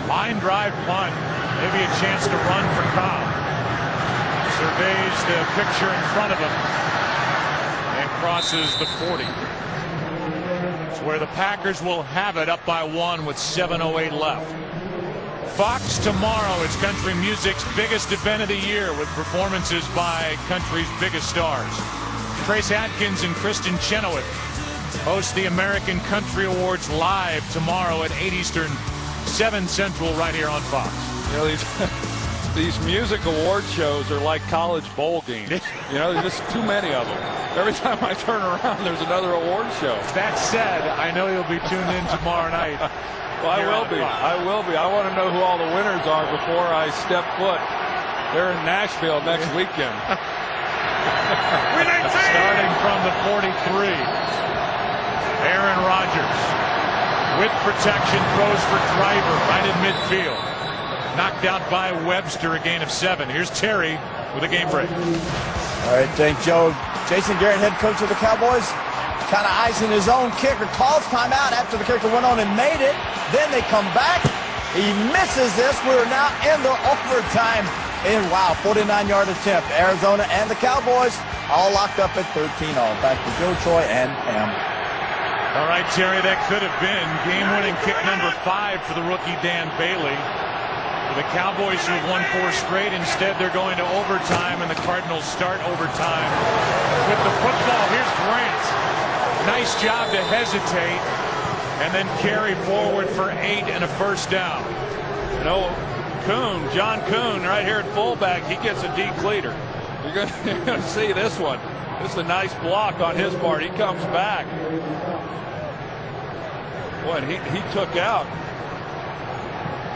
Line drive punt, maybe a chance to run for Cobb. Surveys the picture in front of him and crosses the 40. So where the Packers will have it up by 1 with 7:08 left. Fox tomorrow, it's country music's biggest event of the year with performances by country's biggest stars. Trace Atkins and Kristen Chenoweth host the American Country Awards live tomorrow at 8 Eastern, 7 Central, right here on Fox. You know, these music award shows are like college bowl games. You know, there's just too many of them. Every time I turn around, there's another award show. That said, I know you'll be tuned in tomorrow night. Well, I will be. I will be. I want to know who all the winners are before I step foot. They're in Nashville next weekend. Starting from the 43, Aaron Rodgers with protection throws for Driver right in midfield. Knocked out by Webster, a gain of 7. Here's Terry with a game break. All right, thank Joe. Jason Garrett, head coach of the Cowboys, kind of icing his own kicker. Calls timeout after the kicker went on and made it. Then they come back. He misses this. We're now in the overtime. And wow, 49-yard attempt. Arizona and the Cowboys all locked up at 13 all. Back to Joe, Troy, and Pam. All right, Terry, that could have been game-winning kick number 5 for the rookie Dan Bailey. The Cowboys who have won 4 straight. Instead, they're going to overtime, and the Cardinals start overtime with the football. Here's Grant. Nice job to hesitate and then carry forward for 8 and a first down. You know, John Kuhn, right here at fullback, he gets a decleater. You're going to see this one. This is a nice block on his part. He comes back. Boy, he took out.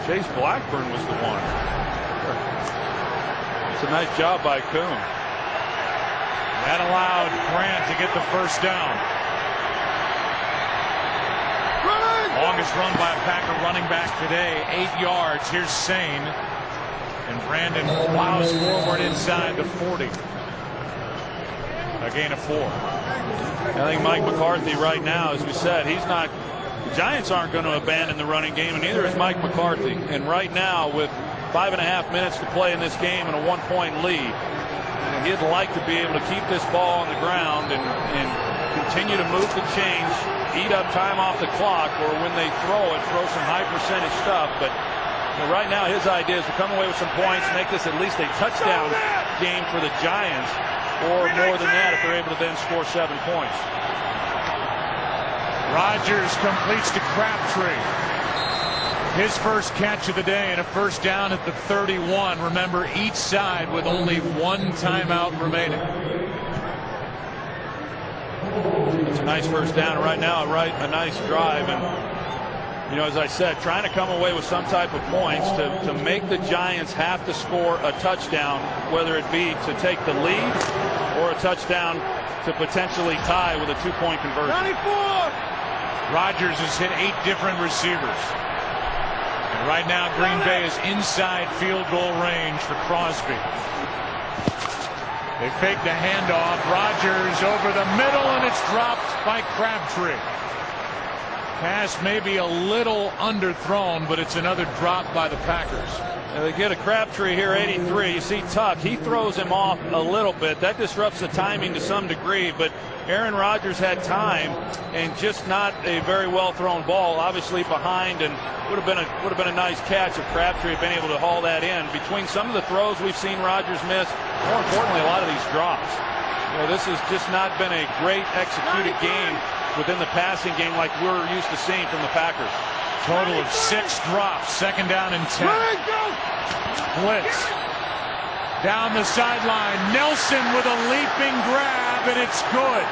Chase Blackburn was the one. It's a nice job by Kuhn. That allowed Grant to get the first down. Longest run by a Packer running back today, 8 yards. Here's Sane. And Brandon plows forward inside the 40. A gain of 4. I think Mike McCarthy right now, as we said, he's not. The Giants aren't going to abandon the running game, and neither is Mike McCarthy. And right now, with 5.5 minutes to play in this game and a 1-point lead, he'd like to be able to keep this ball on the ground and continue to move the chains, eat up time off the clock, or when they throw some high percentage stuff. But right now, his idea is to come away with some points, make this at least a touchdown game for the Giants, or more than that if they're able to then score 7 points. Rodgers completes to Crabtree. His first catch of the day and a first down at the 31. Remember, each side with only 1 timeout remaining. It's a nice first down right now, a nice drive. And, you know, as I said, trying to come away with some type of points to make the Giants have to score a touchdown, whether it be to take the lead or a touchdown to potentially tie with a 2-point conversion. 94! Rodgers has hit 8 different receivers. And right now, Green Bay is inside field goal range for Crosby. They fake the handoff. Rodgers over the middle, and it's dropped by Crabtree. Pass maybe a little underthrown, but it's another drop by the Packers. And they get a Crabtree here, 83. You see Tuck, he throws him off a little bit. That disrupts the timing to some degree, but Aaron Rodgers had time and just not a very well thrown ball, obviously behind, and would have been a nice catch if Crabtree had been able to haul that in. Between some of the throws we've seen Rodgers miss, more importantly, a lot of these drops. You know, this has just not been a great executed game within the passing game like we're used to seeing from the Packers. Total of 6 drops, 2nd down and 10. Blitz. Down the sideline, Nelson with a leaping grab, and it's good.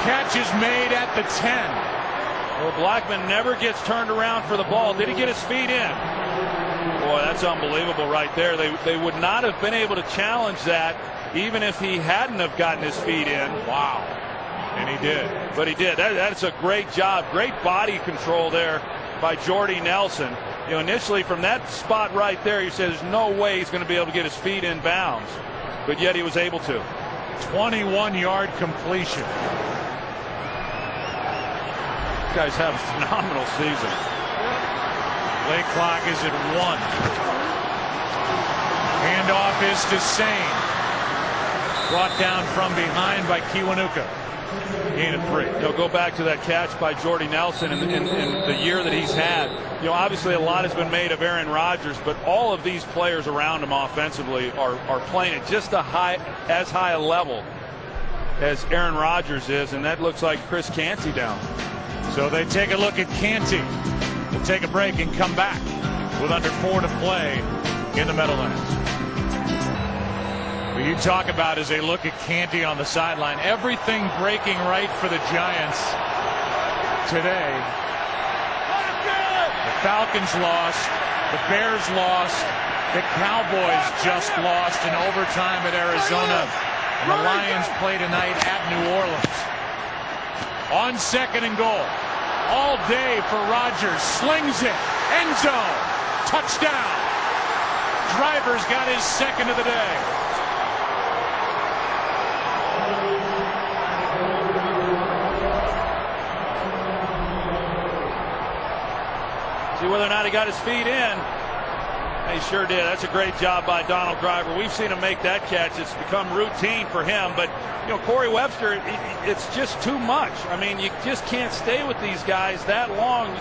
Catch is made at the 10. Well, Blackman never gets turned around for the ball. Did he get his feet in? Boy, that's unbelievable right there. They would not have been able to challenge that even if he hadn't have gotten his feet in. Wow. And he did. But he did. That's a great job. Great body control there by Jordy Nelson. You know, initially from that spot right there, you said there's no way he's going to be able to get his feet in bounds. But yet he was able to. 21-yard completion. These guys have a phenomenal season. Play clock is at 1. Handoff is to Sane. Brought down from behind by Kiwanuka. Gain of 3. You'll go back to that catch by Jordy Nelson in the year that he's had. Obviously a lot has been made of Aaron Rodgers, but all of these players around him offensively are playing at just as high a level as Aaron Rodgers is, and that looks like Chris Canty down. So they take a look at Canty. We'll take a break and come back with under 4 to play in the Meadowlands. What you talk about is a look at Canty on the sideline. Everything breaking right for the Giants today. The Falcons lost. The Bears lost. The Cowboys just lost in overtime at Arizona. And the Lions play tonight at New Orleans. On 2nd and goal. All day for Rodgers. Slings it. End zone. Touchdown. Driver's got his 2nd of the day. See whether or not he got his feet in. He sure did. That's a great job by Donald Driver. We've seen him make that catch. It's become routine for him. But, Corey Webster, it's just too much. I mean, you just can't stay with these guys that long.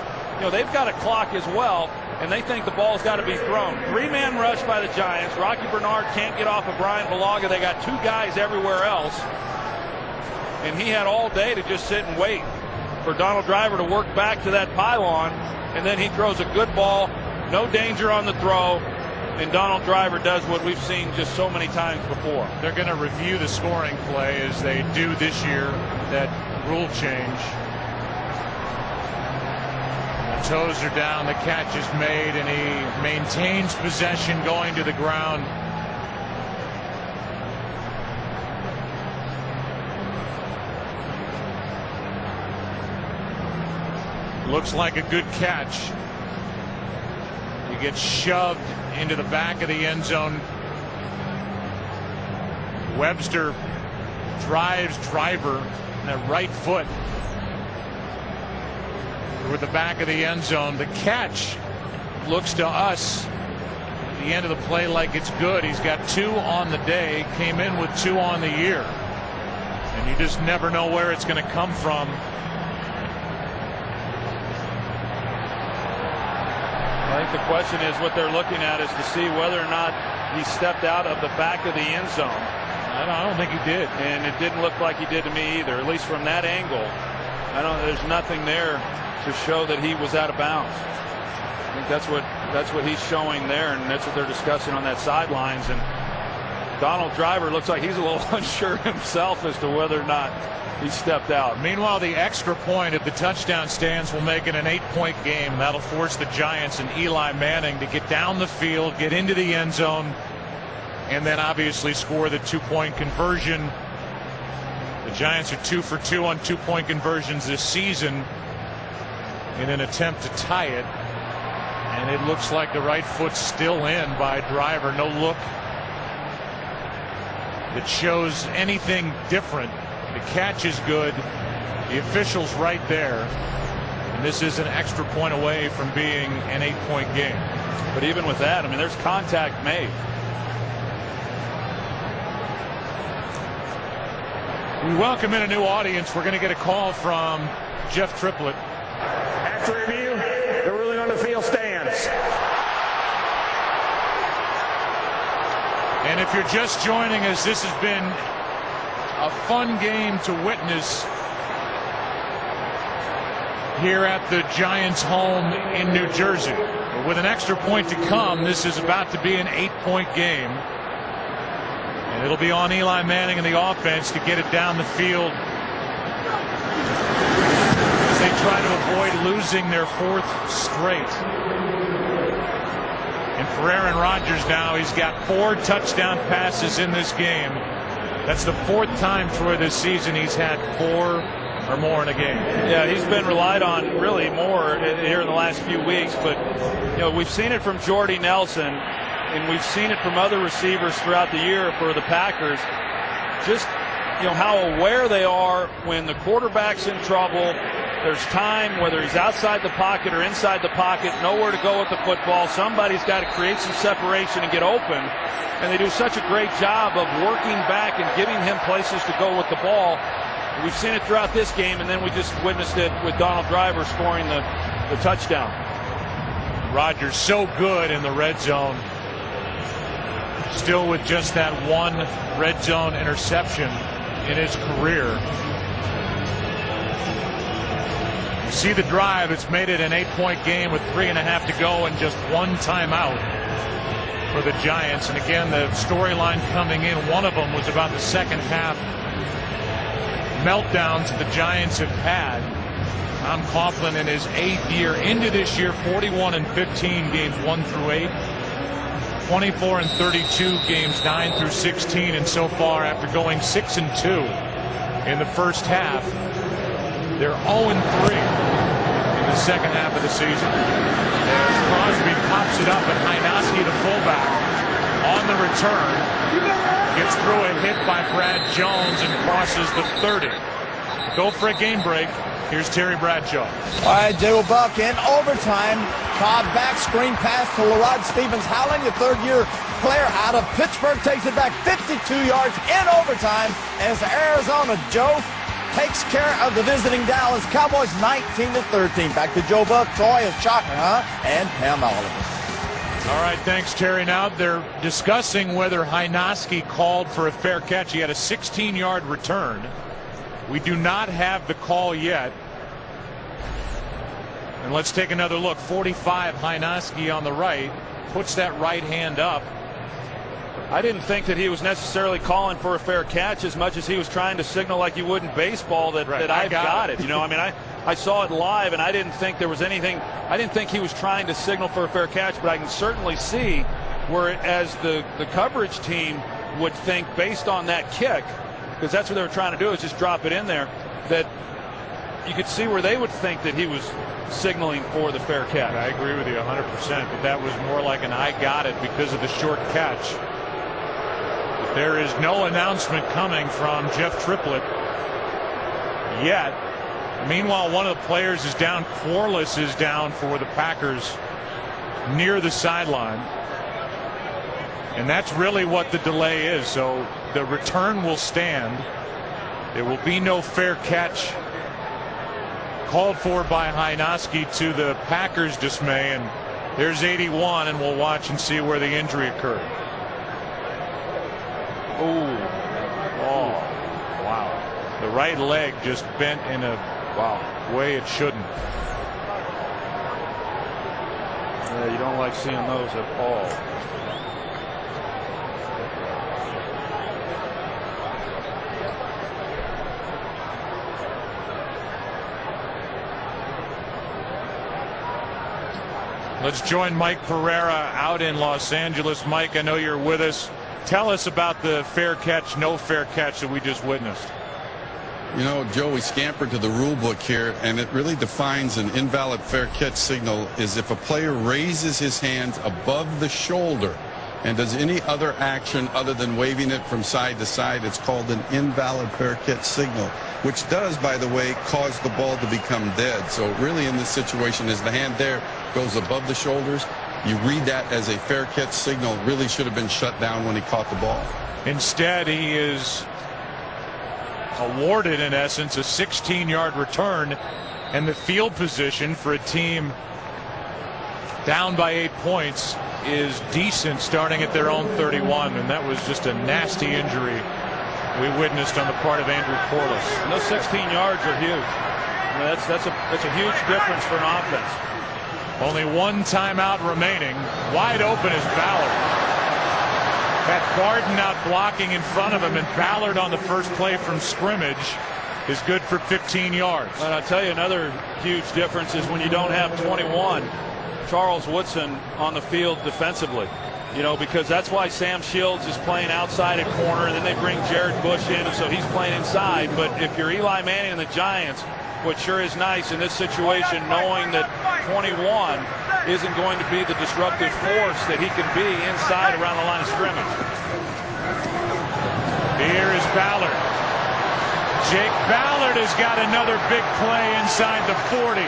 They've got a clock as well, and they think the ball's got to be thrown. 3-man rush by the Giants. Rocky Bernard can't get off of Brian Bulaga. They got 2 guys everywhere else. And he had all day to just sit and wait for Donald Driver to work back to that pylon. And then he throws a good ball, no danger on the throw, and Donald Driver does what we've seen just so many times before. They're going to review the scoring play as they do this year, that rule change. The toes are down, the catch is made, and he maintains possession going to the ground. Looks like a good catch. He gets shoved into the back of the end zone. Webster drives Driver in that right foot with the back of the end zone. The catch looks to us at the end of the play like it's good. He's got 2 on the day, came in with 2 on the year, and you just never know where it's going to come from. I think the question is, what they're looking at is to see whether or not he stepped out of the back of the end zone. I don't think he did. And it didn't look like he did to me either, at least from that angle. There's nothing there to show that he was out of bounds. I think that's what he's showing there, and that's what they're discussing on that sidelines. And Donald Driver looks like he's a little unsure himself as to whether or not he stepped out. Meanwhile, the extra point at the touchdown stands will make it an 8-point game. That'll force the Giants and Eli Manning to get down the field, get into the end zone, and then obviously score the 2-point conversion. The Giants are 2 for 2 on 2-point conversions this season in an attempt to tie it. And it looks like the right foot's still in by Driver. No look that shows anything different. The catch is good. The official's right there. And this is an extra point away from being an 8-point game. But even with that, there's contact made. We welcome in a new audience. We're going to get a call from Jeff Triplett. After review, the ruling on the field stands. And if you're just joining us, this has been a fun game to witness here at the Giants' home in New Jersey. But with an extra point to come, this is about to be an 8-point game. And it'll be on Eli Manning and the offense to get it down the field as they try to avoid losing their 4th straight. And for Aaron Rodgers now, he's got 4 touchdown passes in this game. That's the 4th time, Troy, this season he's had 4 or more in a game. Yeah, he's been relied on really more here in the last few weeks. But, we've seen it from Jordy Nelson, and we've seen it from other receivers throughout the year for the Packers. Just, how aware they are when the quarterback's in trouble there's time, whether he's outside the pocket or inside the pocket, nowhere to go with the football. Somebody's got to create some separation and get open. And they do such a great job of working back and giving him places to go with the ball. We've seen it throughout this game, and then we just witnessed it with Donald Driver scoring the touchdown. Rodgers so good in the red zone. Still with just that one red zone interception in his career. You see the drive. It's made it an 8-point game with 3.5 to go and just one timeout for the Giants. And again, the storyline coming in, one of them was about the second half meltdowns the Giants have had. Tom Coughlin in his 8th year into this year, 41-15 games 1 through 8. 24-32 games 9 through 16, and so far after going 6-2 in the first half, they're 0-3 in the second half of the season. As Crosby pops it up, and Hynoski, the fullback, on the return, gets through a hit by Brad Jones and crosses the 30. Go for a game break. Here's Terry Bradshaw. All right, Joe Buck in overtime. Cobb back, screen pass to LaRod Stevens-Howling, the third-year player out of Pittsburgh, takes it back 52 yards in overtime as Arizona, Joe, takes care of the visiting Dallas Cowboys 19-13. Back to Joe Buck, Troy, and Shocker, and Pam Oliver. All right, thanks, Terry. Now they're discussing whether Hynoski called for a fair catch. He had a 16-yard return. We do not have the call yet. And let's take another look. 45, Hynoski on the right, puts that right hand up. I didn't think that he was necessarily calling for a fair catch as much as he was trying to signal like you would in baseball that I've got it. You know, I mean, I saw it live, and I didn't think there was anything. I didn't think he was trying to signal for a fair catch, but I can certainly see where, as the coverage team would think, based on that kick, because that's what they were trying to do, is just drop it in there, that you could see where they would think that he was signaling for the fair catch. I agree with you 100%, but that was more like an I got it because of the short catch. But there is no announcement coming from Jeff Triplett yet. Meanwhile, one of the players is down. Quarles is down for the Packers near the sideline. And that's really what the delay is. So the return will stand. There will be no fair catch called for by Hynoski, to the Packers' dismay. And there's 81, and we'll watch and see where the injury occurred. Oh, wow. The right leg just bent in a way it shouldn't. Yeah, you don't like seeing those at all. Let's join Mike Pereira out in Los Angeles. Mike, I know you're with us. Tell us about the fair catch, no fair catch that we just witnessed. You know, Joe, we scampered to the rule book here, and it really defines an invalid fair catch signal is if a player raises his hands above the shoulder and does any other action other than waving it from side to side. It's called an invalid fair catch signal, which does, by the way, cause the ball to become dead. So really in this situation, as the hand there goes above the shoulders, you read that as a fair catch signal. Really should have been shut down when he caught the ball. Instead, he is awarded, in essence, a 16-yard return, and the field position for a team down by 8 points is decent, starting at their own 31, and that was just a nasty injury we witnessed on the part of Andrew Quarles. And those 16 yards are huge. I mean, that's a huge difference for an offense. Only one timeout remaining. Wide open is Ballard. Had Barden out blocking in front of him, and Ballard on the first play from scrimmage is good for 15 yards. And I'll tell you another huge difference is when you don't have 21, Charles Woodson, on the field defensively. You know, because that's why Sam Shields is playing outside at corner, and then they bring Jared Bush in, and so he's playing inside. But if you're Eli Manning and the Giants, what sure is nice in this situation, knowing that 21 isn't going to be the disruptive force that he can be inside around the line of scrimmage. Here is Ballard. Jake Ballard has got another big play inside the 40.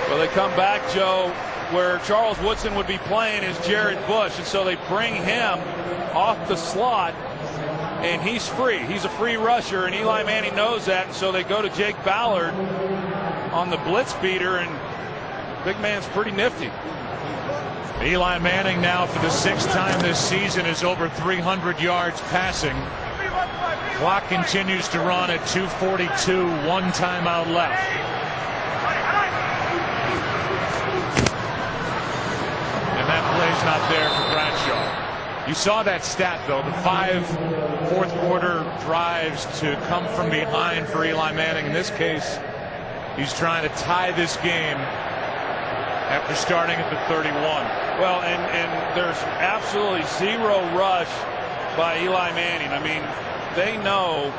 Well, they come back, Joe, where Charles Woodson would be playing is Jared Bush, and so they bring him off the slot, and he's free. He's a free rusher, and Eli Manning knows that, and so they go to Jake Ballard on the blitz beater, and big man's pretty nifty. Eli Manning now for the 6th time this season is over 300 yards passing. Clock continues to run at 2:42, 1 timeout left. And that play's not there for Bradshaw. You saw that stat, though, the 5 fourth quarter drives to come from behind for Eli Manning. In this case, he's trying to tie this game after starting at the 31. Well, and there's absolutely zero rush by Eli Manning. I mean, they know,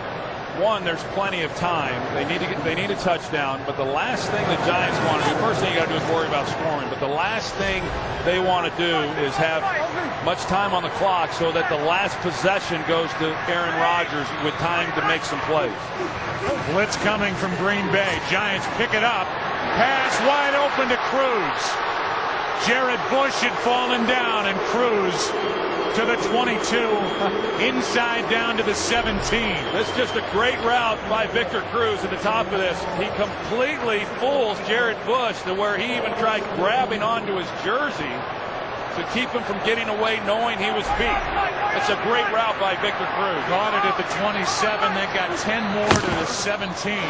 one, there's plenty of time. They need a touchdown. But the last thing the Giants want to do, first thing you got to do is worry about scoring. But the last thing they want to do is have much time on the clock so that the last possession goes to Aaron Rodgers with time to make some plays. Blitz coming from Green Bay. Giants pick it up. Pass wide open to Cruz. Jared Bush had fallen down, and Cruz to the 22, inside down to the 17. This is just a great route by Victor Cruz at the top of this. He completely fools Jared Bush to where he even tried grabbing onto his jersey to keep him from getting away knowing he was beat. It's a great route by Victor Cruz. Got it at the 27. They got 10 more to the 17.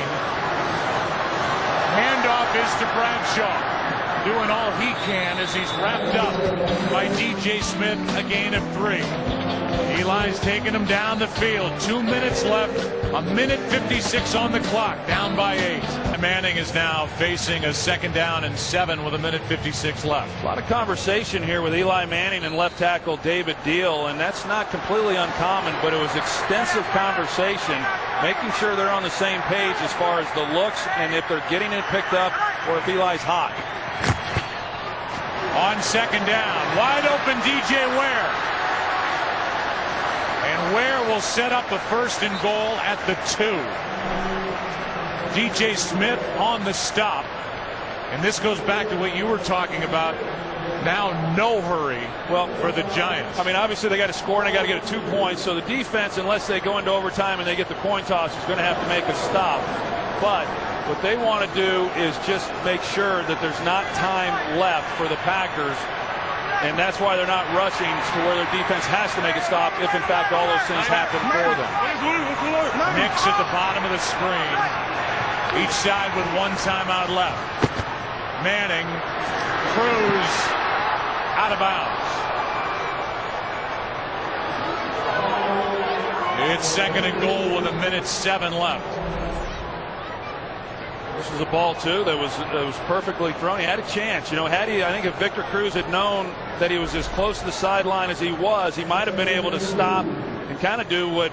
Handoff is to Bradshaw, doing all he can as he's wrapped up by DJ Smith, a gain of 3. Eli's taking him down the field. 2 minutes left, 1:56 on the clock, down by 8. Manning is now facing a 2nd down and 7 with 1:56 left. A lot of conversation here with Eli Manning and left tackle David Deal, and that's not completely uncommon, but it was extensive conversation, making sure they're on the same page as far as the looks and if they're getting it picked up or if Eli's hot. On 2nd down, wide open DJ Ware. And Ware will set up a 1st and goal at the 2. DJ Smith on the stop. And this goes back to what you were talking about. Now no hurry for the Giants. I mean, obviously they got to score and they got to get 2 points. So the defense, unless they go into overtime and they get the coin toss, is going to have to make a stop. But what they want to do is just make sure that there's not time left for the Packers. And that's why they're not rushing to where their defense has to make a stop if, in fact, all those things happen for them. Nix at the bottom of the screen. Each side with 1 timeout left. Manning, Cruz, out of bounds. It's 2nd and goal with 1:07 left. This was a ball, too, that was perfectly thrown. He had a chance. You know, I think if Victor Cruz had known that he was as close to the sideline as he was, he might have been able to stop and kind of do what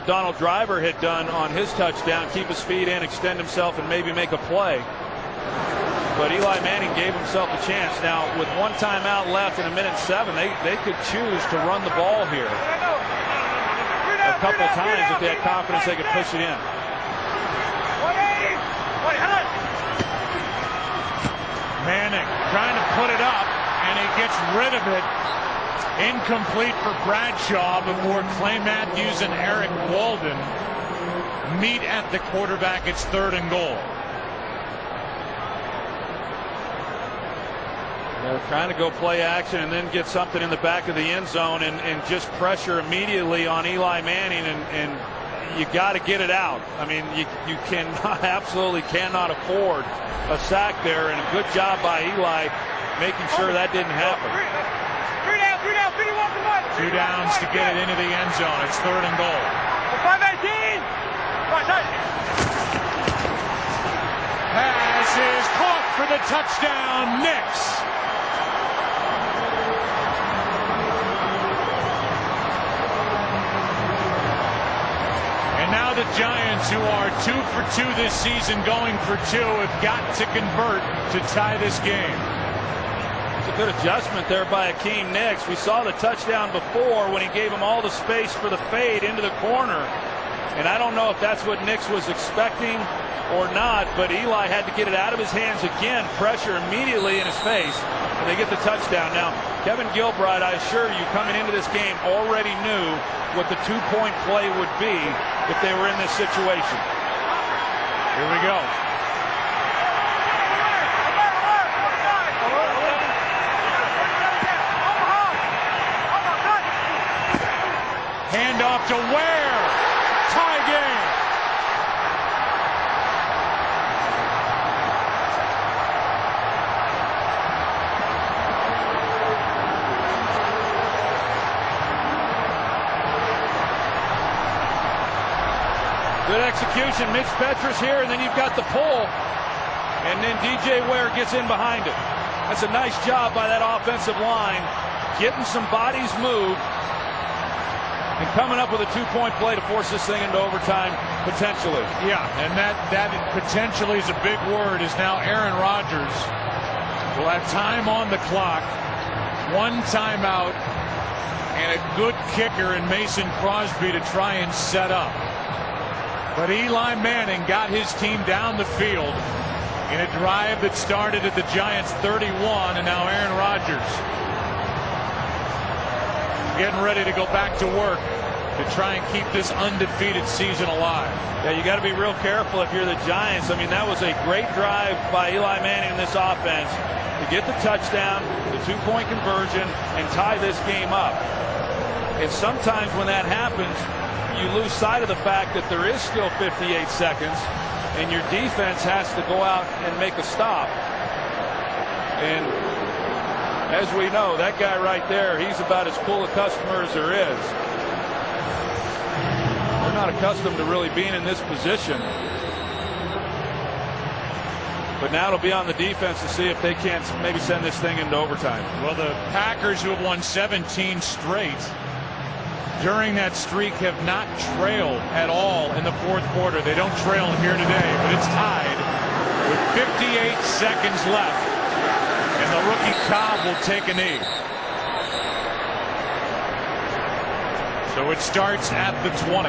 Donald Driver had done on his touchdown, keep his feet in, extend himself, and maybe make a play. But Eli Manning gave himself a chance. Now, with 1 timeout left in 1:07, they could choose to run the ball here a couple times if they had confidence they could push it in. Manning trying to put it up, and he gets rid of it. Incomplete for Bradshaw before Clay Matthews and Eric Walden meet at the quarterback. It's 3rd and goal. They're trying to go play action and then get something in the back of the end zone and just pressure immediately on Eli Manning, and you got to get it out. I mean, you absolutely cannot afford a sack there, and a good job by Eli making sure that didn't happen. 2 downs to get it into the end zone. It's 3rd and goal. Pass is caught for the touchdown. Nix. And now the Giants, who are 2 for 2 this season, going for 2, have got to convert to tie this game. It's a good adjustment there by Akeem Nicks. We saw the touchdown before when he gave him all the space for the fade into the corner. And I don't know if that's what Nicks was expecting or not, but Eli had to get it out of his hands again, pressure immediately in his face, and they get the touchdown. Now, Kevin Gilbride, I assure you, coming into this game already knew what the two-point play would be if they were in this situation. Here we go. Handoff to Ware. Tie game. Good execution. Mitch Petrus here, and then you've got the pull. And then DJ Ware gets in behind it. That's a nice job by that offensive line, getting some bodies moved and coming up with a two-point play to force this thing into overtime, potentially. Yeah, and that potentially is a big word, is now Aaron Rodgers will have time on the clock, one timeout, and a good kicker in Mason Crosby to try and set up. But Eli Manning got his team down the field in a drive that started at the Giants' 31, and now Aaron Rodgers getting ready to go back to work to try and keep this undefeated season alive. Yeah, you got to be real careful if you're the Giants. I mean, that was a great drive by Eli Manning in this offense to get the touchdown, the two-point conversion, and tie this game up. And sometimes when that happens, you lose sight of the fact that there is still 58 seconds, and your defense has to go out and make a stop. And as we know, that guy right there, he's about as cool a customer as there is. We're not accustomed to really being in this position. But now it'll be on the defense to see if they can't maybe send this thing into overtime. Well, the Packers, who have won 17 straight, during that streak have not trailed at all in the fourth quarter. They don't trail here today, but it's tied with 58 seconds left. And the rookie Cobb will take a knee. So it starts at the 20.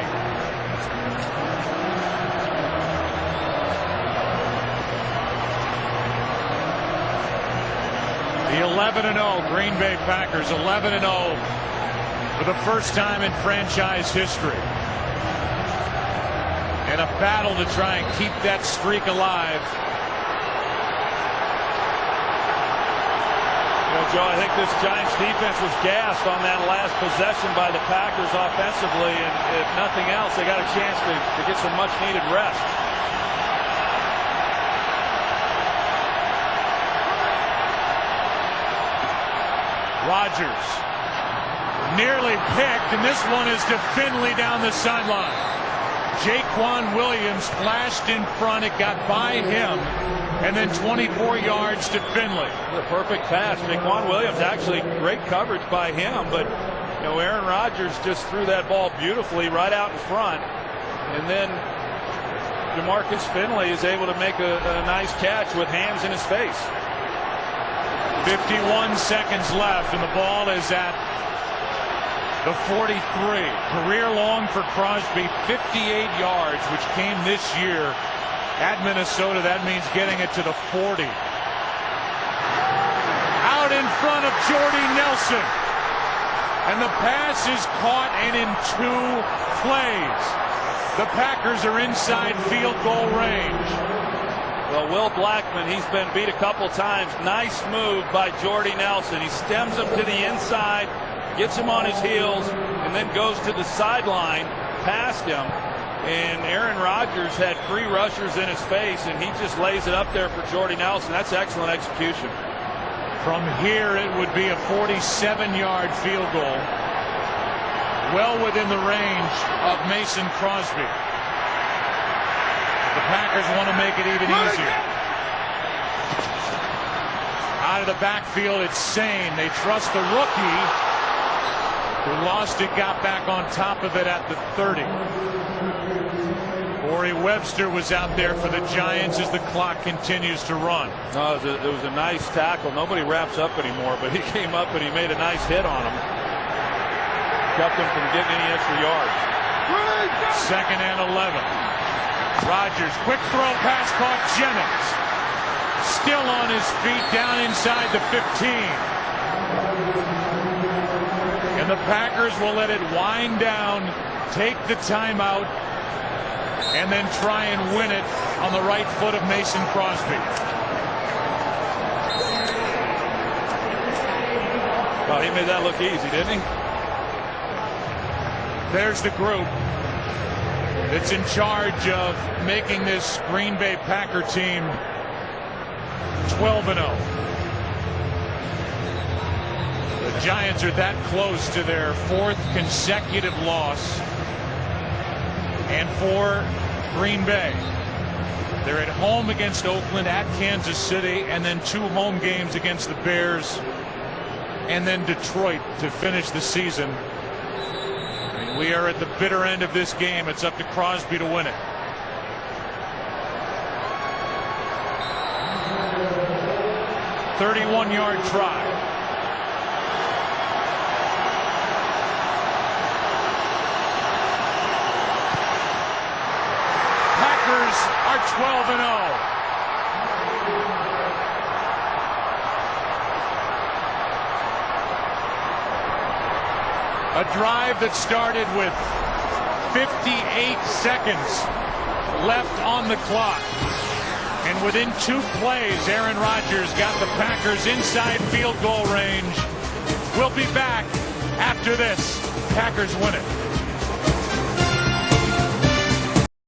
The 11-0 Green Bay Packers, 11-0 for the first time in franchise history. And a battle to try and keep that streak alive. Joe, I think this Giants defense was gassed on that last possession by the Packers offensively, and if nothing else, they got a chance to get some much-needed rest. Rodgers nearly picked, and this one is to Finley down the sideline. Jaquan Williams flashed in front. It got by him, and then 24 yards to Finley. The perfect pass. Jaquan Williams, actually great coverage by him, but you know, Aaron Rodgers just threw that ball beautifully right out in front, and then DeMarcus Finley is able to make a nice catch with hands in his face. 51 seconds left, and the ball is at the 43. Career long for Crosby, 58 yards, which came this year at Minnesota. That means getting it to the 40. Out in front of Jordy Nelson. And the pass is caught, and in 2 plays, the Packers are inside field goal range. Well, Will Blackburn, he's been beat a couple times. Nice move by Jordy Nelson. He stems him to the inside, gets him on his heels, and then goes to the sideline past him. And Aaron Rodgers had 3 rushers in his face, and he just lays it up there for Jordy Nelson. That's excellent execution. From here, it would be a 47-yard field goal, well within the range of Mason Crosby. The Packers want to make it even easier. Out of the backfield, it's Sane. They trust the rookie, who lost it, got back on top of it at the 30. Corey Webster was out there for the Giants as the clock continues to run. No, it was a nice tackle. Nobody wraps up anymore, but he came up and he made a nice hit on him. Kept him from getting any extra yards. 2nd and 11. Rodgers, quick throw, pass caught. Jennings still on his feet down inside the 15. And the Packers will let it wind down, take the timeout, and then try and win it on the right foot of Mason Crosby. Well, he made that look easy, didn't he? There's the group that's in charge of making this Green Bay Packer team 12-0. The Giants are that close to their 4th consecutive loss. And for Green Bay, they're at home against Oakland, at Kansas City, and then 2 home games against the Bears, and then Detroit to finish the season. I mean, we are at the bitter end of this game. It's up to Crosby to win it. A 31-yard try. Are 12-0. A drive that started with 58 seconds left on the clock. And within 2 plays, Aaron Rodgers got the Packers inside field goal range. We'll be back after this. Packers win it.